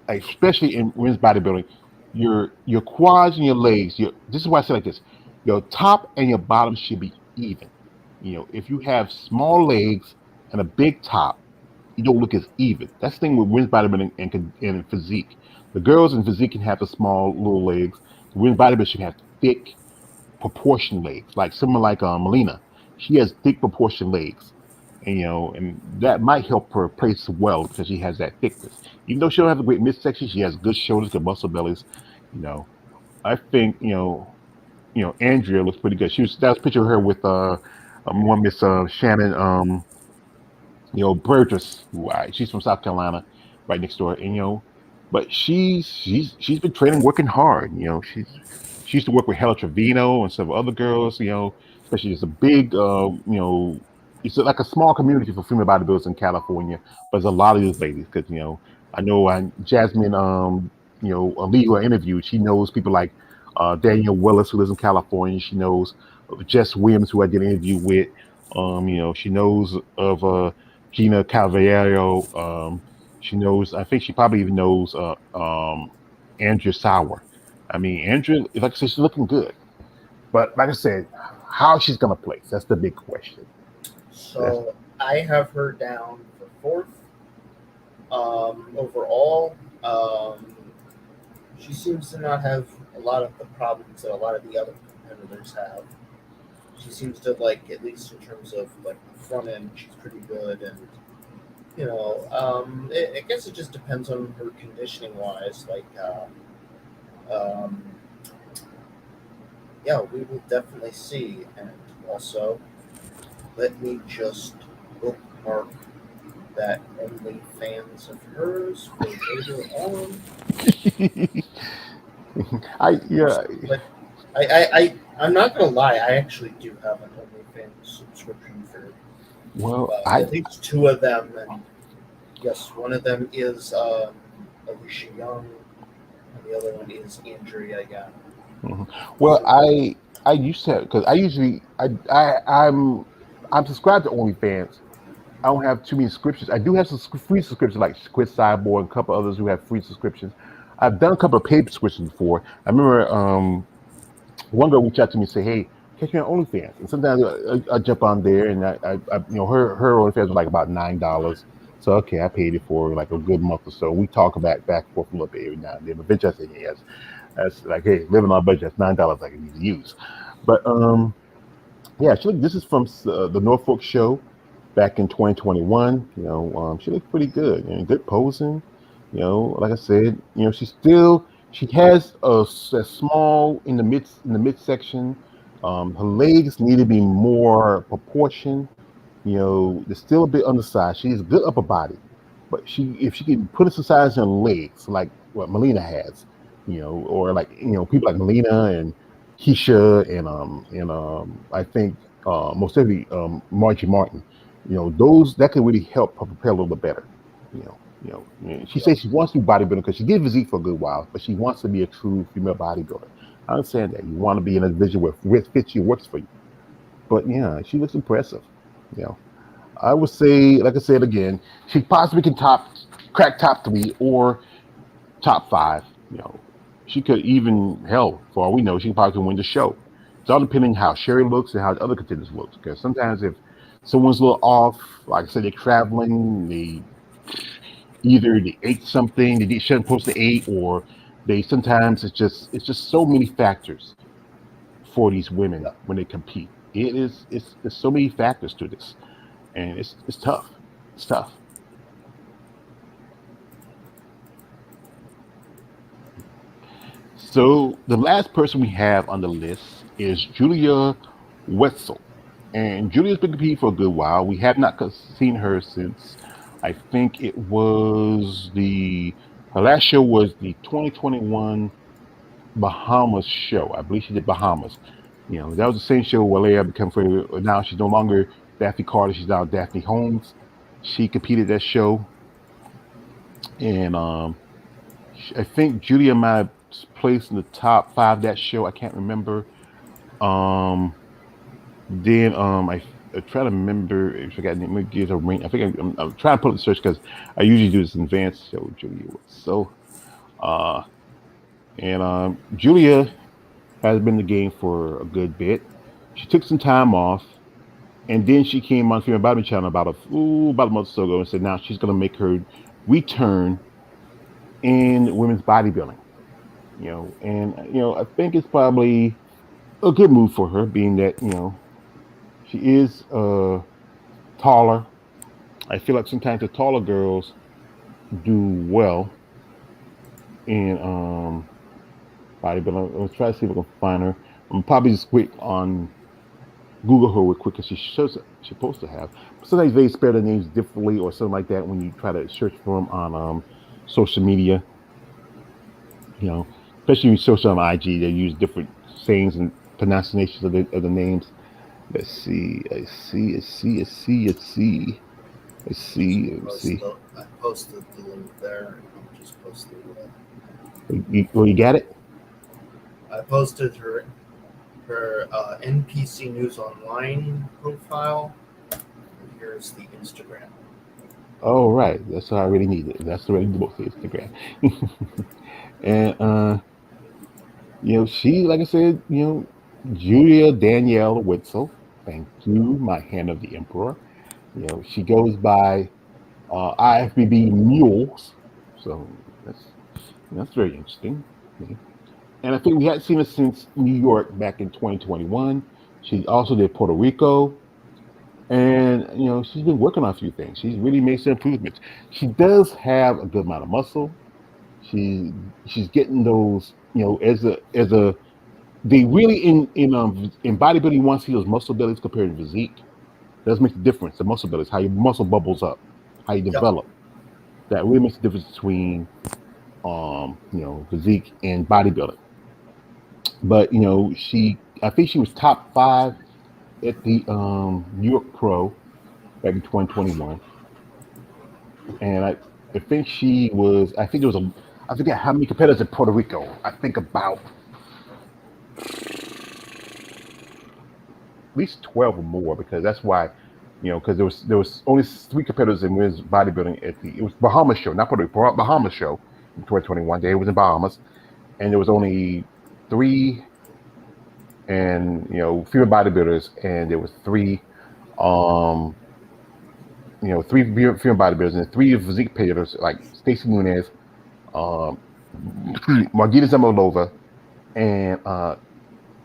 especially in women's bodybuilding, your quads and your legs. This is why I say like this: your top and your bottom should be even. If you have small legs and a big top, you don't look as even. That's the thing with women's bodybuilding and physique. The girls in physique can have the small little legs. The women's bodybuilding should have thick, proportioned legs, like someone like Melina. She has thick, proportioned legs, and that might help her place well because she has that thickness. Even though she don't have a great midsection, she has good shoulders, good muscle bellies. You know, I think Andrea looks pretty good. That was a picture of her with one Miss Shannon Burgess, who she's from South Carolina, right next door, and but she's been training, working hard. She used to work with Hella Trevino and some other girls. Especially it's a big, it's like a small community for female bodybuilders in California. But there's a lot of these ladies because I know Jasmine, Ali, who I interviewed, she knows people like Daniel Willis, who lives in California. She knows Jess Williams, who I did an interview with. She knows of Gina Calvario. She knows. I think she probably even knows Andrea Sauer. I mean, Andrea, like I said, she's looking good. But like I said, how she's gonna place, that's the big question. So I have her down for fourth overall. She seems to not have a lot of the problems that a lot of the other competitors have. She seems to at least in terms of the front end, she's pretty good, and I guess it just depends on her conditioning wise. Um, yeah, we will definitely see. And also, let me just bookmark that OnlyFans of hers for later on. I yeah. But I'm not gonna lie. I actually do have an OnlyFans subscription for Well, at least two of them, and yes, one of them is Alicia Young, and the other one is Andrea Young. mhm. Well, I used to because I usually I'm subscribed to OnlyFans. I don't have too many subscriptions. I do have some free subscriptions like Squid Cyborg and a couple others who have free subscriptions. I've done a couple of paid subscriptions before. I remember one girl reached out to me and say, "Hey, catch me on OnlyFans." And sometimes I jump on there, and her OnlyFans was like about $9. So okay, I paid it for like a good month or so. We talk back and forth a little bit every now and then. But eventually, I said, "Yes, that's like, hey, living on a budget. That's $9 I can use." But yeah, this is from the Norfolk show back in 2021. She looked pretty good and good posing. Like I said, she has a small in the midsection. Her legs need to be more proportion. They're still a bit undersized. She has a good upper body, but if she can put exercise in her legs, like what Melina has, or like people like Melina and Keisha and I think most definitely Margie Martin, those that can really help her prepare a little bit better. She Yeah, says she wants to be bodybuilder because she did physique for a good while, but she wants to be a true female bodybuilder. I understand that you want to be in a division where it fits you, works for you, but yeah, she looks impressive. You know, I would say, like I said again, she possibly can crack top three or top five. She could even hell for all we know, she probably can win the show. It's all depending how Sherry looks and how the other contenders looks. Because sometimes if someone's a little off, like I said, they're traveling, they either they ate something they shouldn't supposed to eat, or they sometimes it's just so many factors for these yeah. women when they compete. It's so many factors to this, and it's tough. It's tough. So the last person we have on the list is Julia Wetzel. And Julia's been competing for a good while. We have not seen her since I think it was her last show was the 2021 Bahamas show. I believe she did Bahamas. That was the same show where Leia became friendly. Now she's no longer Daphne Carter. She's now Daphne Holmes. She competed that show, and I think Julia might have placed in the top five that show. I can't remember. Um, then I try to remember. I forgot. Let me give a ring. I think I'm trying to put it in search because I usually do this in advance. So Julia was uh, and Julia has been in the game for a good bit. She took some time off, and then she came on Female Bottom Channel about a month or so ago and said now she's going to make her return in women's bodybuilding. And I think it's probably a good move for her, being that she is taller. I feel like sometimes the taller girls do well in bodybuilding. Let's try to see if I can find her. I'm probably just quick on Google her real quick because she shows she's supposed to have. But sometimes they spell their names differently or something like that when you try to search for them on social media. Especially when you search on IG, they use different sayings and pronunciations of the names. Let's see. I see. I see. I see. I see. I see. Let me see. I posted the link there. I'll just post the link. You got it? I posted her NPC News Online profile. And here's the Instagram. Oh, right. That's what I really needed. That's the really book for Instagram. And she, like I said, Julia Danielle Witzel. Thank you, my hand of the emperor. She goes by IFBB Mules. So that's very interesting. Okay. And I think we hadn't seen her since New York back in 2021. She also did Puerto Rico. And she's been working on a few things. She's really made some improvements. She does have a good amount of muscle. She's getting those, as a they really in bodybuilding you want to see those muscle bellies compared to physique. Does make the difference. The muscle bellies, how your muscle bubbles up, how you Yep. develop. That really makes the difference between physique and bodybuilding. But I think she was top 5 at the New York Pro back in 2021, and I think she was. I think there was a. I forget how many competitors in Puerto Rico. I think about at least 12 or more, because that's why, because there was only 3 competitors in women's bodybuilding at the it was Bahamas show, not Puerto Rico, Bahamas show in 2021. Day it was in Bahamas, and there was only 3 and female bodybuilders, and there was 3 um 3 female bodybuilders and 3 physique payers like Stacey Nunez, um Margita Zamolova, and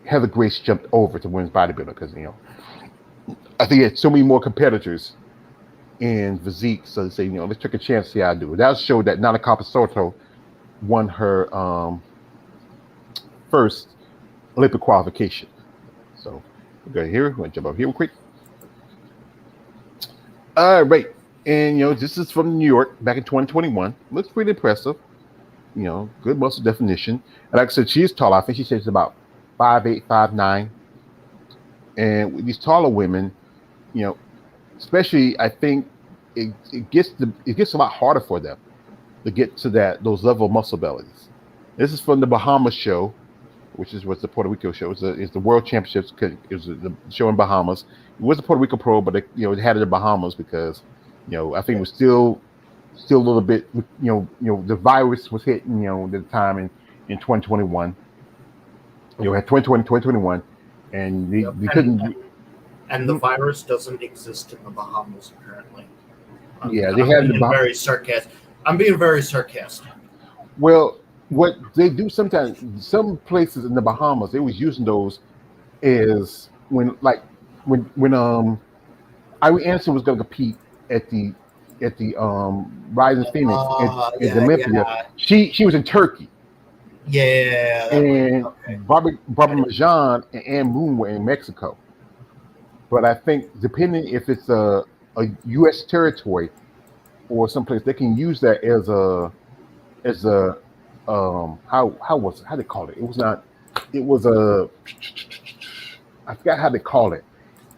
Heather Grace jumped over to women's bodybuilding because I think had so many more competitors in physique, so they say let's take a chance, see how I do. That showed that Nana Capasoto won her first Olympic qualification. So we're going here. We're going to jump up here real quick. All right, and this is from New York back in 2021. Looks pretty impressive. Good muscle definition. And like I said, she is tall. I think she says about 5'8", 5'9". And with these taller women, especially I think it gets a lot harder for them to get to those level of muscle bellies. This is from the Bahamas show, which was the Puerto Rico show. It's the World Championships. It was the show in Bahamas. It was the Puerto Rico Pro, but it had it in Bahamas because I think it was still a little bit the virus was hitting at the time in 2021. Had 2020, 2021, and they couldn't. And the virus doesn't exist in the Bahamas apparently. Yeah, they had very sarcastic. I'm being very sarcastic. Well, what they do sometimes, some places in the Bahamas, they was using those as when Irene Anderson was going to compete at the Rising Phoenix at Olympia. She was in Turkey. Yeah. And Barbara Majan and Ann Moon were in Mexico. But I think depending if it's a U.S. territory or someplace, they can use that as a how they call it? It was not. It was I forgot how they call it.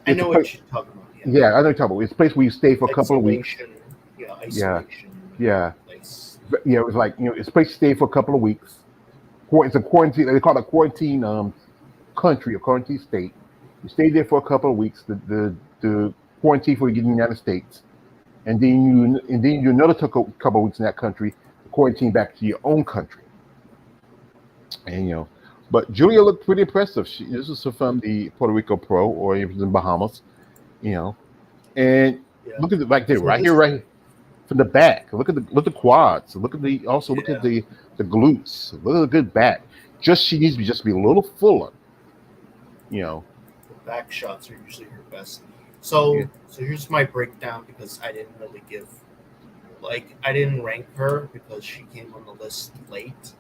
I know what you're talking about. Yeah, I know what you're talking about. It's a place where you stay for a couple of weeks. Yeah, isolation. Yeah. Place. Yeah, it was like it's a place to stay for a couple of weeks. It's a quarantine. They call it a quarantine country or quarantine state. You stay there for a couple of weeks. The quarantine before you get in the United States, and then you another couple of weeks in that country. Quarantine back to your own country. And but Julia looked pretty impressive. This is from the Puerto Rico Pro, or it was in Bahamas. And look at it right there, right here, from the back. Look at the quads. Look at the glutes. Look at the good back. She needs to just be a little fuller. The back shots are usually her best. So here's my breakdown, because I didn't really I didn't rank her because she came on the list late,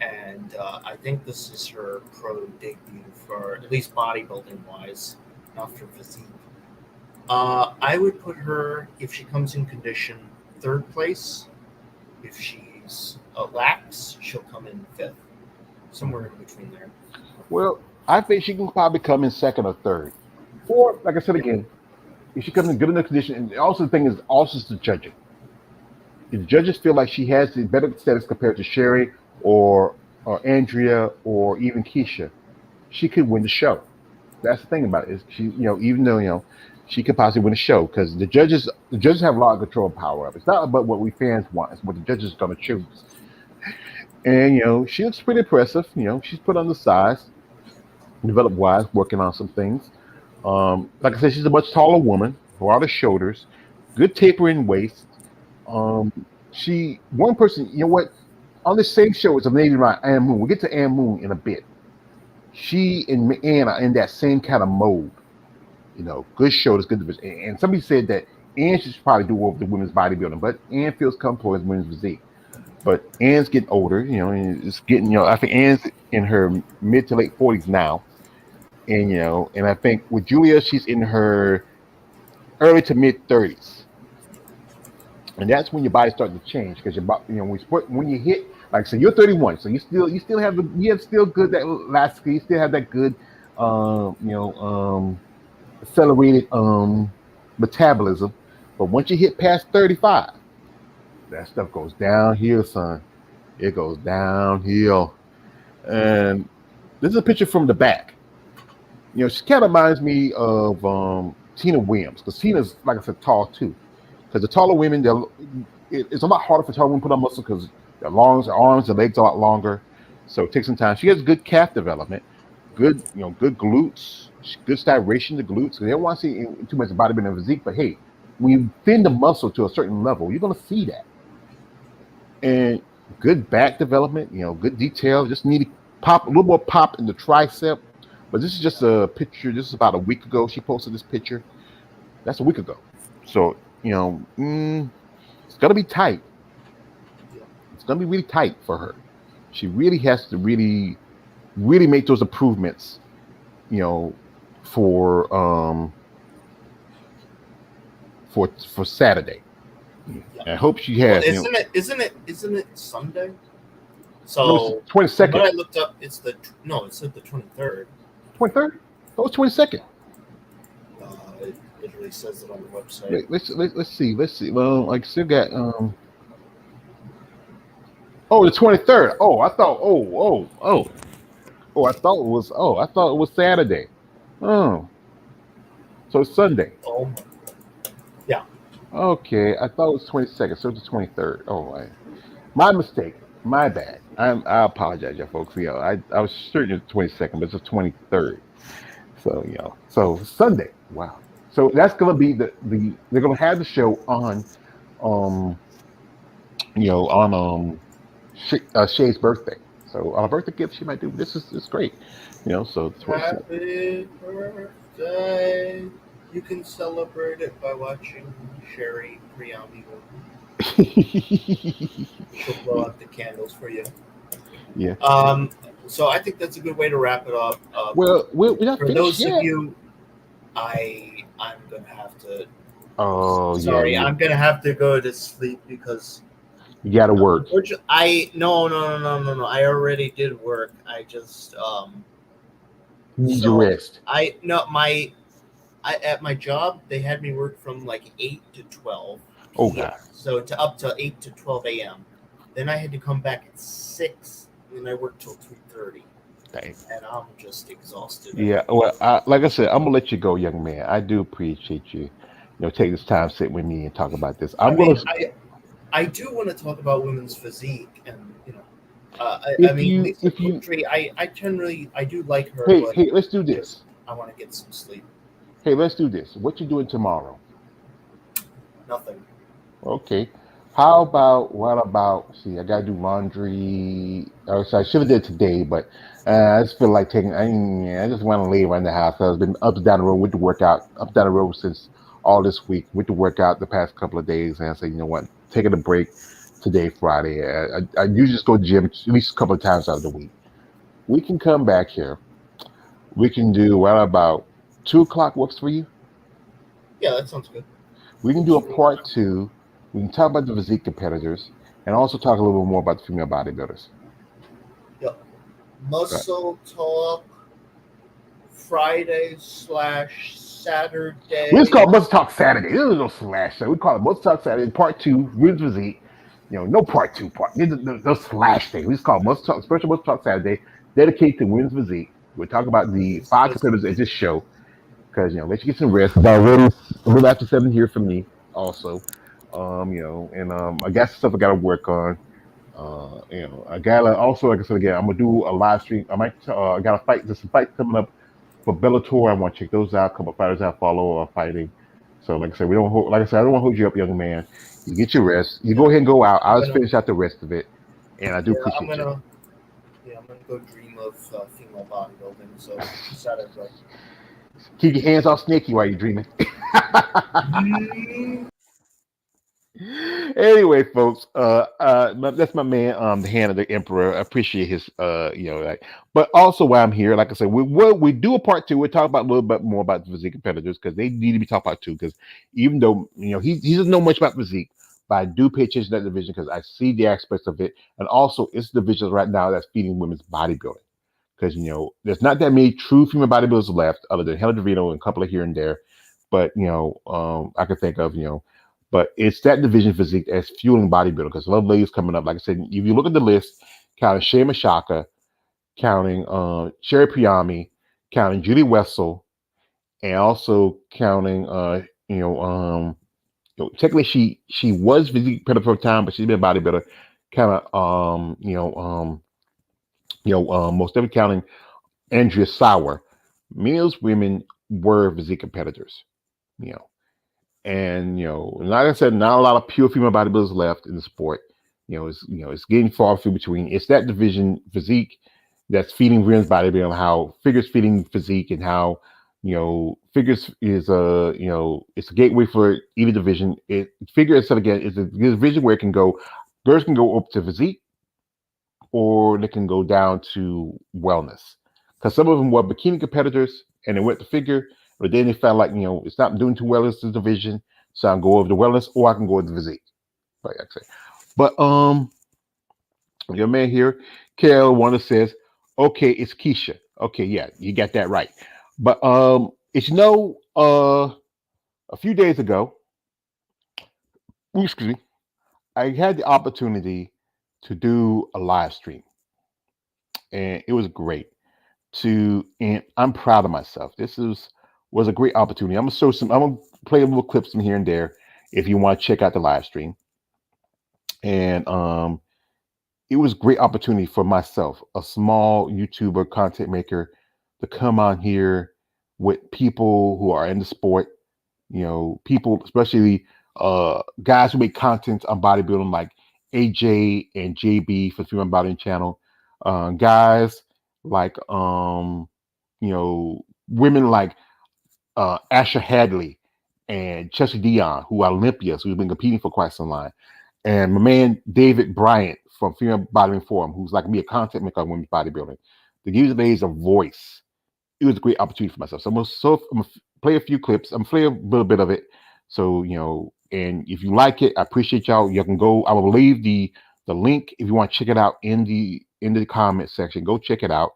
and I think this is her pro debut for at least bodybuilding wise, not for physique. I would put her, if she comes in condition, 3rd place. If she's lax, she'll come in 5th, somewhere in between there. Well, I think she can probably come in 2nd or 3rd, or like I said again, if she comes in good enough condition. And also the thing is also the judging. If the judges feel like she has the better status compared to Sherry or Andrea or even Keisha, she could win the show. That's the thing about it. Is she, even though she could possibly win the show, because the judges have a lot of control and power of it. It's not about what we fans want; it's what the judges are going to choose. And she looks pretty impressive. She's put on the size, developed wise, working on some things. Like I said, she's a much taller woman, broader shoulders, good tapering waist. One person, on this same show is a lady named Ann Moon. We'll get to Ann Moon in a bit. She and Ann are in that same kind of mode. Good shoulders, good division. And somebody said that Ann should probably do over the women's bodybuilding, but Ann feels comfortable as women's physique. But Ann's getting older, and it's getting, I think Ann's in her mid to late 40s now, and and I think with Julia, she's in her early to mid 30s, and that's when your body starts to change because your body, when you hit, like, so you're 31, so you still have still good that last, you still have that good, um, you know, um, accelerated metabolism, but once you hit past 35, that stuff goes downhill, son. It goes downhill. And this is a picture from the back. She kind of reminds me of Tina Williams, because Tina's, like I said, tall too. Because the taller women, it's a lot harder for taller women to put on muscle because their arms, their legs are a lot longer. So it takes some time. She has good calf development, good glutes, good styration of glutes. They don't want to see too much bodybuilding physique, but hey, when you thin the muscle to a certain level, you're going to see that. And good back development, good detail. Just need to pop a little more pop in the tricep. But this is just a picture. This is about a week ago. She posted this picture. That's a week ago. So it's gonna be tight. It's gonna be really tight for her. She really has to really, really make those improvements. For for Saturday. I hope she has. Well, isn't it Sunday? No, So it's 22nd. when I looked up, it said the 23rd. 23rd? Oh, it's 22nd. It literally says it on the website. Let's see. Well, I still got Oh, the 23rd. Oh, I thought. I thought it was Saturday. Oh, so it's Sunday. Oh, yeah. Okay, I thought it was 22nd. So it's the 23rd. Oh, my mistake. My bad. I apologize, you folks. I was certain it's 22nd, but it's the 23rd. So so Sunday. Wow. So that's gonna be they're gonna have the show on on Shay's birthday. So on a birthday gift, she might do this. Is great. So it's Happy birthday! You can celebrate it by watching Sherry Priami. She'll blow out the candles for you. Yeah. So I think that's a good way to wrap it up. Well, we're not for finished those yet. of you, I'm gonna have to. Oh, sorry, yeah. I'm gonna have to go to sleep because You got to work. No. I already did work. I just Need your rest. At my job they had me work from like 8 to 12. Oh God. So up to 8 to 12 a.m. Then I had to come back at 6, and I worked till 2:30. Dang. And I'm just exhausted. Yeah. Well, like I said, I'm gonna let you go, young man. I do appreciate you. Take this time, sit with me, and talk about this. I do want to talk about women's physique, and I do like her. Hey, let's do this. I want to get some sleep. Hey, let's do this. What you doing tomorrow? Nothing. Okay. What about, see, I gotta do laundry. So I should have did it today, but I just feel like I just want to lay around the house. I've been up and down the road with the workout, up and down the road since all this week with the workout the past couple of days. And I said, you know what, taking a break today, Friday. I usually just go to the gym at least a couple of times out of the week. We can come back here. We can do, what about 2 o'clock works for you? Yeah, that sounds good. We can do a part 2. We can talk about the physique competitors and also talk a little bit more about the female bodybuilders. Yep. Muscle Talk Friday/Saturday. We just call it Muscle Talk Saturday. This is no slash. So we call it Muscle Talk Saturday, part 2, women's physique. No part 2. No slash thing. We just call it Muscle Talk, special Muscle Talk Saturday, dedicated to women's physique. We'll talk about the 5 competitors at this show because let you get some rest. About a little after 7 here for me also. I got some stuff I gotta work on. I gotta also, like I said again, I'm gonna do a live stream. I might, I got a fight. There's some fights coming up for Bellator. I want to check those out. A couple of fighters I follow are fighting. So, like I said, I don't want to hold you up, young man. You get your rest. You go ahead and go out. I'll just finish out the rest of it. And I do appreciate you. Yeah, I'm gonna go dream of female bodybuilding. So Saturday. Keep your hands off Snaky while you're dreaming. Anyway, folks, that's my man, the hand of the emperor. I appreciate his, like, but also while I'm here, like I said, we do a part two. We'll talk about a little bit more about the physique competitors because they need to be talked about too. Because even though he doesn't know much about physique, but I do pay attention to that division because I see the aspects of it, and also it's the division right now that's feeding women's bodybuilding. Because there's not that many true female bodybuilders left, other than Helen DeVito and a couple of here and there. But I could think of but it's that division physique that's fueling bodybuilding. Because a lot of ladies coming up, like I said, if you look at the list, counting Shea Mashaka, counting Sherry Priami, counting Judy Wessel, and also counting technically she was physique competitor for a time, but she's been a bodybuilder. Kind of most definitely counting Andrea Sauer. Many of those women were physique competitors, you know. And like I said, not a lot of pure female bodybuilders left in the sport. It's getting far few between. It's that division physique that's feeding women's bodybuilding, how figures feeding physique, and how figures is it's a gateway for either division. Figure itself again is a division where it can go. Girls can go up to physique, or they can go down to wellness. Because some of them were bikini competitors and they went to figure, but then they felt like, it's not doing too well as the division. So I can go over the wellness or I can go with the physique. Like I say. But your man here, Kel Wanda says, okay, it's Keisha. Okay, yeah, you got that right. But it's a few days ago, excuse me, I had the opportunity to do a live stream. And it was great. And I'm proud of myself. This was a great opportunity. I'm gonna play a little clips from here and there if you want to check out the live stream. And it was a great opportunity for myself, a small YouTuber content maker, to come on here with people who are in the sport, people, especially guys who make content on bodybuilding like AJ and JB for the Female Bodybuilding Channel, guys like women like Asher Hadley and Chelsea Dion, who are Olympians, who've been competing for quite some time, and my man David Bryant from Female Bodybuilding Forum, who's like me, a content maker on women's bodybuilding. To give the ladies a voice, it was a great opportunity for myself. So I'm gonna play a few clips. I'm gonna play a little bit of it. So and if you like it, I appreciate y'all. You can go. I will leave the link if you want to check it out in the comment section. Go check it out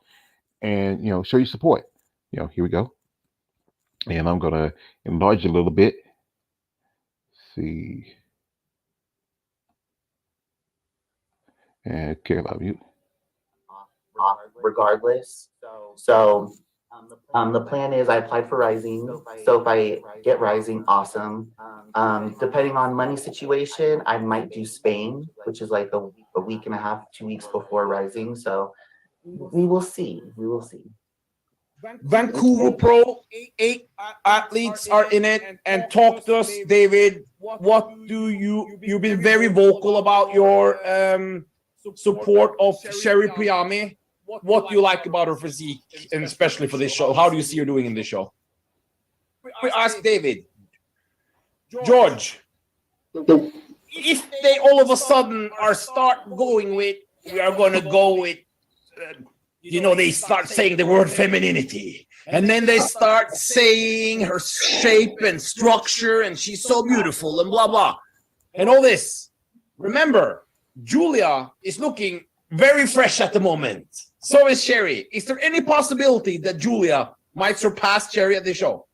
and show your support. Here we go. And I'm gonna enlarge it a little bit. See. And okay, I love you. Regardless. So the plan is I applied for Rising. So if I get Rising, awesome. Depending on money situation, I might do Spain, which is like a week and a half, 2 weeks before Rising. So we will see. We will see. Vancouver Pro, 8 athletes are in it, and talk to us, David. What do you've been very vocal about your support of Sherry Priami. What do you like about her physique, and especially for this show? How do you see her doing in this show? We ask David. George, if they all of a sudden start going with, we are going to go with, they start saying the word femininity, and then they start saying her shape and structure, and she's so beautiful, and blah, blah, and all this. Remember, Julia is looking very fresh at the moment. So is Sherry. Is there any possibility that Julia might surpass Sherry at the show?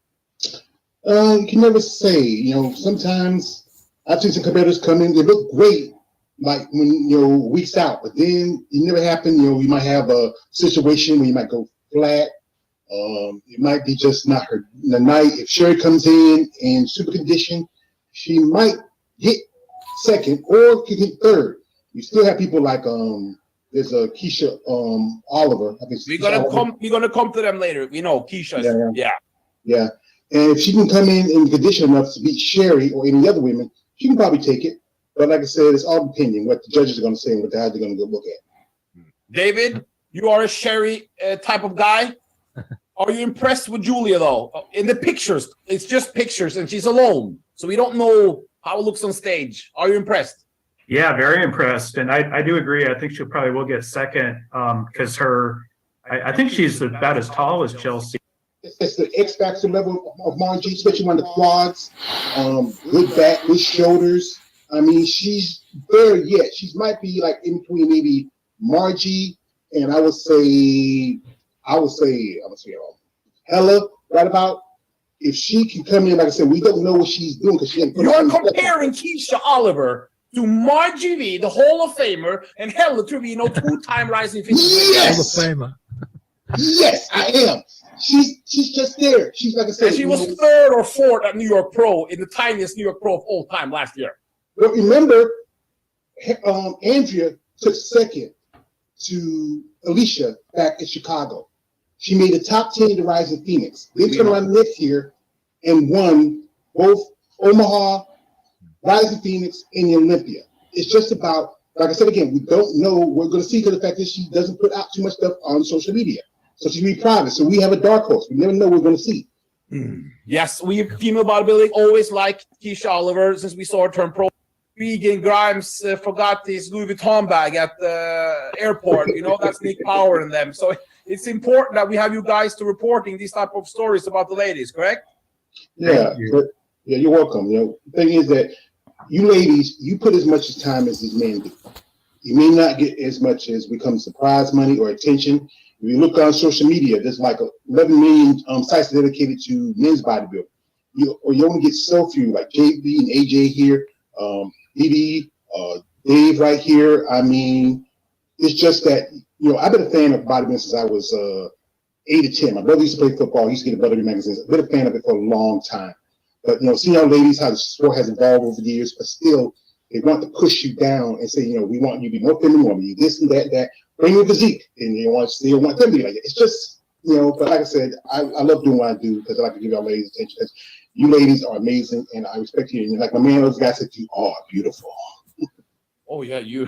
You can never say. Sometimes I've seen some competitors come in, they look great, like when weeks out, but then it never happen. You might have a situation where you might go flat. It might be just not her the night. If Sherry comes in super condition, she might hit second or could hit third. You still have people like there's a Keisha Oliver. I think we're gonna come to them later. Keisha. Yeah. And if she can come in condition enough to beat Sherry or any other women, she can probably take it. But like I said, it's all opinion, what the judges are going to say and what they're going to go look at. David, you are a Sherry type of guy. Are you impressed with Julia, though? In the pictures, it's just pictures, and she's alone. So we don't know how it looks on stage. Are you impressed? Yeah, very impressed. And I do agree. I think she probably will get second because I think she's about as tall as Chelsea. It's the X factor level of Margie, especially on the quads. Good back, good shoulders. I mean, she's there yet. She might be like in between maybe Margie and I would say Hella, right about. If she can come in, like I said, we don't know what she's doing because she hadn't put You're comparing Keisha Oliver to Margie V, the Hall of Famer, and Hella Trevino, two-time rising figure. Yes! Hall of Famer. Yes, I am. She's just there. She's like I said. And she was third or fourth at New York Pro in the tiniest New York Pro of all time last year. But remember, Andrea took second to Alicia back in Chicago. She made the top 10 in the Rising Phoenix. Then turned around next year and won both Omaha, Rising Phoenix, and the Olympia. It's just about, like I said again, we don't know. We're going to see because the fact that she doesn't put out too much stuff on social media. So she's really private. So we have a dark horse. We never know what we're going to see. Yes, we female bodybuilding always like Keisha Oliver since we saw her turn pro. Regan Grimes forgot his Louis Vuitton bag at the airport. You know, that's Nick Power in them. So it's important that we have you guys to reporting these type of stories about the ladies, correct? Yeah, yeah, you're welcome. You know, the thing is that you ladies, you put as much time as these men do. You may not get as much as becomes prize money or attention. If you look on social media, there's like 11 million sites dedicated to men's bodybuilding. You only get so few, like JB and AJ here, Didi, Dave right here. I mean, it's just that, you know, I've been a fan of bodybuilding since I was 8 or 10. My brother used to play football. He used to get a Brotherly magazines. I've been a fan of it for a long time. But, you know, seeing how ladies, how the sport has evolved over the years, but still, they want to push you down and say, you know, we want you to be more feminine, we want you this and that. Bring your physique, and you want them to be like it. It's just, you know, but like I said, I love doing what I do because I like to give y'all ladies attention. Because you ladies are amazing, and I respect you. And like my man, those guys said, you are beautiful. Oh, yeah, you.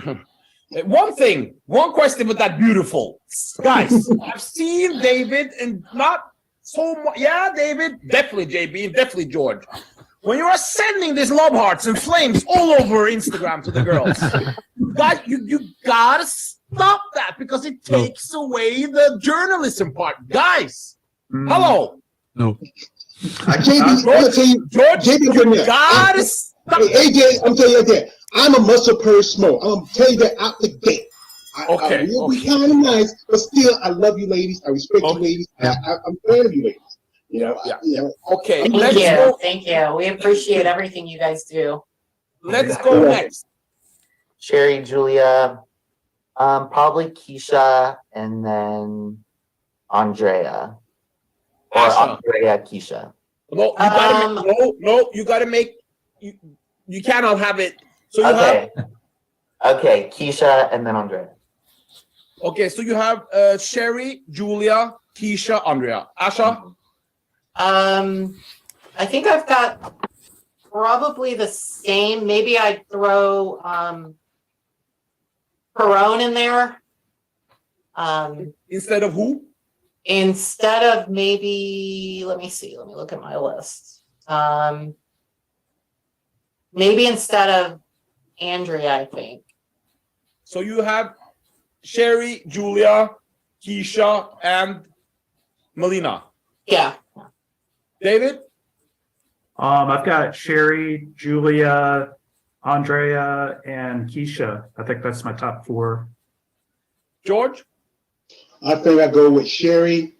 One question with that beautiful. Guys, I've seen David and not so much. Yeah, David, definitely JB, and definitely George. When you are sending these love hearts and flames all over Instagram to the girls, guys, you gotta stop that because it takes away the journalism part. Guys, hello. No. George, you gotta stop. Hey, AJ, I'm telling you like that. I'm a muscle purse smoke. I'm gonna tell you that out the gate. I will be kind of nice, but still, I love you, ladies. I respect you, ladies. I'm a fan of you, ladies. You know, Okay. Thank you. We appreciate everything you guys do. Let's go next. Sherry, Julia, probably Keisha, and then Andrea. Or Andrea, Keisha. No, you gotta make you cannot have it. So you have okay, Keisha and then Andrea. Okay, so you have Sherry, Julia, Keisha, Andrea. Asha? I think I've got probably the same. Maybe I'd throw Perone in there. Instead of who? Instead of maybe, let me see. Let me look at my list. Maybe instead of Andrea, I think. So you have Sherry, Julia, Keisha, and Melina. Yeah. David? I've got Sherry, Julia, Andrea, and Keisha. I think that's my top 4. George? I think I go with Sherry,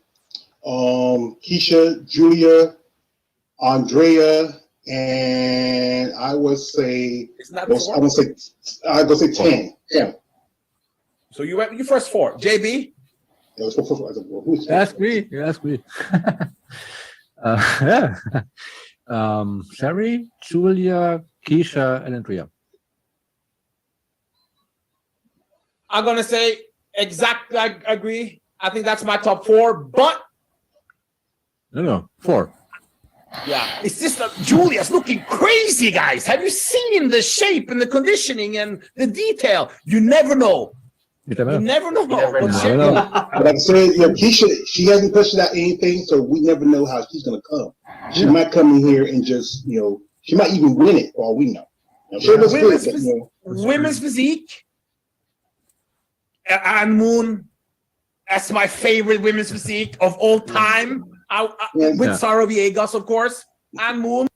Keisha, Julia, Andrea, and I would say I would say 10. Yeah. So you first 4. JB? Ask me. You ask me. Yeah. Sherry, Julia, Keisha, and Andrea. I'm gonna say exactly. I agree. I think that's my top 4. But No, 4. yeah, it's just that Julia's looking crazy, guys. Have you seen the shape and the conditioning and the detail? You never know. You never know. But like I said, Keisha, she hasn't pushed out anything, so we never know how she's gonna come. She might come in here and just, She might even win it, for all we know. She looks good, Women's, but, you know, women's physique. And Moon, that's my favorite women's physique of all time. With Sarah Viegas, of course, and Moon.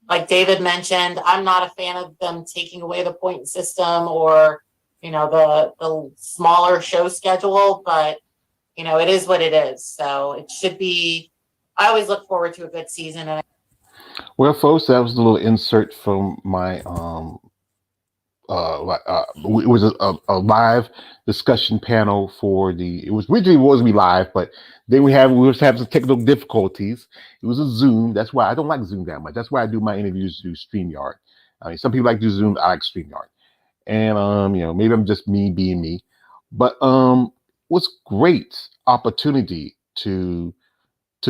Like David mentioned, I'm not a fan of them taking away the point system or, you know, the smaller show schedule, but, you know, it is what it is. So it should be, I always look forward to a good season. And Well, folks, that was a little insert from my it was a live discussion panel for the. It was originally was to be live, but then we was having some technical difficulties. It was a Zoom. That's why I don't like Zoom that much. That's why I do my interviews through StreamYard. I mean, some people like to do Zoom. I like StreamYard, and you know, maybe I'm just me being me, but was great opportunity to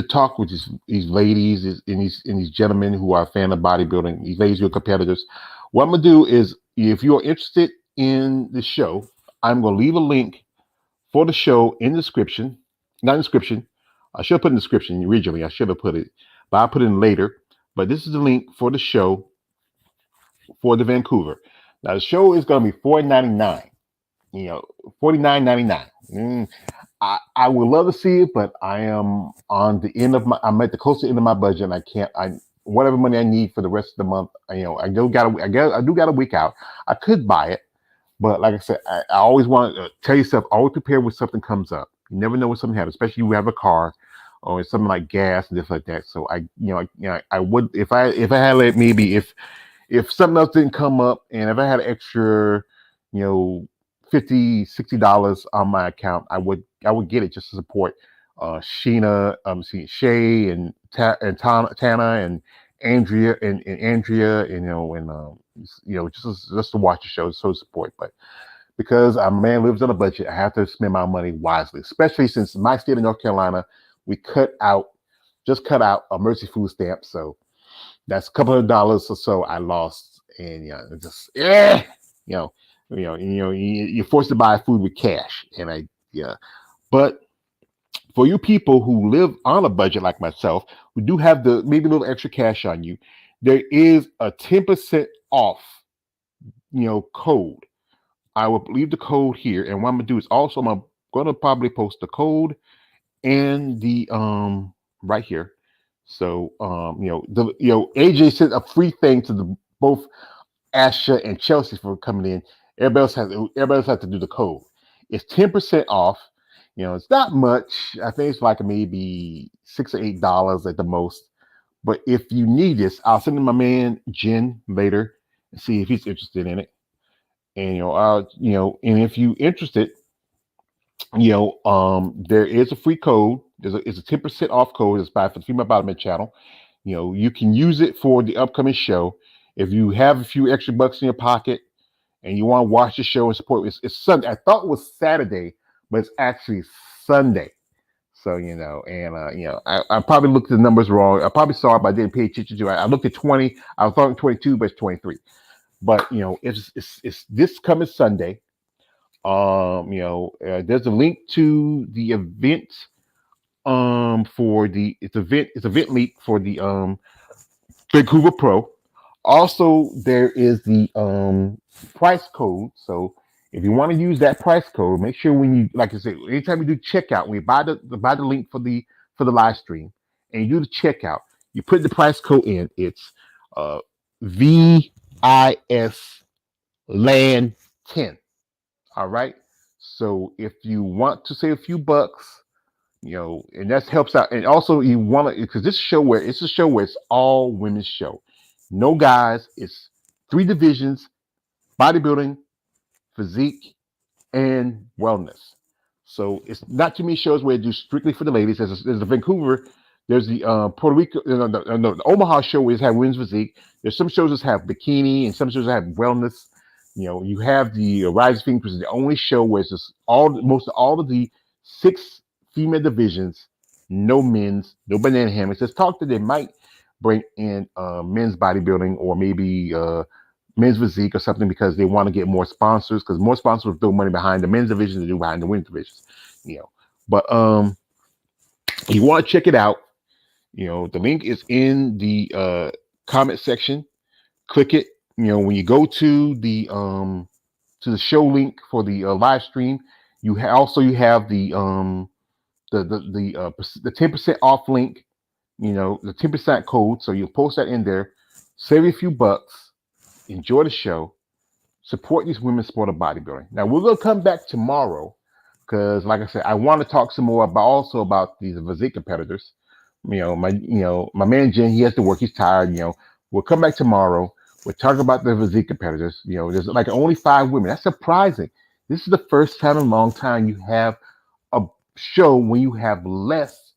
talk with these ladies and these gentlemen who are a fan of bodybuilding. These ladies who are competitors. What I'm gonna do is, if you're interested in the show, I'm gonna leave a link for the show in the description. Not in the description. I should have put in the description originally. I should have put it, but I'll put it in later. But this is the link for the show for the Vancouver. Now the show is gonna be $4.99. You know, $49.99. I would love to see it, but I am on the end of I'm at the closer end of my budget, and I can't. Whatever money I need for the rest of the month, you know, I do got a week out. I could buy it, but like I said, I always want to tell yourself, always prepare when something comes up. You never know when something happens, especially if you have a car or something like gas and stuff like that. So I would, if I had like maybe if something else didn't come up, and if I had extra, you know, $50-$60 on my account, I would get it just to support Sheena, Shay and Tana and Andrea and Andrea, you know, just to watch the show, so support. But because a man lives on a budget, I have to spend my money wisely, especially since my state of North Carolina, we cut out a Mercy food stamp, so that's a couple of dollars or so I lost, and you're forced to buy food with cash, and but for you people who live on a budget like myself, who do have maybe a little extra cash on you, there is a 10% off, you know, code. I will leave the code here, and what I'm gonna do is also I'm gonna probably post the code and the right here. So AJ sent a free thing to both Asha and Chelsea for coming in. Everybody else has to do the code. It's 10% off. You know, it's not much. I think it's like maybe $6 or $8 at the most. But if you need this, I'll send it to my man Jen later and see if he's interested in it. And and if you're interested, there is a free code. It's a 10% off code. It's by for the Female Bodybuilding channel. You know, you can use it for the upcoming show. If you have a few extra bucks in your pocket and you want to watch the show and support, it's Sunday. I thought it was Saturday, but it's actually Sunday. So, I probably looked at the numbers wrong. I probably saw it, but I didn't pay attention to it. I looked at 20. I thought 22, but it's 23. But, it's this coming Sunday. There's a link to the event it's event link for the Vancouver Pro. Also, there is the price code. So if you want to use that price code, make sure when you, like I said, anytime you do checkout, when you buy the link for the live stream and you do the checkout, you put the price code in. It's VIS LAND 10. All right. So if you want to save a few bucks, and that helps out. And also you want to, because it's a show where it's all women's show. No guys. It's 3 divisions: bodybuilding, physique, and wellness. So it's not too many shows where they do strictly for the ladies. There's the Vancouver, there's the Puerto Rico, the Omaha show is have women's physique. There's some shows that have bikini, and some shows that have wellness. You have the Rise Phoenix, which is the only show where it's just most of the 6 female divisions, no men's, no banana hammocks. Let's talk that they might bring in men's bodybuilding or maybe men's physique or something, because they want to get more sponsors, because more sponsors will throw money behind the men's division than do behind the women's divisions. But you want to check it out. The link is in the comment section. Click it. When you go to the show link for the live stream, you have the 10% off link. The 10% code. So you post that in there. Save a few bucks. Enjoy the show. Support these women's sport of bodybuilding. Now we're gonna come back tomorrow because, like I said, I want to talk some more about these physique competitors. My man Jen, he has to work. He's tired. We'll come back tomorrow. We'll talk about the physique competitors. There's like only 5 women. That's surprising. This is the first time in a long time you have a show when you have less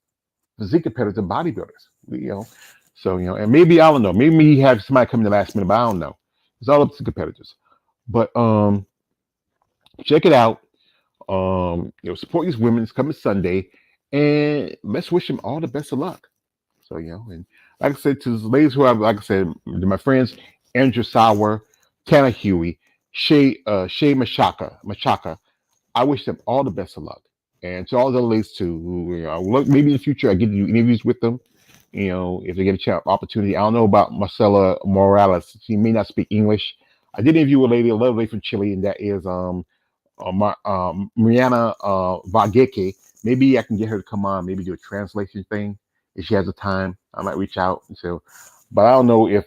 physique competitors than bodybuilders. So and maybe I don't know. Maybe you have somebody come in the last minute, but I don't know. It's all up to the competitors. But check it out. Support these women. It's coming Sunday, and let's wish them all the best of luck. So and like I said, to the ladies who have, like I said, to my friends Andrew Sauer, Tana Huey, Shay Machaka, I wish them all the best of luck. And to all the ladies too, who maybe in the future I get to do interviews with them. If they get a chance, opportunity. I don't know about Marcela Morales. She may not speak English. I did interview a lovely lady from Chile, and that is Mariana Vageke. Maybe I can get her to come on, maybe do a translation thing if she has the time. I might reach out. So, but I don't know if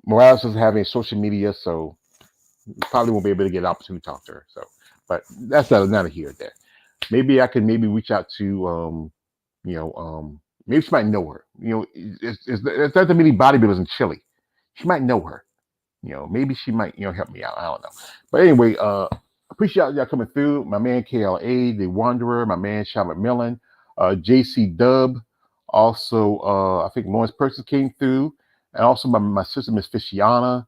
Morales doesn't have any social media, so probably won't be able to get an opportunity to talk to her. So, but that's not a here or there. Maybe I can reach out to maybe she might know her. It's not that many bodybuilders in Chile. She might know her. Maybe she might help me out. I don't know. But anyway, appreciate y'all coming through. My man KLA, the Wanderer, my man Charlotte Millen, JC Dub, also I think Lawrence Perkins came through, and also my sister Miss Fishiana.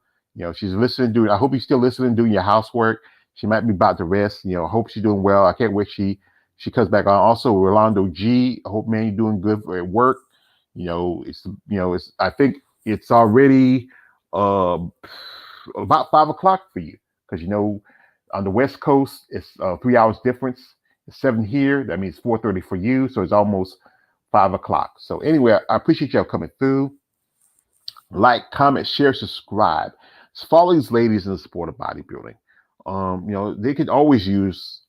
She's listening, I hope you're still listening, doing your housework. She might be about to rest. I hope she's doing well. I can't wait she comes back on. Also, Rolando G. I hope, man, you're doing good at work. I think it's already about 5 o'clock for you because on the West Coast it's 3 hours difference. It's 7 here. That means 4:30 for you. So it's almost 5 o'clock. So anyway, I appreciate y'all coming through. Like, comment, share, subscribe. Follow these ladies in the sport of bodybuilding. They could always use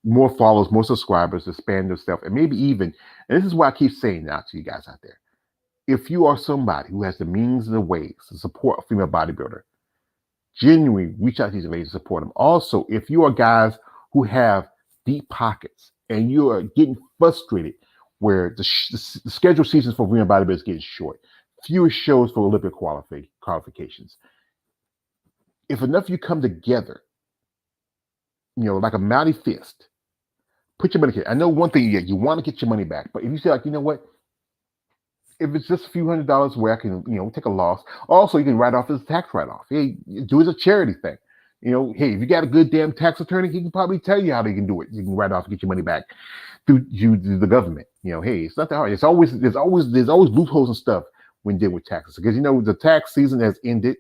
more followers, more subscribers to expand their stuff, and maybe even, and this is why I keep saying that to you guys out there. If you are somebody who has the means and the ways to support a female bodybuilder, genuinely reach out to these ladies to support them. Also, if you are guys who have deep pockets and you are getting frustrated where the scheduled seasons for female bodybuilders is getting short, fewer shows for Olympic qualifications. If enough of you come together, like a mighty fist, put your money together. I know one thing, you want to get your money back, but if you say like, what? If it's just a few $100s where I can, take a loss. Also, you can write off as a tax write-off. Hey, do it as a charity thing. Hey, if you got a good damn tax attorney, he can probably tell you how they can do it. You can write off and get your money back through the government. Hey, it's not that hard. There's always loopholes and stuff when dealing with taxes because the tax season has ended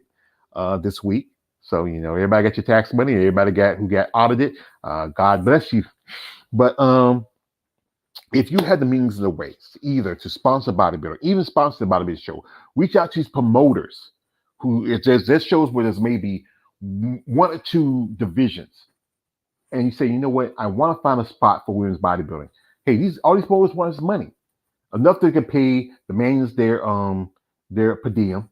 this week. So everybody got your tax money. Everybody who got audited. God bless you. But if you had the means and the ways, either to sponsor bodybuilder, even sponsor the bodybuilding show, reach out to these promoters who, if there's shows where there's maybe 1 or 2 divisions, and you say, what, I want to find a spot for women's bodybuilding. Hey, all these promoters want is money, enough they can pay the manians their per diem,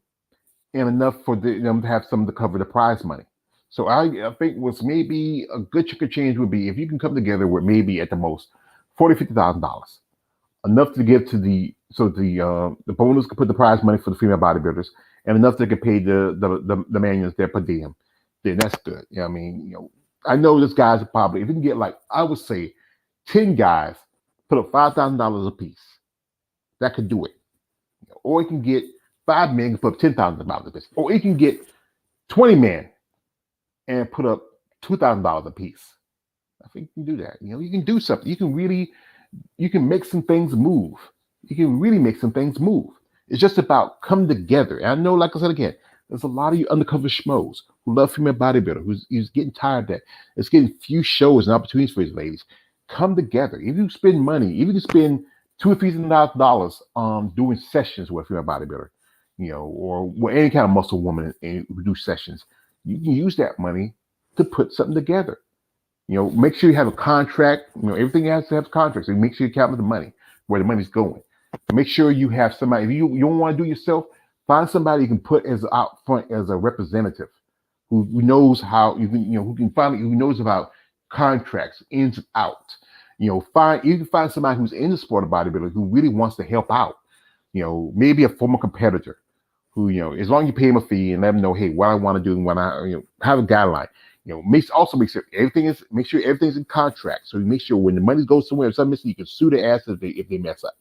and enough for them to have some to cover the prize money. So I think what's maybe a good chunk of change would be if you can come together with maybe at the most $40,000-$50,000, enough to give to the bonus can put the prize money for the female bodybuilders, and enough they can pay the manians their per diem. Then that's good. I know this guy's probably, if you can get I would say 10 guys put up $5,000 a piece, that could do it. Or you can get 5 men put up $10,000 a piece, or you can get 20 men and put up $2,000 a piece. I think you can do that. You can do something. You can make some things move. You can really make some things move. It's just about come together. And I know, like I said again, there's a lot of you undercover schmoes who love female bodybuilder, who's getting tired of that. It's getting few shows and opportunities for these ladies. Come together. If you spend money, if you can spend $2,000 or $3,000 on doing sessions with a female bodybuilder, or any kind of muscle woman and do sessions, you can use that money to put something together. Make sure you have a contract. Everything has to have a contract. So make sure you count the money, where the money's going. Make sure you have somebody. If you don't want to do it yourself, find somebody you can put as out front as a representative who knows how who knows about contracts ins and out. You can find somebody who's in the sport of bodybuilding who really wants to help out. Maybe a former competitor who, as long as you pay them a fee and let them know, hey, what I want to do and what I, have a guideline. Make sure everything's in contract. So you make sure when the money goes somewhere, if something missing, you can sue their ass if they mess up.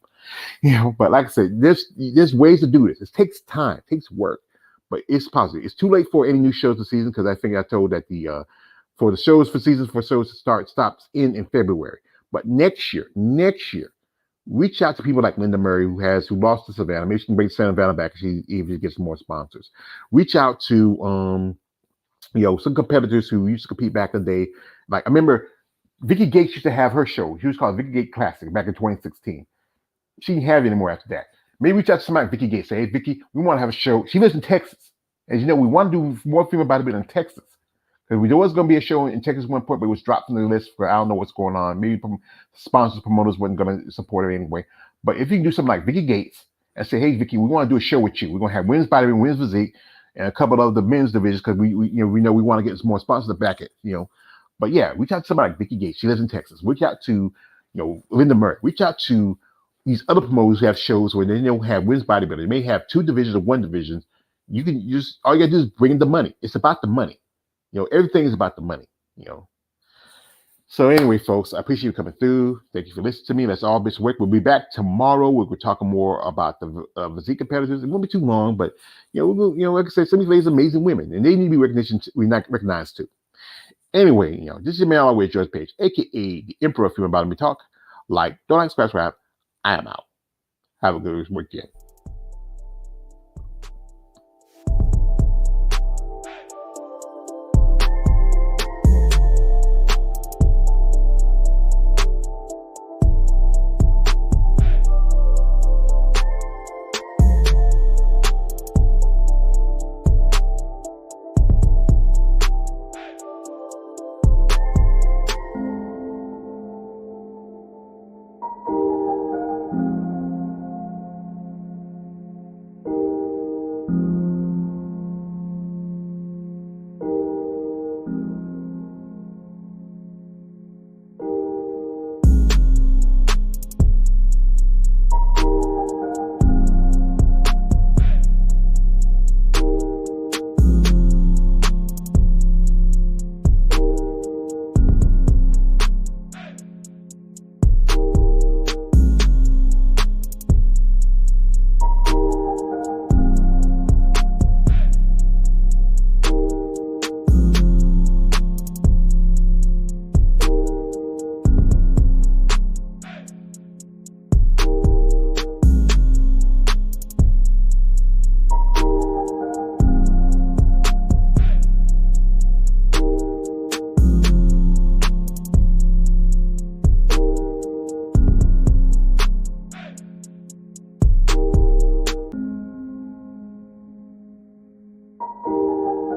But like I said, there's ways to do this. It takes time, it takes work, but it's possible. It's too late for any new shows this season because I think I told that for the shows for seasons for shows to stops in February. But next year, reach out to people like Linda Murray who lost to Savannah. Maybe she can bring Savannah back if she gets more sponsors. Reach out to some competitors who used to compete back in the day. Like I remember Vicky Gates used to have her show. She was called Vicky Gates Classic back in 2016. She didn't have it anymore after that. Maybe reach out to somebody like Vicky Gates. Say, hey, Vicky, we want to have a show. She lives in Texas. As you know, we want to do more female bodybuilding in Texas. Because there was going to be a show in Texas at one point, but it was dropped from the list for I don't know what's going on. Maybe sponsors, promoters wasn't going to support it anyway. But if you can do something like Vicky Gates and say, hey, Vicky, we want to do a show with you. We're going to have women's bodybuilding, women's physique, and a couple of the men's divisions because we know we want to get some more sponsors to back it. But yeah, reach out to somebody like Vicky Gates. She lives in Texas. Reach out to Linda Murray. Reach out to these other promoters who have shows where they don't have women's bodybuilding. They may have two divisions or one division. You can all you gotta do is bring in the money. It's about the money. Everything is about the money. So anyway, folks, I appreciate you coming through. Thank you for listening to me. That's all this week. We'll be back tomorrow. We're talking more about the physique competitors. It won't be too long, but like I said, some of these ladies are amazing women, and they need to be recognized too. Anyway, this is your man always, George Page, aka the Emperor of Female Bottom Talk. Like, don't like, subscribe. I am out. Have a good weekend.